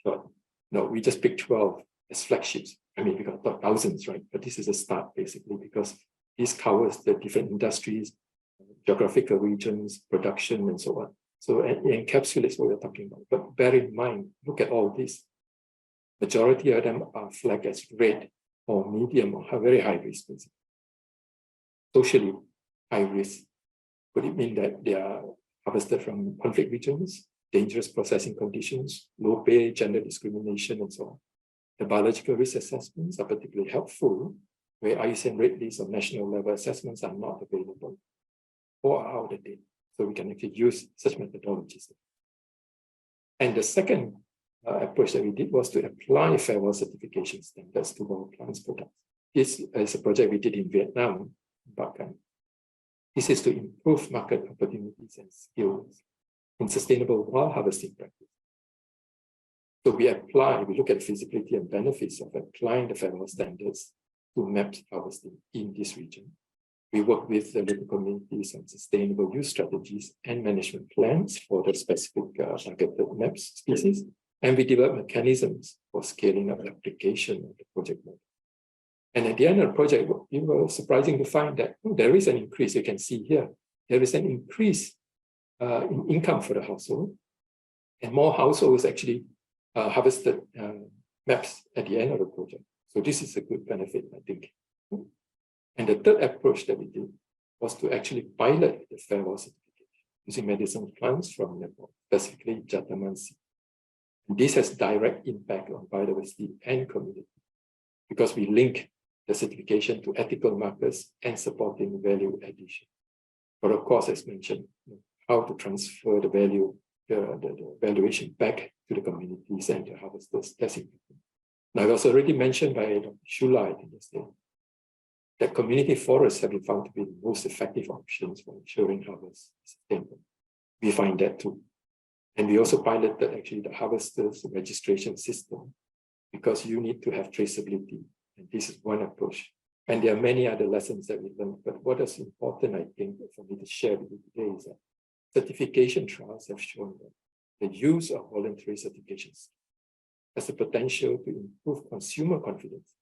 Sure. No, we just picked 12 as flagships. I mean, we got thousands, right? But this is a start basically because this covers the different industries, geographical regions, production, and so on. So it encapsulates what we're talking about. But bear in mind, look at all this. Majority of them are flagged as red or medium or very high risk. Socially high risk. Could it mean that they are harvested from conflict regions, dangerous processing conditions, low pay, gender discrimination, and so on? The biological risk assessments are particularly helpful where IUCN red list or national level assessments are not available or are out of date. So we can actually use such methodologies. And the second approach that we did was to apply Fair World certification standards to our plants products. This is a project we did in Vietnam, Bacan. This is to improve market opportunities and skills in sustainable wild harvesting practice. So we look at feasibility and benefits of applying the Fair World standards to MAPS harvesting in this region. We work with the local communities on sustainable use strategies and management plans for the specific targeted MAPS species, and we develop mechanisms for scaling up application of the project model. And at the end of the project, we were surprising to find that there is an increase. You can see here, there is an increase in income for the household, and more households actually harvested MAPS at the end of the project. So this is a good benefit, I think. And the third approach that we did was to actually pilot the Fair World certification using medicinal plants from Nepal, specifically Jatamansi. And this has direct impact on biodiversity and community because we link the certification to ethical markers and supporting value addition. But of course, as mentioned, how to transfer the value, the valuation back to the communities and the harvesters, that's important. Now, it was already mentioned by Dr. Shula, I think, yesterday, that community forests have been found to be the most effective options for ensuring harvest is sustainable. We find that too. And we also piloted actually the harvesters registration system because you need to have traceability. And this is one approach. And there are many other lessons that we learned. But what is important, I think, for me to share with you today is that certification trials have shown that the use of voluntary certifications has the potential to improve consumer confidence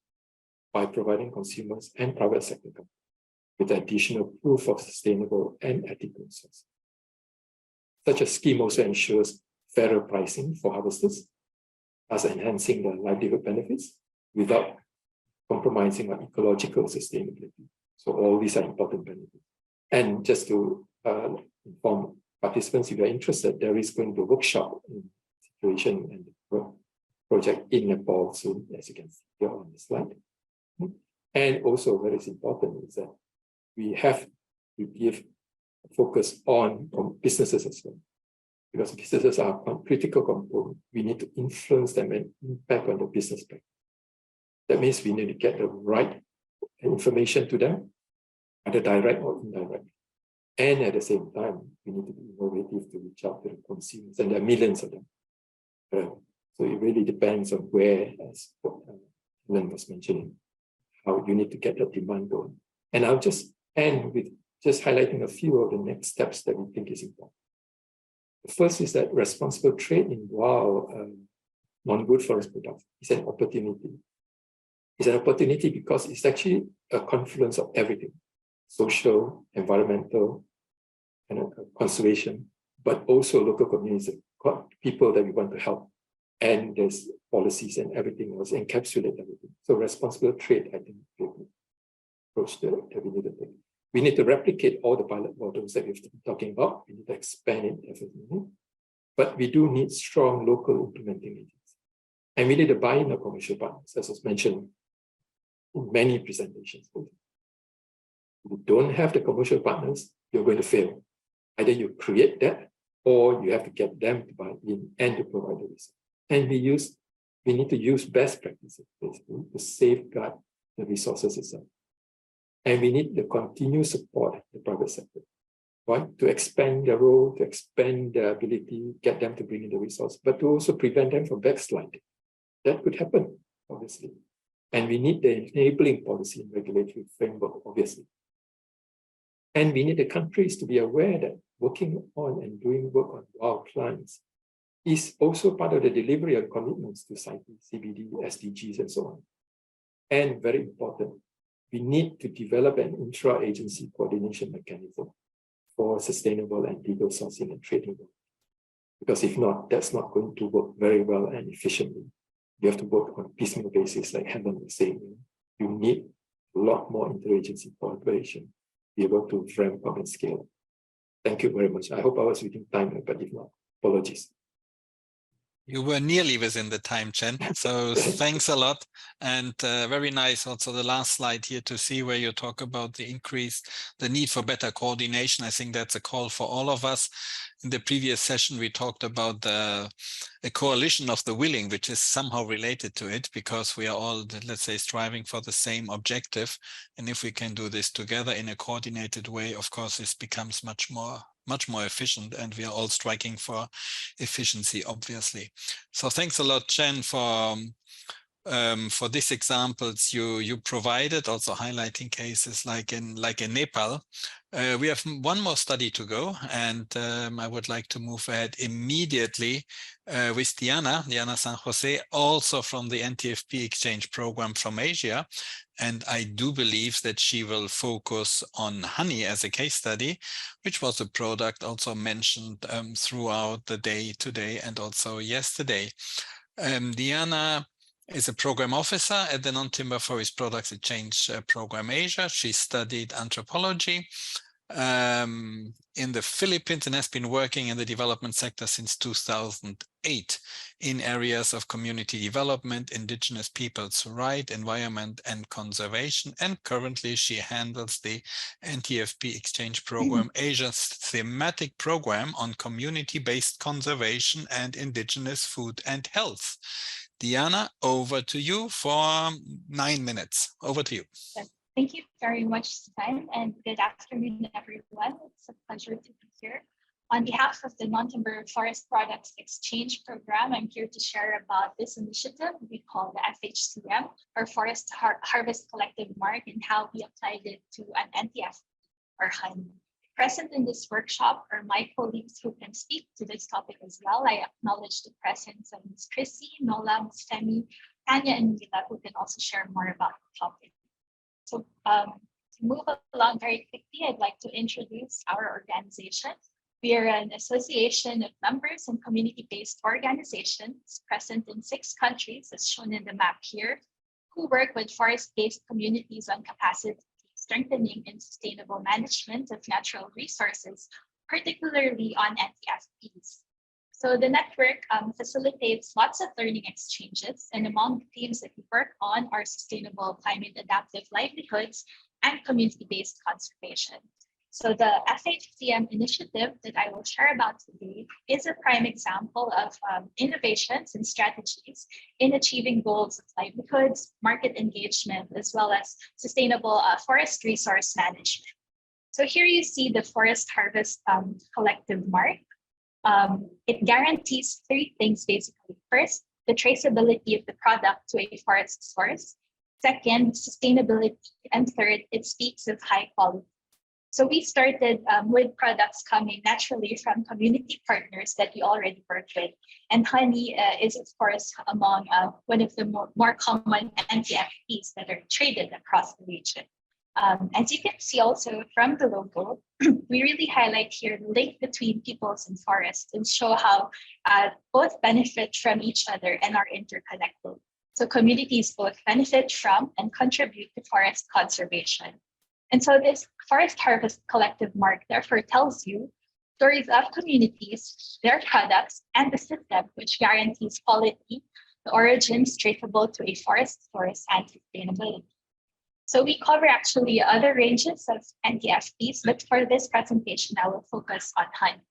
by providing consumers and private sector companies with additional proof of sustainable and ethical sources. Such a scheme also ensures fairer pricing for harvesters, thus enhancing their livelihood benefits without compromising on ecological sustainability. So all these are important benefits. And just to inform participants, if you're interested, there is going to be a workshop in situation and the project in Nepal soon, as you can see here on the slide. And also, what is important is that we have to give focus on businesses as well, because businesses are a critical component. We need to influence them and impact on the business practice. That means we need to get the right information to them, either direct or indirect. And at the same time, we need to be innovative to reach out to the consumers, and there are millions of them. So it really depends on where, as Helen was mentioning, how you need to get that demand going. And I'll just end with just highlighting a few of the next steps that we think is important. The first is that responsible trade in wild non-wood forest products is an opportunity. It's an opportunity because it's actually a confluence of everything: social, environmental, and conservation, but also local communities, people that we want to help. And there's policies and everything else, encapsulate everything. So responsible trade, I think, is the approach that we need to take. We need to replicate all the pilot models that we've been talking about. We need to expand it definitely. But we do need strong local implementing agents. And we need to buy in the commercial partners, as was mentioned in many presentations. If you don't have the commercial partners, you're going to fail. Either you create that, or you have to get them to buy in and to provide the research. And we need to use best practices basically to safeguard the resources itself. And we need the continued support of the private sector, right? To expand their role, to expand their ability, get them to bring in the resource, but to also prevent them from backsliding. That could happen, obviously. And we need the enabling policy and regulatory framework, obviously. And we need the countries to be aware that working on and doing work on wild plants is also part of the delivery of commitments to CBD, SDGs, and so on. And very important, we need to develop an intra-agency coordination mechanism for sustainable and legal sourcing and trading. Because if not, that's not going to work very well and efficiently. You have to work on a piecemeal basis, like Helen was saying. You need a lot more interagency collaboration to be able to ramp up and scale. Thank you very much. I hope I was within time, but if not, apologies. You were nearly within the time, Chen. So thanks a lot. And very nice also the last slide here to see where you talk about the need for better coordination. I think that's a call for all of us. In the previous session, we talked about a coalition of the willing, which is somehow related to it because we are all, let's say, striving for the same objective. And if we can do this together in a coordinated way, of course, this becomes much more efficient, and we are all striking for efficiency, obviously. So thanks a lot, Chen, for these examples you provided, also highlighting cases like in Nepal. We have one more study to go, and I would like to move ahead immediately with Diana San Jose, also from the NTFP exchange program from Asia. And I do believe that she will focus on honey as a case study, which was a product also mentioned throughout the day today and also yesterday. Diana is a program officer at the Non-Timber Forest Products Exchange Program Asia. She studied anthropology in the Philippines and has been working in the development sector since 2008 in areas of community development, indigenous peoples' rights, environment, and conservation. And currently she handles the NTFP Exchange Program Asia's thematic program on community-based conservation and indigenous food and health. Diana, over to you for 9 minutes. Over to you. Thank you very much, Sven, and good afternoon, everyone. It's a pleasure to be here. On behalf of the Non-Timber Forest Products Exchange Program, I'm here to share about this initiative we call the FHCM, or Forest Harvest Collective Mark, and how we applied it to an NTF, or honey. Present in this workshop are my colleagues who can speak to this topic as well. I acknowledge the presence of Ms. Chrissy, Nola, Ms. Femi, Tanya, and Mila, who can also share more about the topic. So to move along very quickly, I'd like to introduce our organization. We are an association of members and community-based organizations present in 6 countries, as shown in the map here, who work with forest-based communities on capacity strengthening and sustainable management of natural resources, particularly on NTFPs. So the network facilitates lots of learning exchanges, and among the themes that we work on are sustainable climate adaptive livelihoods and community-based conservation. So the FHCM initiative that I will share about today is a prime example of innovations and strategies in achieving goals of livelihoods, market engagement, as well as sustainable forest resource management. So here you see the Forest Harvest Collective Mark. It guarantees 3 things basically. First, the traceability of the product to a forest source. Second, sustainability. And third, it speaks of high quality. So we started with products coming naturally from community partners that we already work with. And honey is, of course, among one of the more common NTFPs that are traded across the region. As you can see also from the logo, we really highlight here the link between peoples and forests and show how both benefit from each other and are interconnected. So communities both benefit from and contribute to forest conservation. And so this Forest Harvest Collective Mark therefore tells you stories of communities, their products, and the system which guarantees quality, the origins traceable to a forest source, and sustainability. So we cover actually other ranges of NTFPs, but for this presentation, I will focus on honey.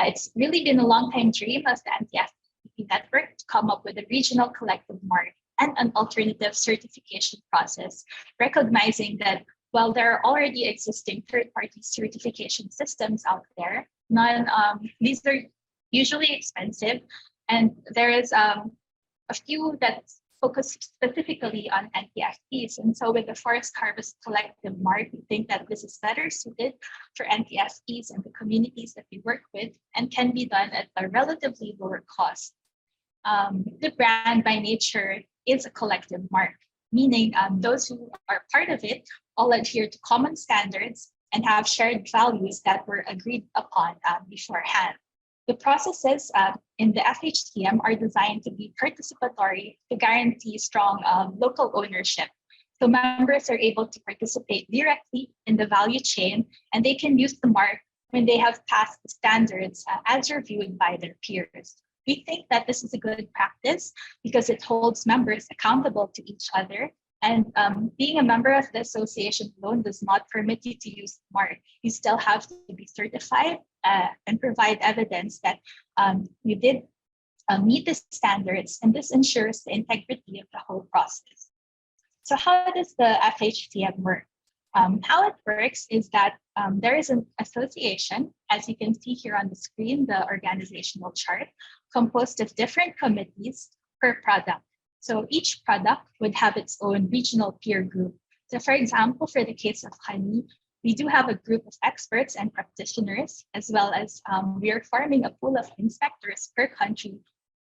It's really been a long time dream of the NTFP network to come up with a regional collective mark and an alternative certification process, recognizing that while there are already existing third-party certification systems out there, these are usually expensive, and there is a few that focus specifically on NTFPs. And so with the Forest Harvest Collective Mark, we think that this is better suited for NTFPs and the communities that we work with and can be done at a relatively lower cost. The brand by nature is a collective mark, meaning those who are part of it all adhere to common standards and have shared values that were agreed upon beforehand. The processes in the FHCM are designed to be participatory to guarantee strong local ownership. So members are able to participate directly in the value chain, and they can use the mark when they have passed the standards as reviewed by their peers. We think that this is a good practice because it holds members accountable to each other. And being a member of the association alone does not permit you to use the mark. You still have to be certified and provide evidence that you did meet the standards, and this ensures the integrity of the whole process. So how does the FHCM work? How it works is that there is an association, as you can see here on the screen, the organizational chart, composed of different committees per product. So each product would have its own regional peer group. So for example, for the case of honey, we do have a group of experts and practitioners, as well as we are forming a pool of inspectors per country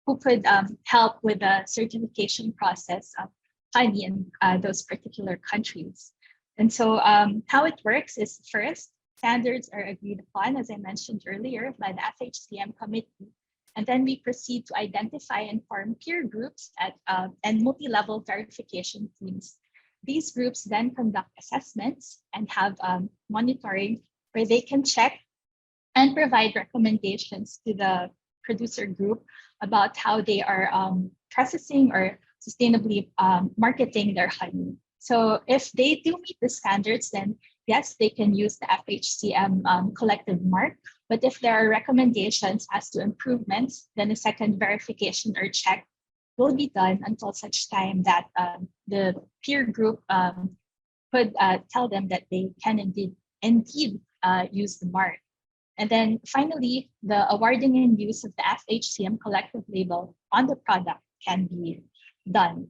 who could help with the certification process of honey in those particular countries. And so how it works is, first, standards are agreed upon, as I mentioned earlier, by the FHCM committee. And then we proceed to identify and form peer groups and multi-level verification teams. These groups then conduct assessments and have monitoring where they can check and provide recommendations to the producer group about how they are processing or sustainably marketing their honey. So if they do meet the standards, then yes, they can use the FHCM collective mark. But if there are recommendations as to improvements, then a second verification or check will be done until such time that the peer group could tell them that they can indeed use the mark. And then finally, the awarding and use of the FHCM collective label on the product can be done.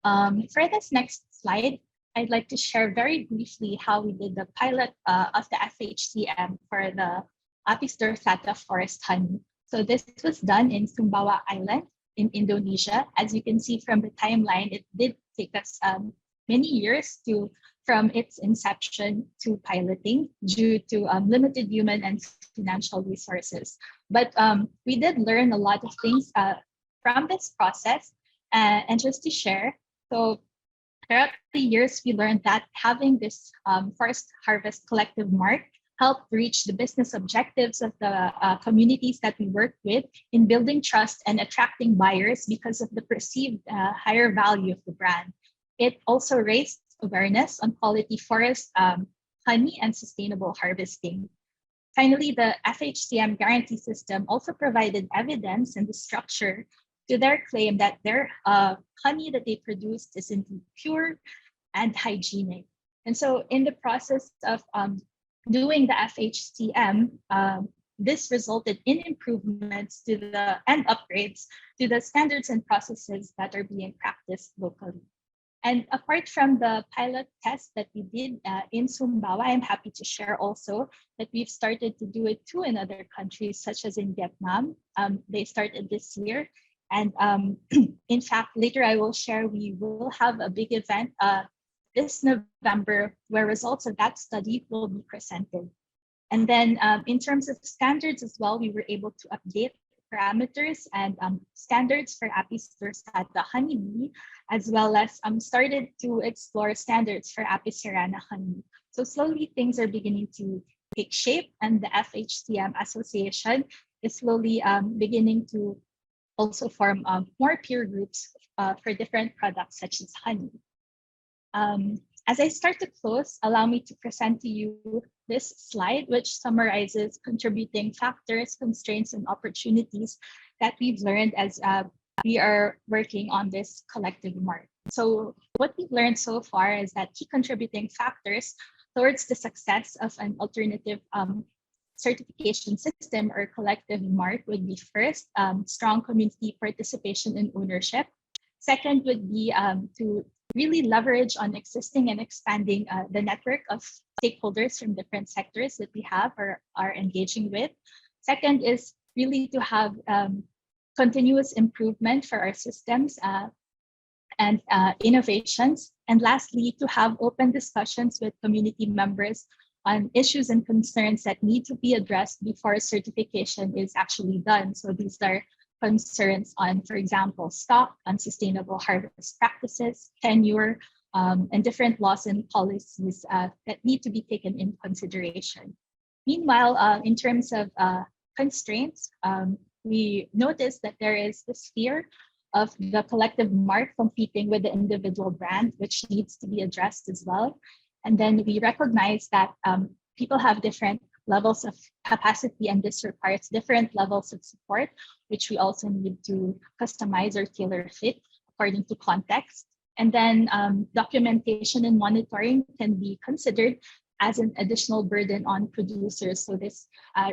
For this next slide, I'd like to share very briefly how we did the pilot of the FHCM for the Apis dorsata forest honey. So this was done in Sumbawa Island in Indonesia. As you can see from the timeline, it did take us many years from its inception to piloting due to limited human and financial resources. But we did learn a lot of things from this process. And just to share, so throughout the years, we learned that having this forest harvest collective mark helped reach the business objectives of the communities that we work with in building trust and attracting buyers because of the perceived higher value of the brand. It also raised awareness on quality forest honey and sustainable harvesting. Finally, the FHCM guarantee system also provided evidence and the structure to their claim that their honey that they produced is indeed pure and hygienic. And so in the process of doing the FHCM, this resulted in improvements to and upgrades to the standards and processes that are being practiced locally. And apart from the pilot test that we did in Sumbawa, I'm happy to share also that we've started to do it too in other countries, such as in Vietnam. They started this year. And in fact, later I will share, we will have a big event this November where results of that study will be presented. And then in terms of standards as well, we were able to update parameters and standards for Apis dorsata honeybee, as well as started to explore standards for Apis cerana honey. So slowly things are beginning to take shape, and the FHCM association is slowly beginning to also form more peer groups for different products such as honey. As I start to close, allow me to present to you this slide, which summarizes contributing factors, constraints, and opportunities that we've learned as we are working on this collective mark. So what we've learned so far is that key contributing factors towards the success of an alternative certification system or collective mark would be first, strong community participation and ownership. Second would be to really leverage on existing and expanding the network of stakeholders from different sectors that we have or are engaging with. Second is really to have continuous improvement for our systems and innovations. And lastly, to have open discussions with community members on issues and concerns that need to be addressed before certification is actually done. So these are concerns on, for example, stock, unsustainable harvest practices, tenure, and different laws and policies that need to be taken into consideration. Meanwhile, in terms of constraints, we noticed that there is this fear of the collective mark competing with the individual brand, which needs to be addressed as well. And then we recognize that people have different levels of capacity, and this requires different levels of support, which we also need to customize or tailor fit according to context. And then documentation and monitoring can be considered as an additional burden on producers. So this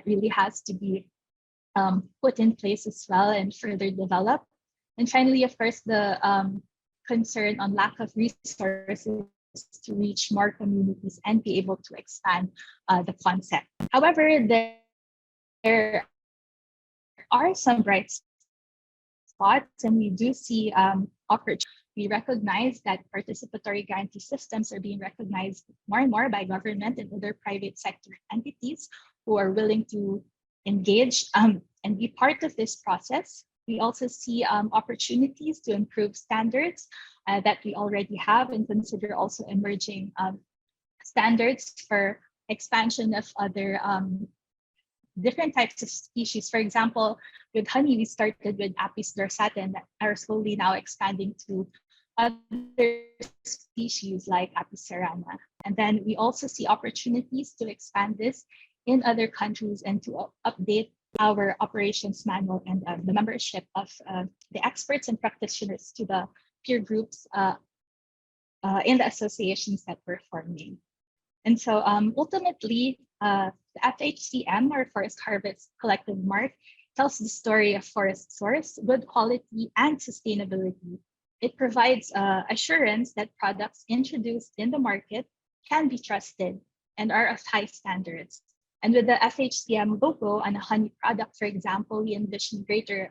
really has to be put in place as well and further developed. And finally, of course, the concern on lack of resources to reach more communities and be able to expand the concept. However, there are some bright spots, and we do see opportunities. We recognize that participatory guarantee systems are being recognized more and more by government and other private sector entities who are willing to engage and be part of this process. We also see opportunities to improve standards that we already have and consider also emerging standards for expansion of other different types of species. For example, with honey, we started with Apis dorsata and are slowly now expanding to other species like Apis cerana. And then we also see opportunities to expand this in other countries and to update our operations manual and the membership of the experts and practitioners to the peer groups in the associations that we're forming. And so ultimately, the FHCM, or Forest Harvest Collective Mark, tells the story of forest source, good quality, and sustainability. It provides assurance that products introduced in the market can be trusted and are of high standards. And with the FHCM logo on a honey product, for example, we envision greater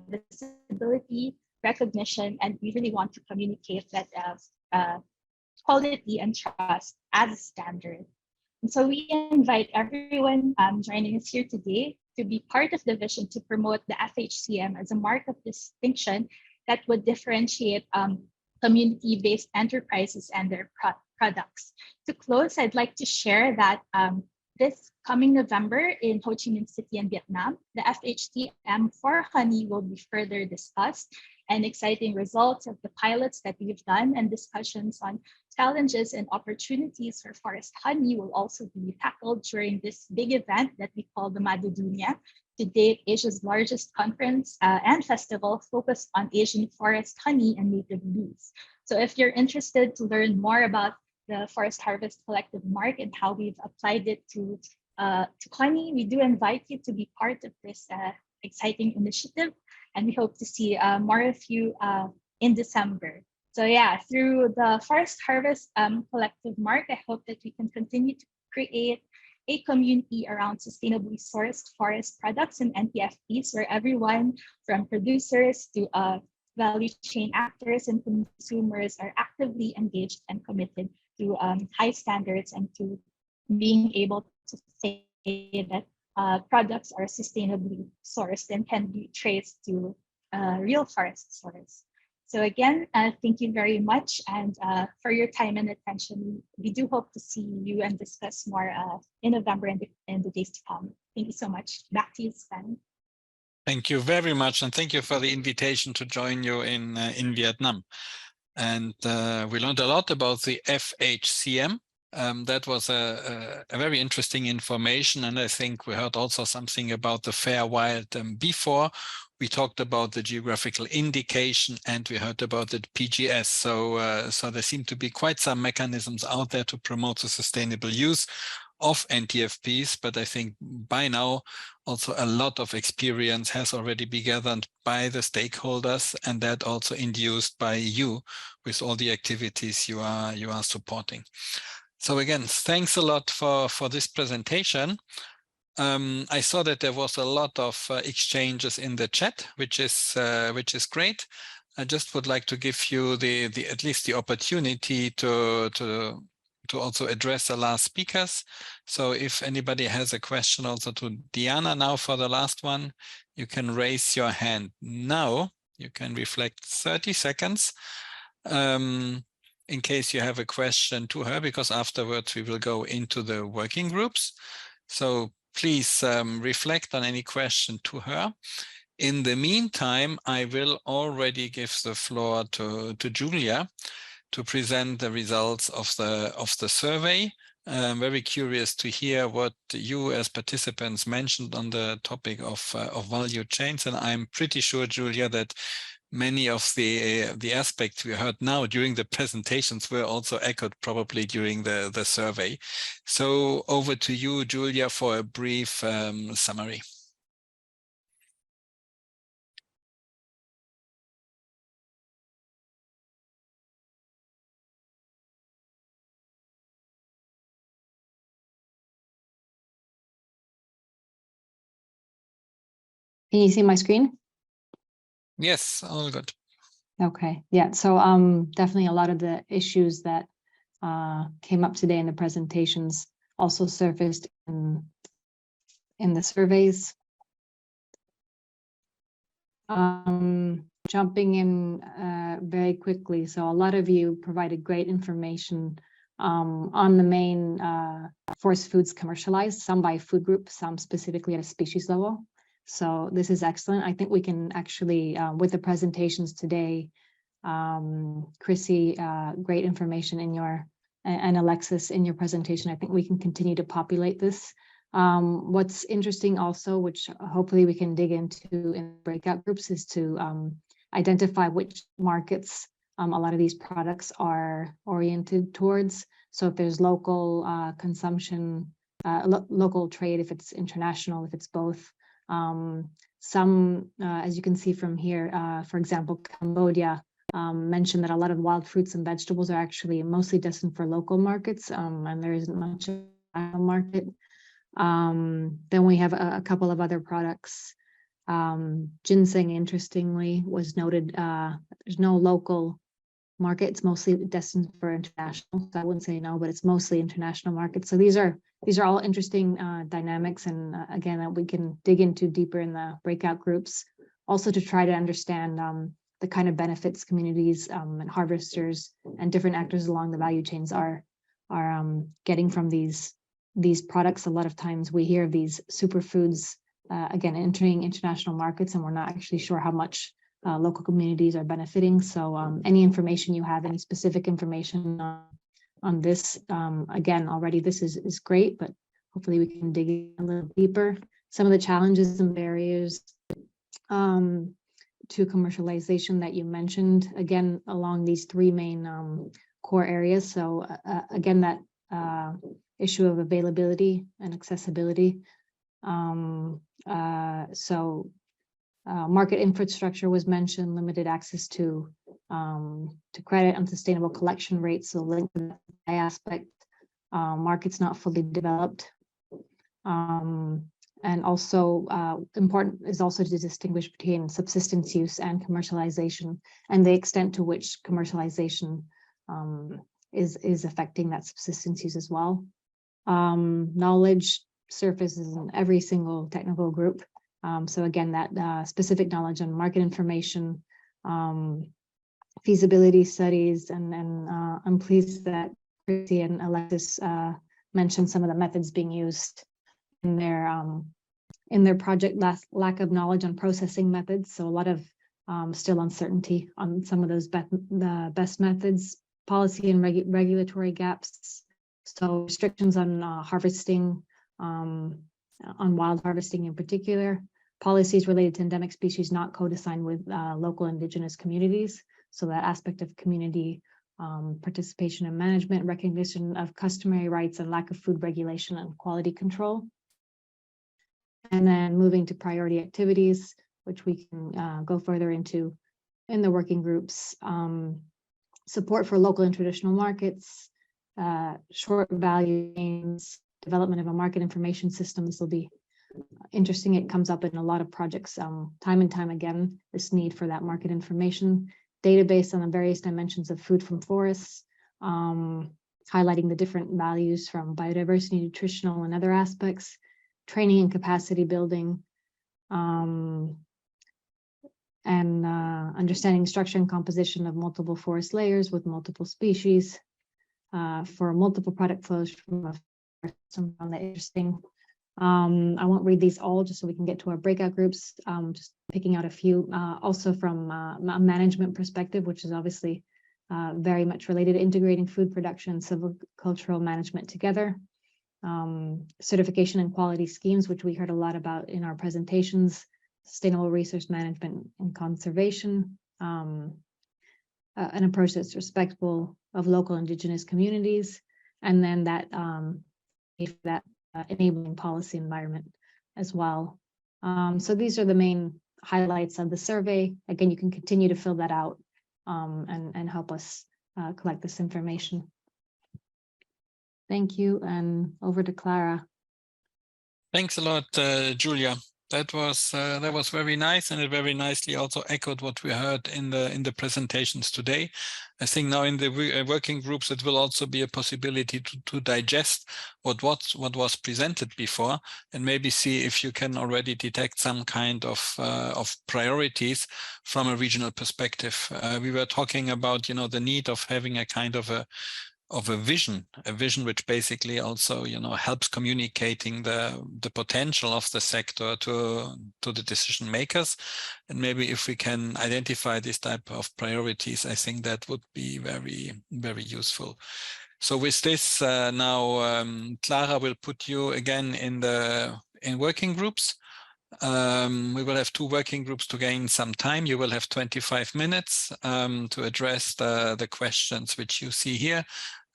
visibility, recognition, and we really want to communicate that quality and trust as a standard. And so we invite everyone joining us here today to be part of the vision to promote the FHCM as a mark of distinction that would differentiate community-based enterprises and their products. To close, I'd like to share that this coming November in Ho Chi Minh City in Vietnam, the FHCM for honey will be further discussed, and exciting results of the pilots that we've done and discussions on challenges and opportunities for forest honey will also be tackled during this big event that we call the Madu Dunia, to date Asia's largest conference and festival focused on Asian forest honey and native bees. So if you're interested to learn more about the Forest Harvest Collective Mark and how we've applied it to honey, we do invite you to be part of this exciting initiative, and we hope to see more of you in December. So yeah, through the Forest Harvest Collective Mark, I hope that we can continue to create a community around sustainably sourced forest products and NTFPs, where everyone from producers to value chain actors and consumers are actively engaged and committed to high standards and to being able to say that products are sustainably sourced and can be traced to real forest source. So again, thank you very much, and for your time and attention. We do hope to see you and discuss more in November and the days to come. Thank you so much. Back to you, Sven. Thank you very much, and thank you for the invitation to join you in Vietnam. And we learned a lot about the FHCM. That was a very interesting information, and I think we heard also something about the Fair Wild before. We talked about the geographical indication, and we heard about the PGS. So there seem to be quite some mechanisms out there to promote the sustainable use of NTFPs, but I think by now also a lot of experience has already been gathered by the stakeholders, and that also induced by you with all the activities you are supporting. So again, thanks a lot for this presentation. I saw that there was a lot of exchanges in the chat, which is great. I just would like to give you at least the opportunity to also address the last speakers. So if anybody has a question also to Diana now for the last one, you can raise your hand now. You can reflect 30 seconds in case you have a question to her, because afterwards we will go into the working groups. So please reflect on any question to her. In the meantime, I will already give the floor to Julia to present the results of the survey. I'm very curious to hear what you as participants mentioned on the topic of value chains, and I'm pretty sure, Julia, that many of the aspects we heard now during the presentations were also echoed probably during the survey. So over to you, Julia, for a brief summary. Can you see my screen? Yes, all good. Okay, yeah, so definitely a lot of the issues that came up today in the presentations also surfaced in the surveys. Jumping in very quickly, so a lot of you provided great information on the main forest foods commercialized, some by food group, some specifically at a species level. So this is excellent. I think we can actually, with the presentations today, Chrissy, great information in your, and Alexis in your presentation. I think we can continue to populate this. What's interesting also, which hopefully we can dig into in breakout groups, is to identify which markets a lot of these products are oriented towards. So if there's local consumption, local trade, if it's international, if it's both. Some, as you can see from here, for example, Cambodia mentioned that a lot of wild fruits and vegetables are actually mostly destined for local markets, and there isn't much of a market. Then we have a couple of other products. Ginseng, interestingly, was noted. There's no local market. It's mostly destined for international. So I wouldn't say no, but it's mostly international markets. So these are all interesting dynamics, and again, that we can dig into deeper in the breakout groups, also to try to understand the kind of benefits communities and harvesters and different actors along the value chains are getting from these products. A lot of times we hear of these superfoods again entering international markets, and we're not actually sure how much local communities are benefiting. So any information you have, any specific information on this, again, already this is great, but hopefully we can dig in a little deeper. Some of the challenges and barriers to commercialization that you mentioned, again, along these three main core areas. So again, that issue of availability and accessibility. Market infrastructure was mentioned, limited access to credit, unsustainable collection rates, so linked to that aspect, markets not fully developed. And also important is also to distinguish between subsistence use and commercialization, and the extent to which commercialization is affecting that subsistence use as well. Knowledge surfaces in every single technical group. So again, that specific knowledge on market information, feasibility studies, and I'm pleased that Chrissy and Alexis mentioned some of the methods being used in their project. Lack of knowledge on processing methods, so a lot of still uncertainty on some of those the best methods, policy and regulatory gaps, so restrictions on harvesting, on wild harvesting in particular, policies related to endemic species not co-designed with local indigenous communities, so that aspect of community participation in management, recognition of customary rights, and lack of food regulation and quality control. And then moving to priority activities, which we can go further into in the working groups. Support for local and traditional markets, short value chains, development of a market information system. This will be interesting. It comes up in a lot of projects time and time again, this need for that market information. Database on the various dimensions of food from forests, highlighting the different values from biodiversity, nutritional, and other aspects, training and capacity building, and understanding structure and composition of multiple forest layers with multiple species for multiple product flows from a forest. Found that interesting. I won't read these all just so we can get to our breakout groups, just picking out a few, also from a management perspective, which is obviously very much related to integrating food production and silvicultural management together. Certification and quality schemes, which we heard a lot about in our presentations, sustainable resource management and conservation, an approach that's respectful of local indigenous communities, and then that enabling policy environment as well. So these are the main highlights of the survey. Again, you can continue to fill that out and help us collect this information. Thank you, and over to Clara. Thanks a lot, Julia. That was very nice, and it very nicely also echoed what we heard in the presentations today. I think now in the working groups, it will also be a possibility to digest what was presented before, and maybe see if you can already detect some kind of priorities from a regional perspective. We were talking about the need of having a kind of a vision which basically also helps communicating the potential of the sector to the decision makers. And maybe if we can identify this type of priorities, I think that would be very, very useful. So with this now Clara will put you again in working groups. We will have 2 working groups to gain some time. You will have 25 minutes to address the questions which you see here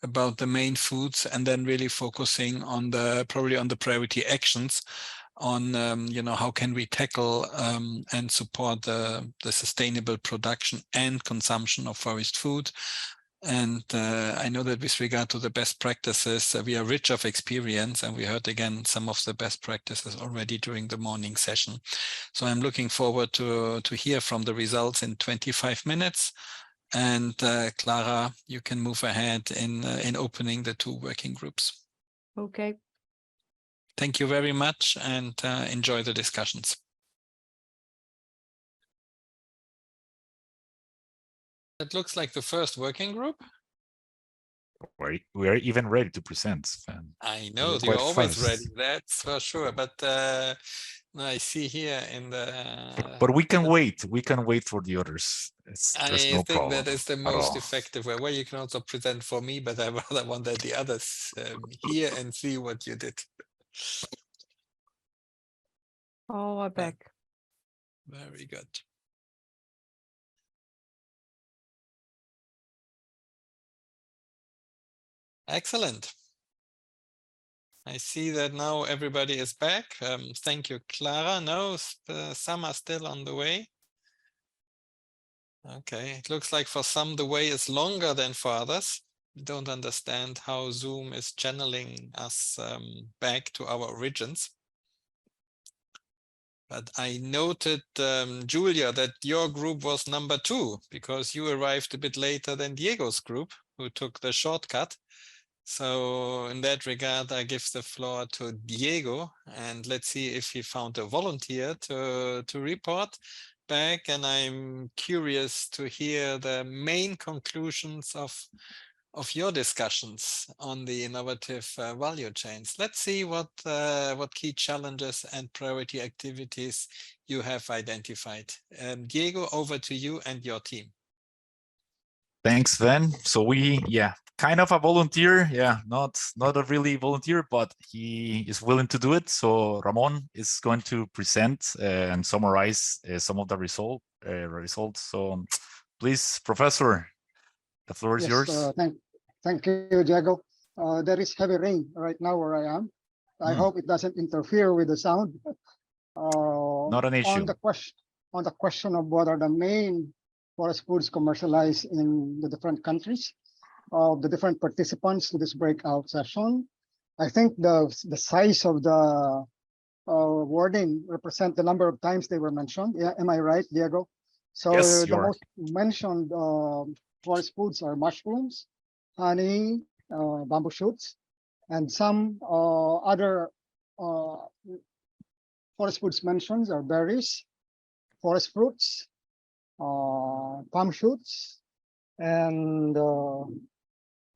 about the main foods, and then really focusing on probably on the priority actions on how can we tackle and support the sustainable production and consumption of forest food. And I know that with regard to the best practices, we are rich of experience, and we heard again some of the best practices already during the morning session. So I'm looking forward to hear from the results in 25 minutes. And Clara, you can move ahead in opening the 2 working groups. Okay. Thank you very much, and enjoy the discussions. It looks like the first working group. We are even ready to present. I know you're always ready, that's for sure. But I see here in the. But we can wait. We can wait for the others. I no think that is the most effective way. Well, you can also present for me, but I rather want that the others hear and see what you did. Oh, I'm back. Very good. Excellent. I see that now everybody is back. Thank you, Clara. No, some are still on the way. Okay, it looks like for some the way is longer than for others. We don't understand how Zoom is channeling us back to our origins. But I noted, Julia, that your group was number 2 because you arrived a bit later than Diego's group, who took the shortcut. So in that regard, I give the floor to Diego, and let's see if he found a volunteer to report back. And I'm curious to hear the main conclusions of your discussions on the innovative value chains. Let's see what key challenges and priority activities you have identified. Diego, over to you and your team. Thanks, Sven. So kind of a volunteer, not a really volunteer, but he is willing to do it. So Ramon is going to present and summarize some of the results. So please, Professor, The floor is Yes, yours. thank you, Diego. There is heavy rain right now where I am. I hope it doesn't interfere with the sound. Not an issue. On the question of what are the main forest foods commercialized in the different countries of the different participants to this breakout session, I think the size of the wording represent the number of times they were mentioned. Yeah, am I right, Diego? So Yes, the most mentioned forest foods are mushrooms, honey, bamboo shoots, and some other forest foods mentioned are berries, forest fruits, palm shoots, and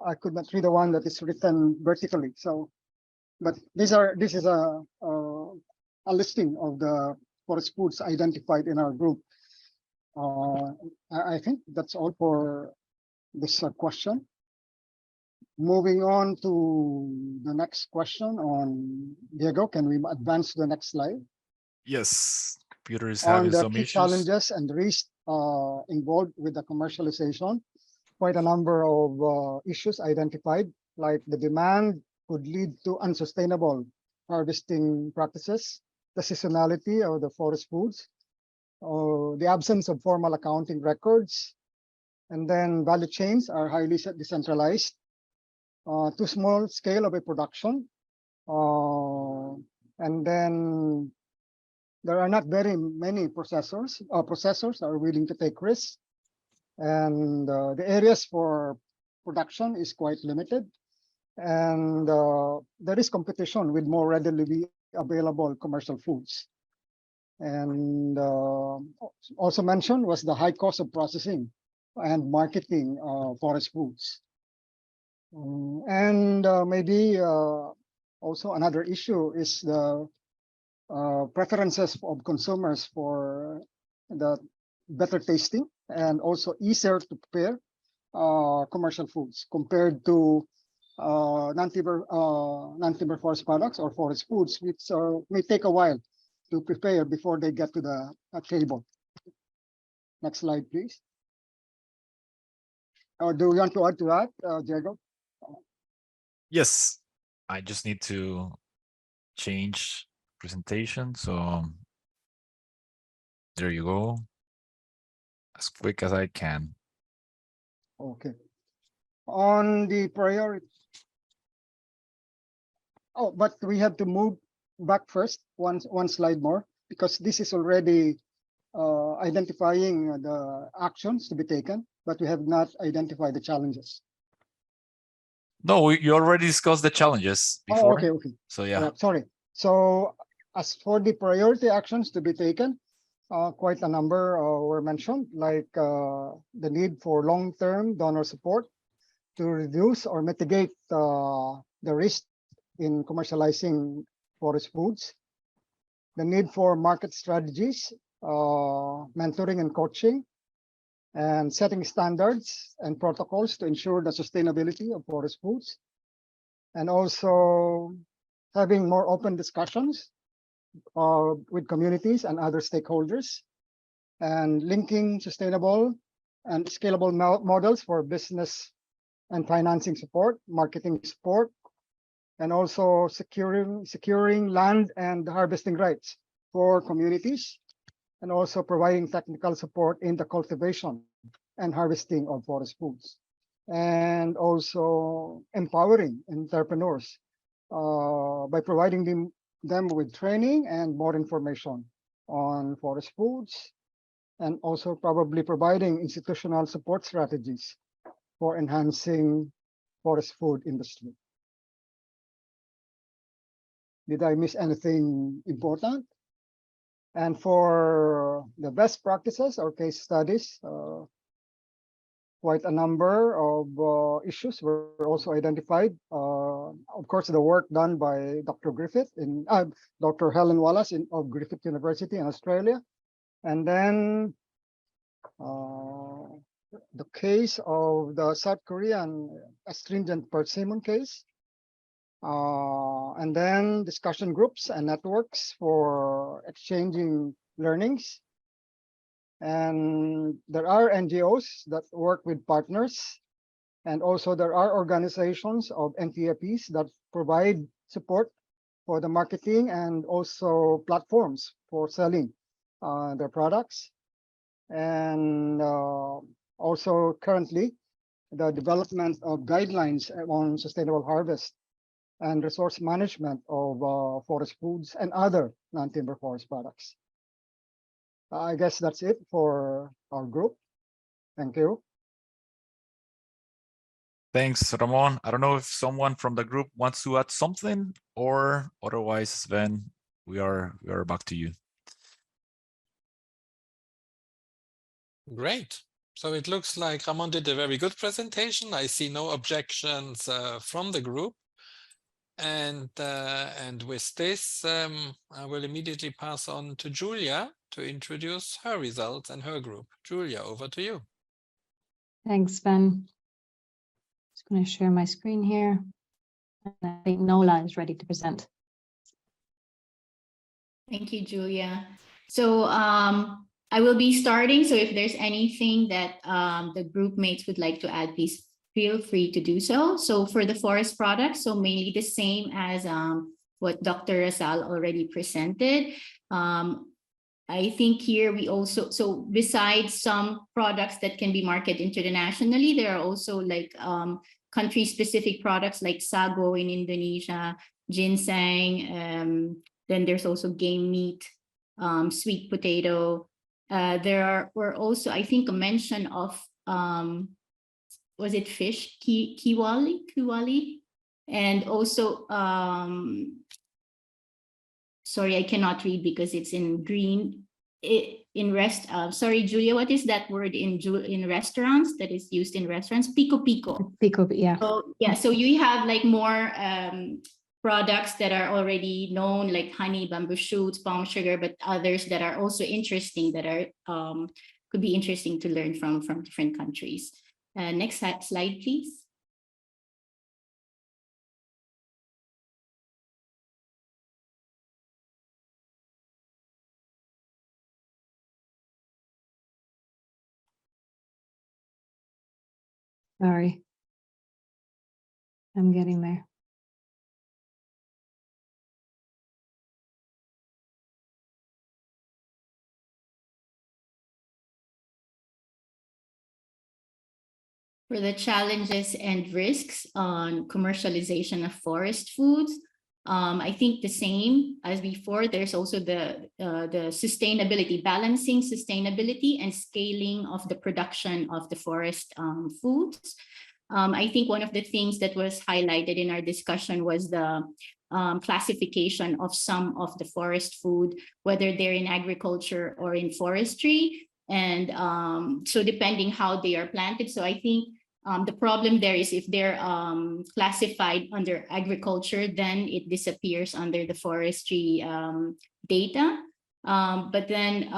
I could not read the one that is written vertically. So, but this is a listing of the forest foods identified in our group. I think that's all for this question. Moving on to the next question on Diego, can we advance to the next slide? Yes, computer is On having the some key issues. challenges and risks involved with the commercialization, quite a number of issues identified, like the demand could lead to unsustainable harvesting practices, the seasonality of the forest foods, the absence of formal accounting records, and then value chains are highly decentralized, too small scale of a production, and then there are not very many processors are willing to take risks, and the areas for production is quite limited, and there is competition with more readily available commercial foods. And also mentioned was the high cost of processing and marketing forest foods. And maybe also another issue is the preferences of consumers for the better tasting and also easier to prepare commercial foods compared to non-timber forest products or forest foods, which may take a while to prepare before they get to the table. Next slide, please. Do you want to add to that, Diego? Yes, I just need to change presentation. So there you go. As quick as I can. Okay. On the priority. Oh, but we have to move back first, one slide more, because this is already identifying the actions to be taken, but we have not identified the challenges. No, you already discussed the challenges before. Oh, okay, okay. So yeah. Sorry. So as for the priority actions to be taken, quite a number were mentioned, like the need for long-term donor support to reduce or mitigate the risk in commercializing forest foods, the need for market strategies, mentoring and coaching, and setting standards and protocols to ensure the sustainability of forest foods, and also having more open discussions with communities and other stakeholders, and linking sustainable and scalable models for business and financing support, marketing support, and also securing land and harvesting rights for communities, and also providing technical support in the cultivation and harvesting of forest foods, and also empowering entrepreneurs by providing them with training and more information on forest foods, and also probably providing institutional support strategies for enhancing forest food industry. Did I miss anything important? And for the best practices or case studies, quite a number of issues were also identified. Of course, the work done by Dr. Griffith in Dr. Helen Wallace of Griffith University in Australia, and then the case of the South Korean astringent persimmon case, and then discussion groups and networks for exchanging learnings. And there are NGOs that work with partners And also there are organizations of NTFPs that provide support for the marketing and also platforms for selling their products. And also currently the development of guidelines on sustainable harvest and resource management of forest foods and other non-timber forest products. I guess that's it for our group. Thank you. Thanks, Ramon. I don't know if someone from the group wants to add something, or otherwise, Sven, we are back to you. Great. So it looks like Ramon did a very good presentation. I see no objections from the group. And with this, I will immediately pass on to Julia to introduce her results and her group. Julia, over to you. Thanks, Ben. Just going to share my screen here. And I think Nola is ready to present. Thank you, Julia. So I will be starting. So if there's anything that the group mates would like to add, please feel free to do so. So for the forest products, so mainly the same as what Dr. Rasal already presented. I think here we also, so besides some products that can be marketed internationally, there are also like country-specific products like sago in Indonesia, ginseng, then there's also game meat, sweet potato. There were also, I think, a mention of, was it fish, kiwali? And also, sorry, I cannot read because it's in green. Sorry, Julia, what is that word in restaurants that is used in restaurants? Pico. Pico, yeah. So, yeah, so you have like more products that are already known, like honey, bamboo shoots, palm sugar, but others that are also interesting, that are could be interesting to learn from different countries. Next slide, please. Sorry. I'm getting there. For the challenges and risks on commercialization of forest foods, I think the same as before. There's also the sustainability, balancing sustainability and scaling of the production of the forest foods. I think one of the things that was highlighted in our discussion was the classification of some of the forest food, whether they're in agriculture or in forestry. And so depending how they are planted. So I think the problem there is if they're classified under agriculture, then it disappears under the forestry data. But then,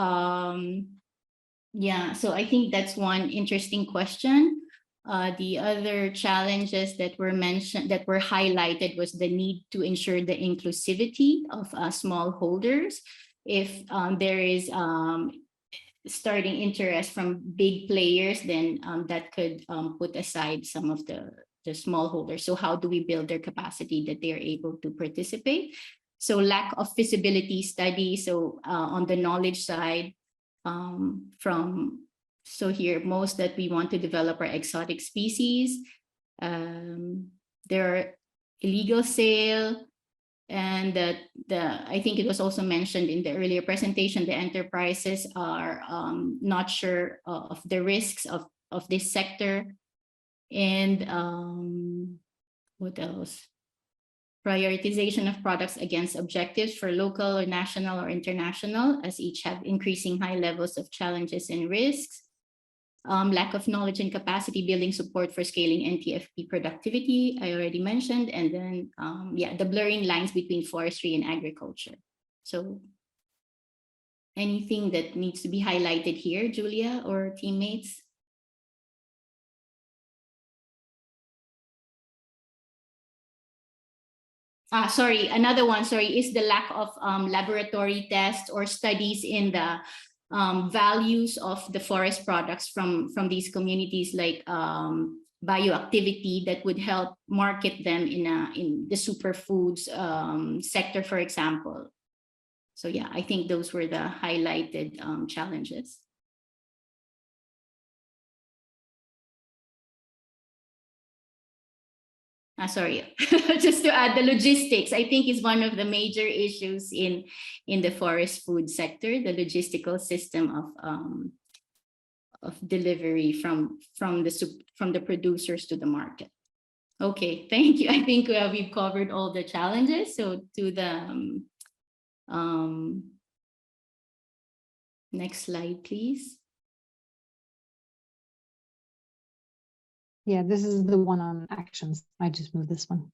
yeah, so I think that's one interesting question. The other challenges that were mentioned, that were highlighted, was the need to ensure the inclusivity of smallholders. If there is starting interest from big players, then that could put aside some of the smallholders. So how do we build their capacity that they are able to participate? So lack of feasibility study. So on the knowledge side, so here, most that we want to develop are exotic species. There are illegal sale, and I think it was also mentioned in the earlier presentation, the enterprises are not sure of the risks of this sector. And what else? Prioritization of products against objectives for local or national or international, as each have increasing high levels of challenges and risks. Lack of knowledge and capacity building support for scaling NTFP productivity, I already mentioned. And then, yeah, the blurring lines between forestry and agriculture. So anything that needs to be highlighted here, Julia or teammates? Sorry, another one, sorry, is the lack of laboratory tests or studies in the values of the forest products from these communities, like bioactivity that would help market them in the superfoods sector, for example. So yeah, I think those were the highlighted challenges. Sorry, just to add, the logistics, I think, is one of the major issues in the forest food sector, the logistical system of delivery from the producers to the market. Okay, thank you. I think we've covered all the challenges. So to the next slide, please. Yeah, this is the one on actions. I just moved this one.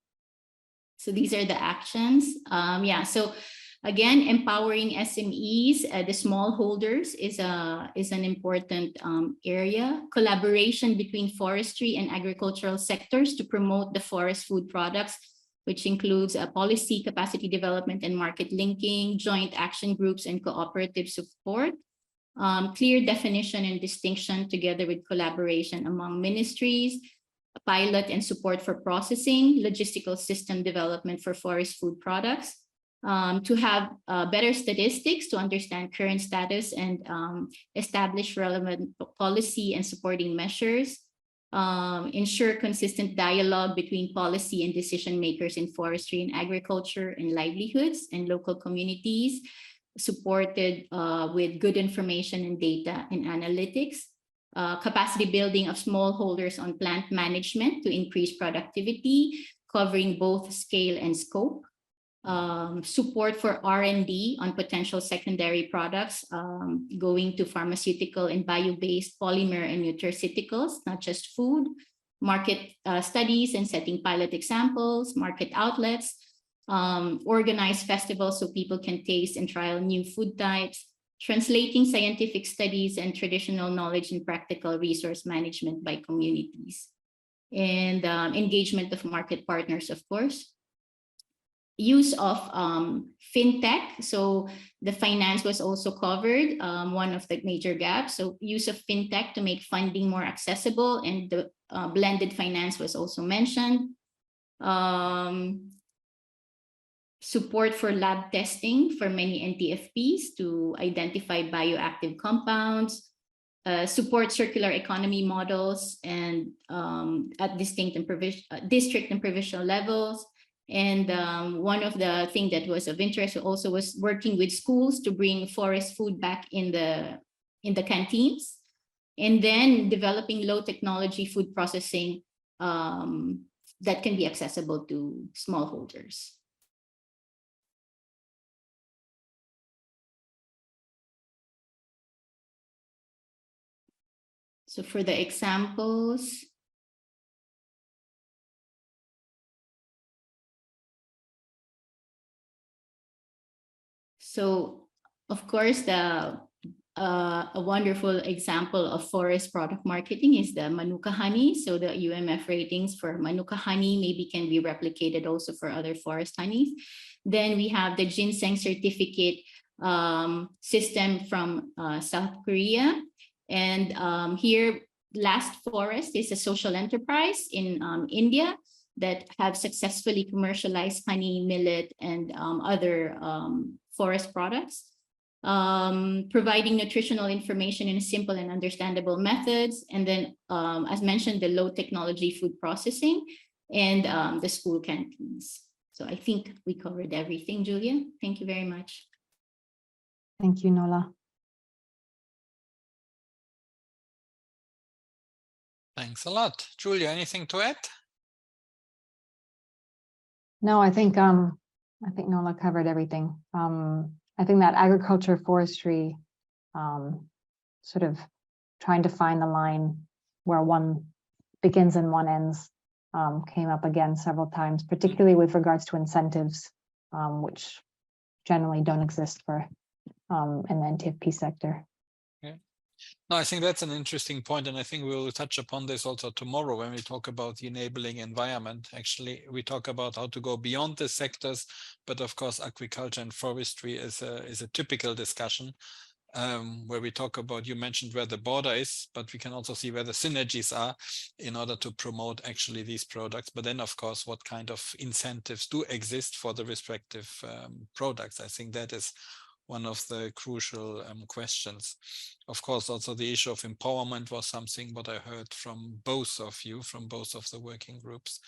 So these are the actions. Yeah, so again, empowering SMEs, the smallholders is an important area. Collaboration between forestry and agricultural sectors to promote the forest food products, which includes policy, capacity development, and market linking, joint action groups, and cooperative support. Clear definition and distinction together with collaboration among ministries, pilot and support for processing, logistical system development for forest food products, to have better statistics to understand current status and establish relevant policy and supporting measures, ensure consistent dialogue between policy and decision makers in forestry and agriculture and livelihoods and local communities, supported with good information and data and analytics, capacity building of smallholders on plant management to increase productivity, covering both scale and scope, support for R&D on potential secondary products, going to pharmaceutical and bio-based polymer and nutraceuticals, not just food, market studies and setting pilot examples, market outlets, organize festivals so people can taste and trial new food types, translating scientific studies and traditional knowledge in practical resource management by communities, and engagement of market partners, of course. Use of fintech, so the finance was also covered, one of the major gaps. So use of fintech to make funding more accessible, and the blended finance was also mentioned. Support for lab testing for many NTFPs to identify bioactive compounds, support circular economy models and at district and provincial levels. And one of the things that was of interest also was working with schools to bring forest food back in the canteens, and then developing low technology food processing that can be accessible to smallholders. So for the examples, so of course, a wonderful example of forest product marketing is the Manuka honey. So the UMF ratings for Manuka honey maybe can be replicated also for other forest honeys. Then we have the ginseng certificate system from South Korea. And here, Last Forest is a social enterprise in India that have successfully commercialized honey, millet, and other forest products, providing nutritional information in a simple and understandable methods. And then, as mentioned, the low technology food processing and the school canteens. So I think we covered everything, Julia. Thank you very much. Thank you, Nola. Thanks a lot. Julia, anything to add? No, I think Nola covered everything. I think that agriculture, forestry, sort of trying to find the line where one begins and one ends came up again several times, particularly with regards to incentives, which generally don't exist for in the NTFP sector. Yeah. No, I think that's an interesting point, and I think we will touch upon this also tomorrow when we talk about the enabling environment. Actually, we talk about how to go beyond the sectors, but of course, agriculture and forestry is a typical discussion. where we talk about, you mentioned where the border is, but we can also see where the synergies are in order to promote actually these products. But then, of course, what kind of incentives do exist for the respective products? I think that is one of the crucial questions. Of course, also the issue of empowerment was something what I heard from both of you, from both of the working groups.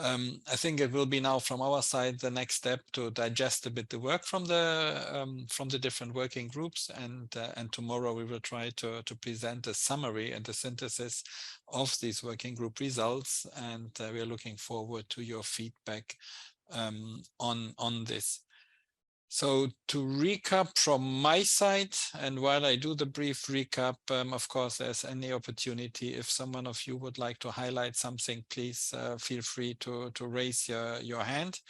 I think it will be now from our side the next step to digest a bit the work from the different working groups, and tomorrow we will try to present a summary and a synthesis of these working group results, and we are looking forward to your feedback on this. So to recap from my side, and while I do the brief recap, of course, there's any opportunity. If someone of you would like to highlight something, please feel free to raise your hand.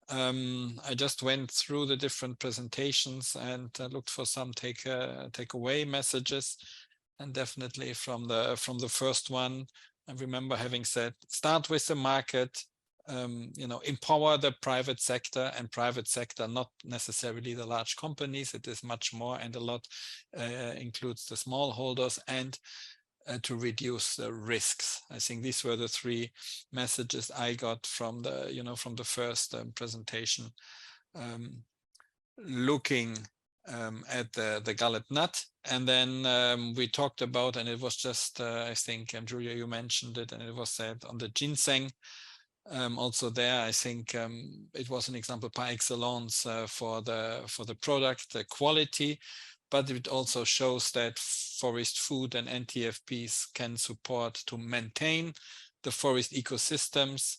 I just went through the different presentations and looked for some takeaway messages, and definitely from the first one, I remember having said, start with the market. Empower the private sector, and private sector, not necessarily the large companies. It is much more, and a lot includes the small holders, and to reduce the risks. I think these were the three messages I got from the first presentation. Looking at the gallop nut, and then we talked about, and it was just I think Julia, you mentioned it, and it was said on the ginseng. Also there, I think it was an example par excellence for the product, the quality, but it also shows that forest food and NTFPs can support to maintain the forest ecosystems,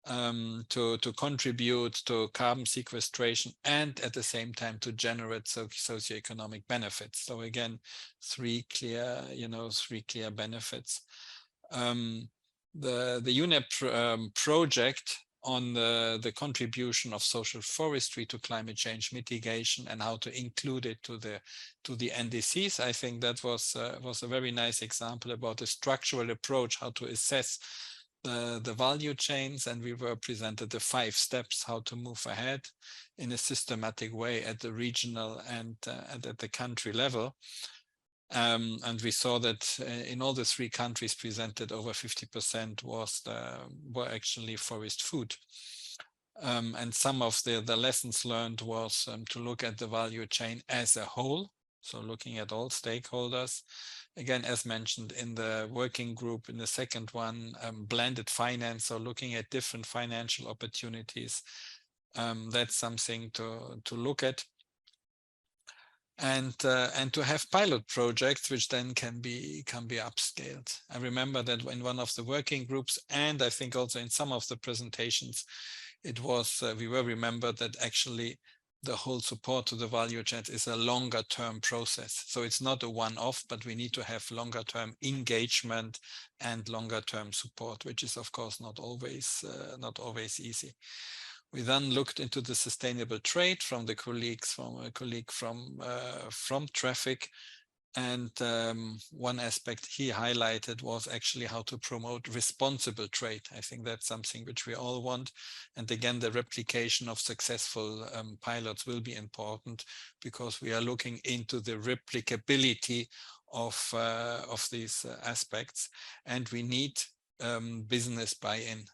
to contribute to carbon sequestration, and at the same time to generate socioeconomic benefits. So again, three clear benefits. The UNEP project on the contribution of social forestry to climate change mitigation and how to include it to the NDCs, I think that was a very nice example about a structural approach, how to assess the value chains, and we were presented the 5 steps how to move ahead in a systematic way at the regional and at the country level. And we saw that in all the 3 countries presented, over 50% were actually forest food. And some of the lessons learned was to look at the value chain as a whole, so looking at all stakeholders. Again, as mentioned in the working group, in the second one, blended finance, so looking at different financial opportunities. That's something to look at. And to have pilot projects which then can be upscaled. I remember that in one of the working groups, and I think also in some of the presentations, it was we were remembered that actually the whole support to the value chains is a longer term process. So it's not a one-off, but we need to have longer term engagement and longer term support, which is of course not always easy. We then looked into the sustainable trade from a colleague from Traffic, and one aspect he highlighted was actually how to promote responsible trade. I think that's something which we all want, and again the replication of successful pilots will be important, because we are looking into the replicability of these aspects, and we need business buy-in.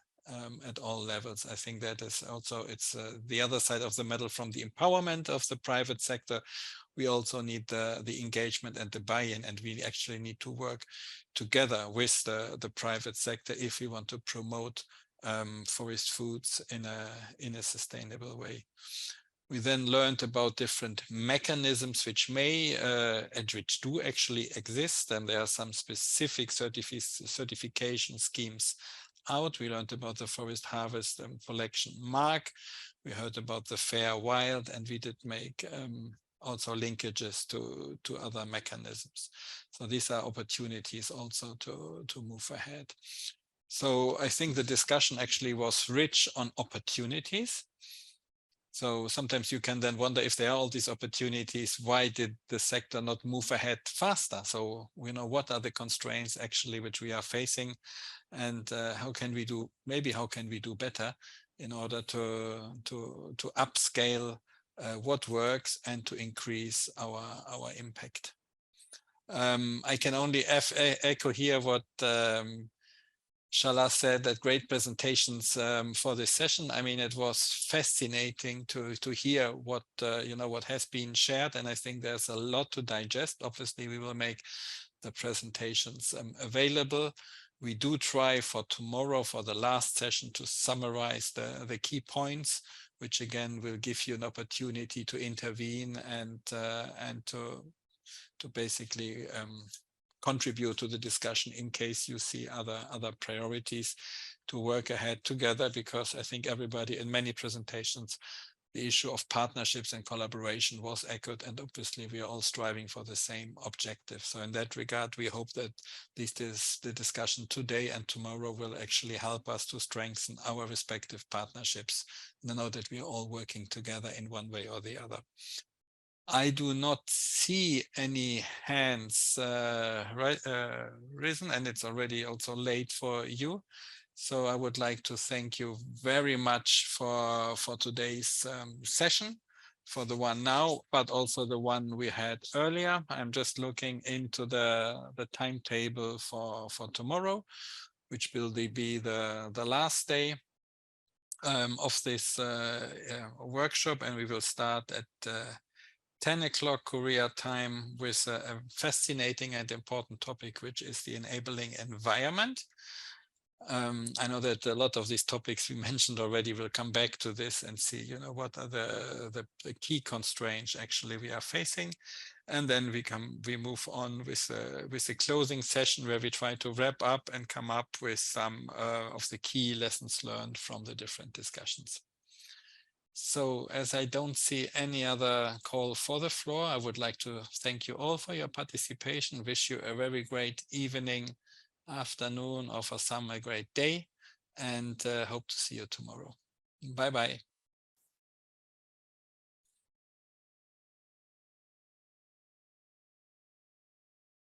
At all levels. I think that is also, it's the other side of the medal from the empowerment of the private sector. We also need the engagement and the buy-in, and we actually need to work together with the private sector if we want to promote forest foods in a sustainable way. We then learned about different mechanisms which may and which do actually exist, and there are some specific certification schemes out. We learned about the Forest Harvest Collection Mark. We heard about the Fair Wild, and we did make also linkages to other mechanisms. So these are opportunities also to move ahead. So I think the discussion actually was rich on opportunities. So sometimes you can then wonder, if there are all these opportunities, why did the sector not move ahead faster? So, what are the constraints actually which we are facing, and how can we do better in order to upscale what works and to increase our impact. I can only echo here what Shala said, that great presentations for this session. I mean, it was fascinating to hear what what has been shared, and I think there's a lot to digest. Obviously, we will make the presentations available. We do try for tomorrow, for the last session, to summarize the key points, which again will give you an opportunity to intervene and to basically contribute to the discussion in case you see other priorities to work ahead together, because I think everybody in many presentations, the issue of partnerships and collaboration was echoed, and obviously we are all striving for the same objective. So in that regard, we hope that the discussion today and tomorrow will actually help us to strengthen our respective partnerships, and know that we are all working together in one way or the other. I do not see any hands risen, and it's already also late for you. So I would like to thank you very much for today's session, for the one now, but also the one we had earlier. I'm just looking into the timetable for tomorrow, which will be the last day of this workshop, and we will start at 10 o'clock Korea time with a fascinating and important topic, which is the enabling environment. I know that a lot of these topics we mentioned already will come back to this and see, what are the key constraints actually we are facing. And then we move on with a closing session where we try to wrap up and come up with some of the key lessons learned from the different discussions. So as I don't see any other call for the floor, I would like to thank you all for your participation, wish you a very great evening, afternoon, or for some a great day, and hope to see you tomorrow. Bye-bye.